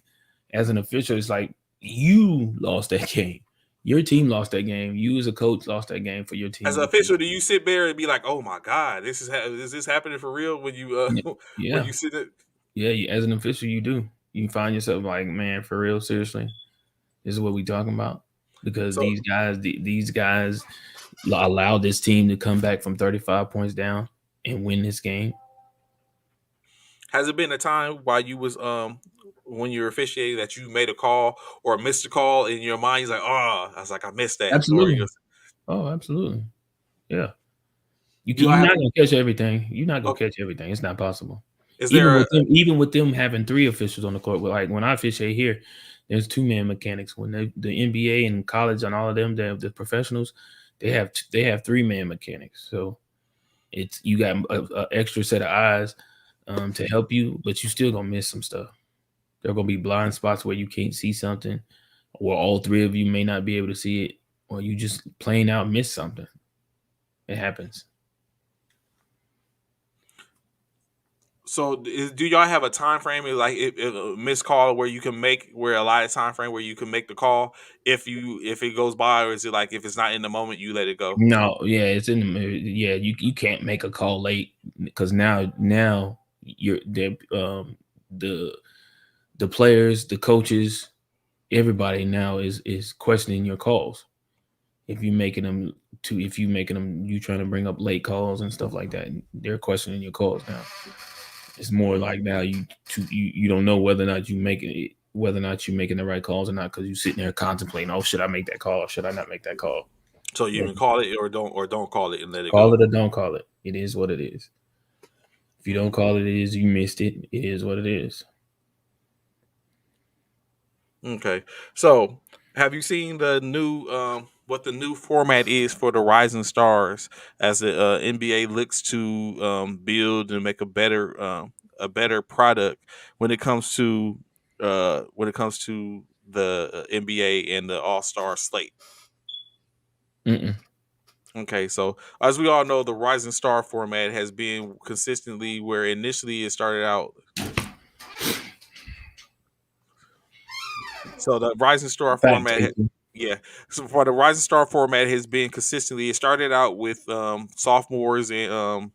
as an official, it's like you lost that game. Your team lost that game. You as a coach lost that game for your as team an because official, do you sit there and be like, "Oh my god, is this happening for real?" When you when yeah, you sit there, yeah, as an official, you do. You find yourself like, man, for real, seriously, this is what we talking about because so these guys allow this team to come back from 35 points down and win this game. has it been a time while you was when you're officiating that you made a call or missed a call in your mind? You're like, "Oh, I was like, I missed that," or Absolutely. Oh, absolutely. Yeah. you You're have not gonna catch everything. You're not gonna okay, catch everything. It's not possible. is there a Even with them having three officials on the court, like when I officiate here, there's two-man mechanics. When the NBA and college and all of them, the professionals, they have three-man mechanics. So it's you got a extra set of eyes to help you, but you still gonna miss some stuff. There are gonna be blind spots where you can't see something, or all three of you may not be able to see it, or you just plain out miss something. It happens. so do y'all have a time frame like if a missed call where you can make where a lot of time frame where you can make the call if it goes by, or is it like if it's not in the moment you let it go? No, yeah, it's in the yeah. You can't make a call late because now you're the the players, the coaches, everybody now is questioning your calls. If you making them you trying to bring up late calls and stuff like that, they're questioning your calls now. It's more like now you don't know whether or not you're making the right calls or not because you're sitting there contemplating, oh, should I make that call or should I not make that call? So you Yeah. can call it or don't call it and let it Call go. it or don't call it. It is what it is. If you don't call it, it is. You missed it. It is what it is. Okay. So, have you seen the new what the new format is for the Rising Stars as the NBA looks to build and make a better product when it comes to the NBA and the All Star slate? Mm-mm. Okay, so as we all know, the Rising Star format has been consistently where initially it started out. So the Rising Star Fact format, taker. Yeah. So for the Rising Star format has been consistently. It started out with sophomores and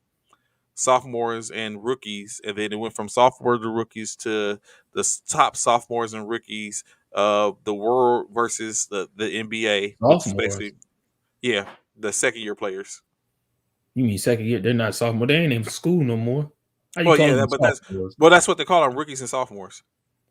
rookies, and then it went from sophomores to rookies to the top sophomores and rookies of the world versus the NBA, which is Sophomores. basically yeah the second year players. You mean second year? They're not sophomore. They ain't in school no more. How you Well, call yeah, them but that's sophomores? what they call them, rookies and sophomores.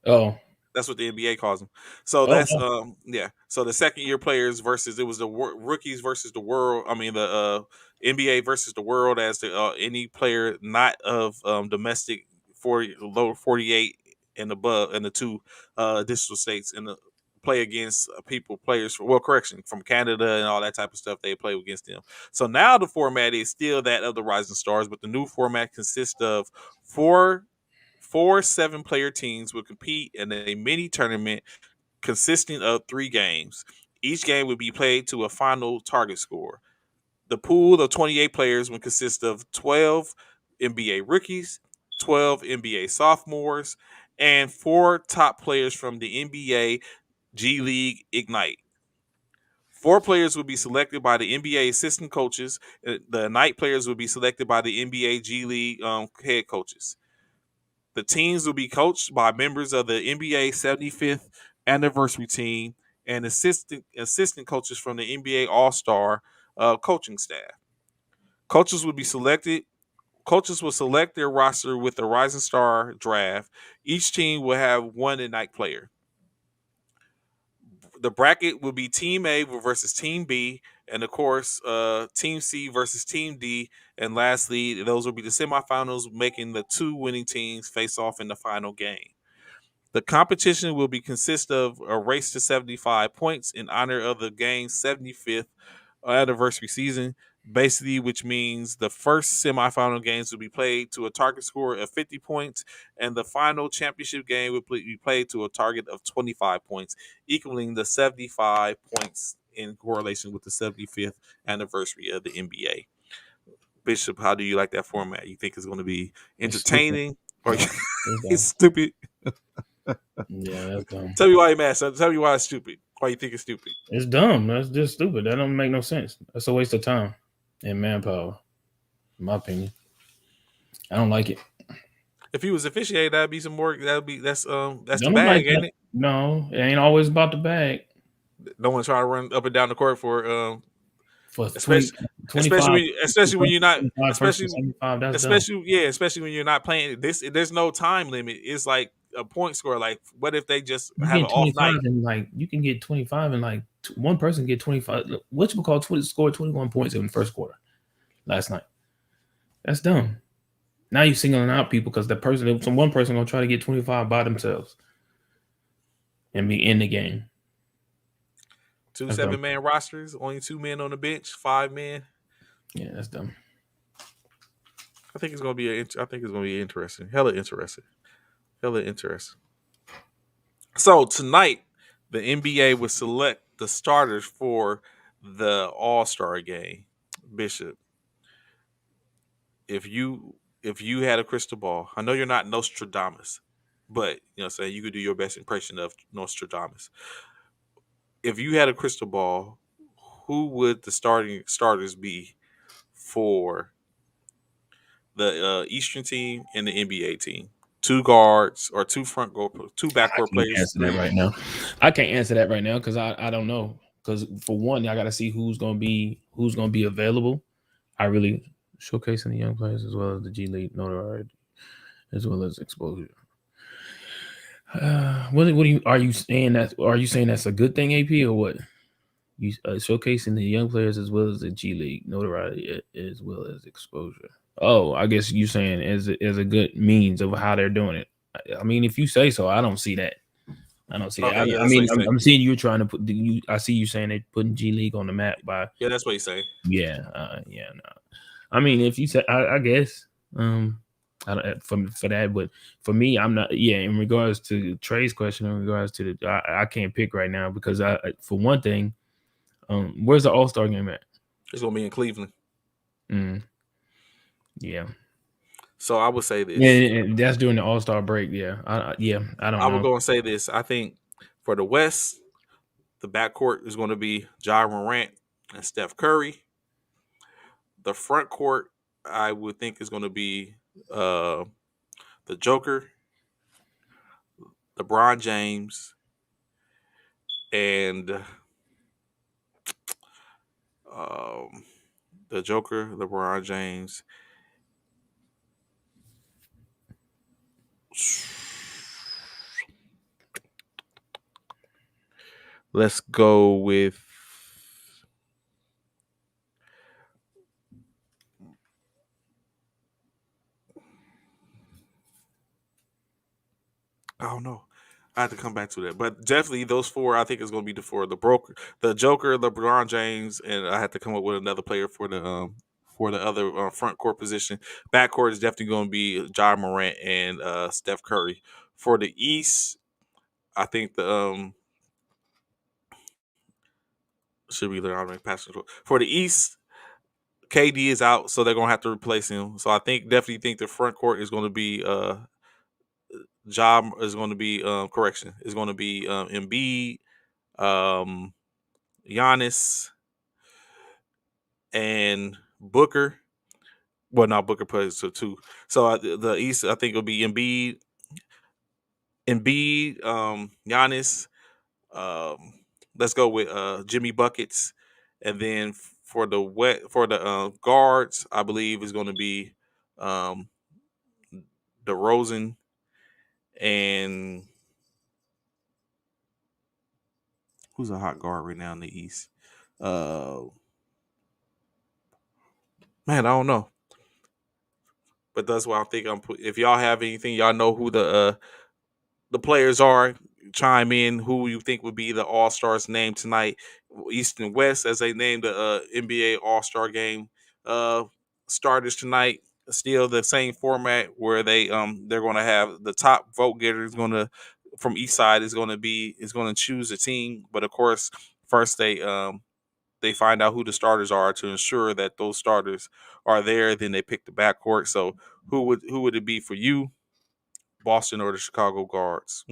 Oh, That's what the NBA calls them. So oh, that's wow. yeah. So the second year players versus it was the rookies versus the world. I mean the NBA versus the world as the any player not of domestic 40 low 48 and above and the two additional states and the play against people players for well correction from Canada and all that type of stuff they play against them. So now the format is still that of the Rising Stars, but the new format consists of four 7-player teams will compete in a mini tournament consisting of 3 games. Each game will be played to a final target score. The pool of 28 players will consist of 12 NBA rookies, 12 NBA sophomores, and 4 top players from the NBA G League Ignite. 4 players will be selected by the NBA assistant coaches. The Ignite players will be selected by the NBA G League head coaches. The teams will be coached by members of the NBA 75th anniversary team and assistant coaches from the NBA All Star coaching staff. Coaches will be selected. Coaches will select their roster with the Rising Star draft. Each team will have one Ignite player. The bracket will be Team A versus Team B, and of course, Team C versus Team D. And lastly, those will be the semifinals, making the 2 winning teams face off in the final game. The competition will be consist of a race to 75 points in honor of the game's 75th anniversary season, basically, which means the first semifinal games will be played to a target score of 50 points, and the final championship game will be played to a target of 25 points, equaling the 75 points in correlation with the 75th anniversary of the NBA. Bishop, how do you like that format? You think it's going to be It's stupid. entertaining or It's it's dumb. stupid? Yeah, that's dumb. Tell me why you're mad, son. Tell me why it's stupid. Why you think it's stupid. It's dumb. That's just stupid. That don't make no sense. That's a waste of time and manpower, in my opinion. I don't like it. If he was officiating, that'd be some more. That's the Don't nobody bag, try. ain't it? No, it ain't always about the bag. No one's trying to run up and down the court for For especially 25, especially when you're not 25 versus especially 75, that's dumb. especially when you're not playing this. There's no time limit. It's like a point score. Like what if they just You have an get off 25 night? and like you can get 25 and like one person get 25. What you call 20 scored 21 points in the first quarter last night. That's dumb. Now you're singling out people because some one person gonna try to get 25 by themselves and be in the game. Two That's dumb. 7-man rosters, only 2 men on the bench, 5 men. Yeah, that's dumb. I think it's gonna be I think it's gonna be interesting. Hella interesting. Hella interesting. So tonight, the NBA will select the starters for the All Star game. Bishop, if you had a crystal ball, I know you're not Nostradamus, but you know, say you could do your best impression of Nostradamus. If you had a crystal ball, who would the starting starters be for the Eastern team and the NBA team? 2 guards or two I backcourt can't players, answer that three. right now. I can't answer that right now because I don't know. Because for one, I got to see who's gonna be available. I really showcasing the young players as well as the G League notoriety as well as exposure. What do you are you saying that? Are you saying that's a good thing, AP, or what? You showcasing the young players as well as the G League notoriety as well as exposure. Oh, I guess you saying as a good means of how they're doing it. I mean, if you say so, I don't see that. I don't see that. Okay, yeah, I that's what mean, you I'm, say. I'm seeing you trying to put you. I see you saying they putting G League on the map by Yeah, that's what you say. yeah, yeah. No. I mean, if you say, I guess, I don't for that, but for me, I'm not. Yeah, in regards to Trey's question, in regards to I can't pick right now because for one thing, where's the All Star game at? It's gonna be in Cleveland. Mm, yeah. So I would say Yeah, this. yeah, that's during the All Star break. Yeah, yeah, I don't I would know. go and say this. I think for the West, The backcourt is going to be Ja Morant and Steph Curry. The front court, I would think, is going to be uh, the Joker, LeBron James, and um, the Joker, LeBron James. Let's go with. I don't know. I have to come back to that, but definitely those four. I think is going to be the four: the Joker, LeBron James, and I have to come up with another player for the other front court position. Back court is definitely going to be Ja Morant and Steph Curry. For the East, I think the should be the automatic pass control. For the East, KD is out, so they're gonna have to replace him. So I think definitely think the front court is going to be Job is going to be correction is going to be Embiid, um, Giannis, and Booker. Well, not Booker plays so two. So the East, I think it'll be Embiid, Giannis. Um, let's go with Jimmy buckets, and then for the guards, I believe is going to be um, DeRozan and who's a hot guard right now in the East. Uh, Man, I don't know, but that's why I think I'm. If y'all have anything, y'all know who the players are. Chime in who you think would be the All Stars name tonight, East and West, as they named the NBA All Star Game uh, starters tonight. Still the same format where they're going to have the top vote getter is going to from each side is going to choose a team, but of course first they find out who the starters are to ensure that those starters are there. Then they pick the backcourt. So who would it be for you, Boston or the Chicago Guards?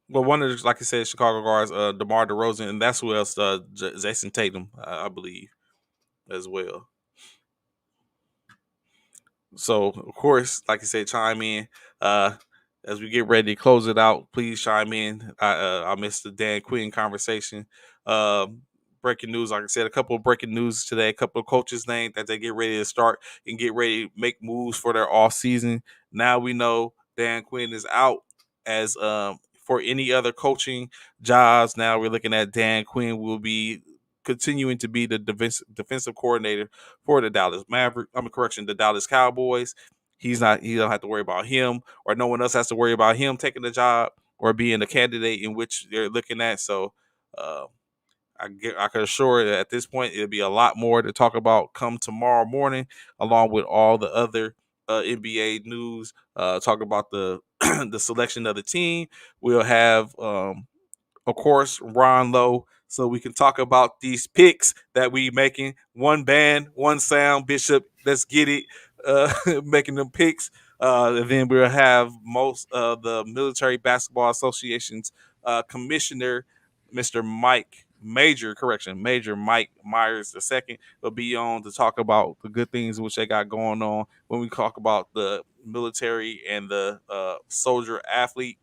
Well, one of the, like I said, Chicago guards, DeMar DeRozan, and that's who else, Jason Tatum, I believe, as well. So, of course, like I said, chime in uh, as we get ready to close it out. Please chime in. I missed the Dan Quinn conversation. Breaking news, like I said, a couple of breaking news today. A couple of coaches named that they get ready to start and get ready to make moves for their off season. Now we know Dan Quinn is out as for any other coaching jobs. Now we're looking at Dan Quinn will be continuing to be the defensive coordinator for the Dallas Maverick. The Dallas Cowboys. He's not. He don't have to worry about him, or no one else has to worry about him taking the job or being the candidate in which they're looking at. So, uh, I can assure that at this point it'll be a lot more to talk about come tomorrow morning, along with all the other NBA news. Talk about the the selection of the team. We'll have of course, Ron Lowe, so we can talk about these picks that we making. One band, one sound, Bishop. Let's get it. Making them picks. And then we'll have most of the Military Basketball Association's commissioner, Mr. Major Mike Myers II will be on to talk about the good things which they got going on when we talk about the military and the soldier athlete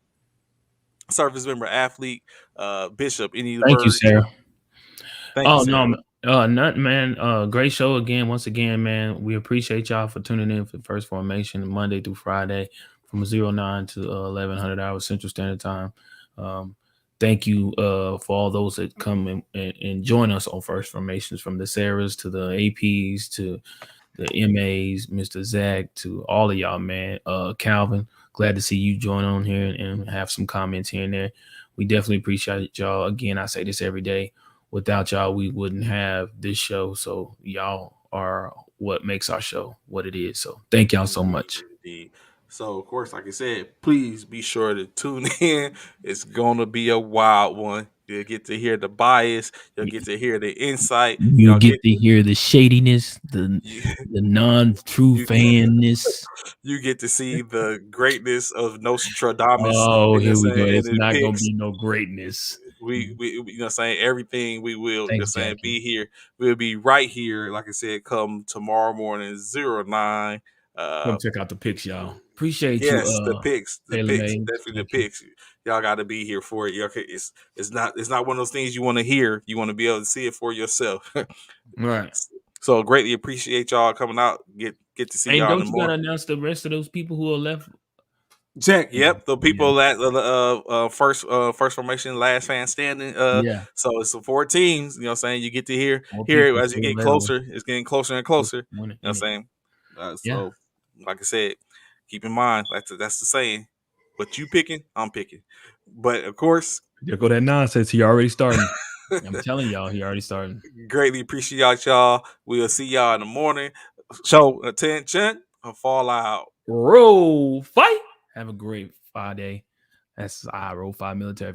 service member athlete, Bishop. Any Thank you, words? Sarah. Thank you, Oh no, Sarah. nothing, man. Great show again. Once again, man. We appreciate y'all for tuning in for First Formation Monday through Friday from 09 to 1100 hours Central Standard Time. Um, thank you for all those that come and join us on First Formations, from the Sarahs to the APs to the MAs, Mr. Zach, to all of y'all, man. Calvin, glad to see you join on here and have some comments here and there. We definitely appreciate y'all. Again, I say this every day. Without y'all, we wouldn't have this show. So y'all are what makes our show what it is. So thank y'all so Indeed, much. indeed. So, of course, like I said, please be sure to tune in. It's gonna be a wild one. You'll get to hear the bias. You'll get to hear the insight. You Y'all get get to hear the shadiness, you, the non-true you fanness. you get to see the greatness of Nostradamus. Oh, You know here what we I'm go. saying? And It's it not gonna picks. be no greatness. We you know what I'm saying, everything we will, you know what I'm Thanks, saying, Jackie. be here. We'll be right here, like I said, come tomorrow morning, 09. Come Uh check out the pics, y'all. Appreciate you, yes, the Taylor picks, May, definitely the Jackie. picks. Y'all gotta be here for it. Okay, it's not one of those things you want to hear. You want to be able to see it for yourself. All right. So greatly appreciate y'all coming out. Get to see And y'all in the don't you gotta morning. announce the rest of those people who are left? Yep, the Yeah. people that first formation, last fan standing. Yeah. So it's the four teams. You know, what I'm saying, you get to More hear it people as you still get available. closer. It's getting closer and closer. You One know, what I'm in it. saying, Yeah. so like I said, keep in mind that's the saying. What you picking, I'm picking. But of course, There go that nonsense. He already starting. I'm telling y'all, he already starting. greatly appreciate y'all. We'll see y'all in the morning. Show attention. Fall out. Roll fight. Have a great Friday. That's I roll 5 military.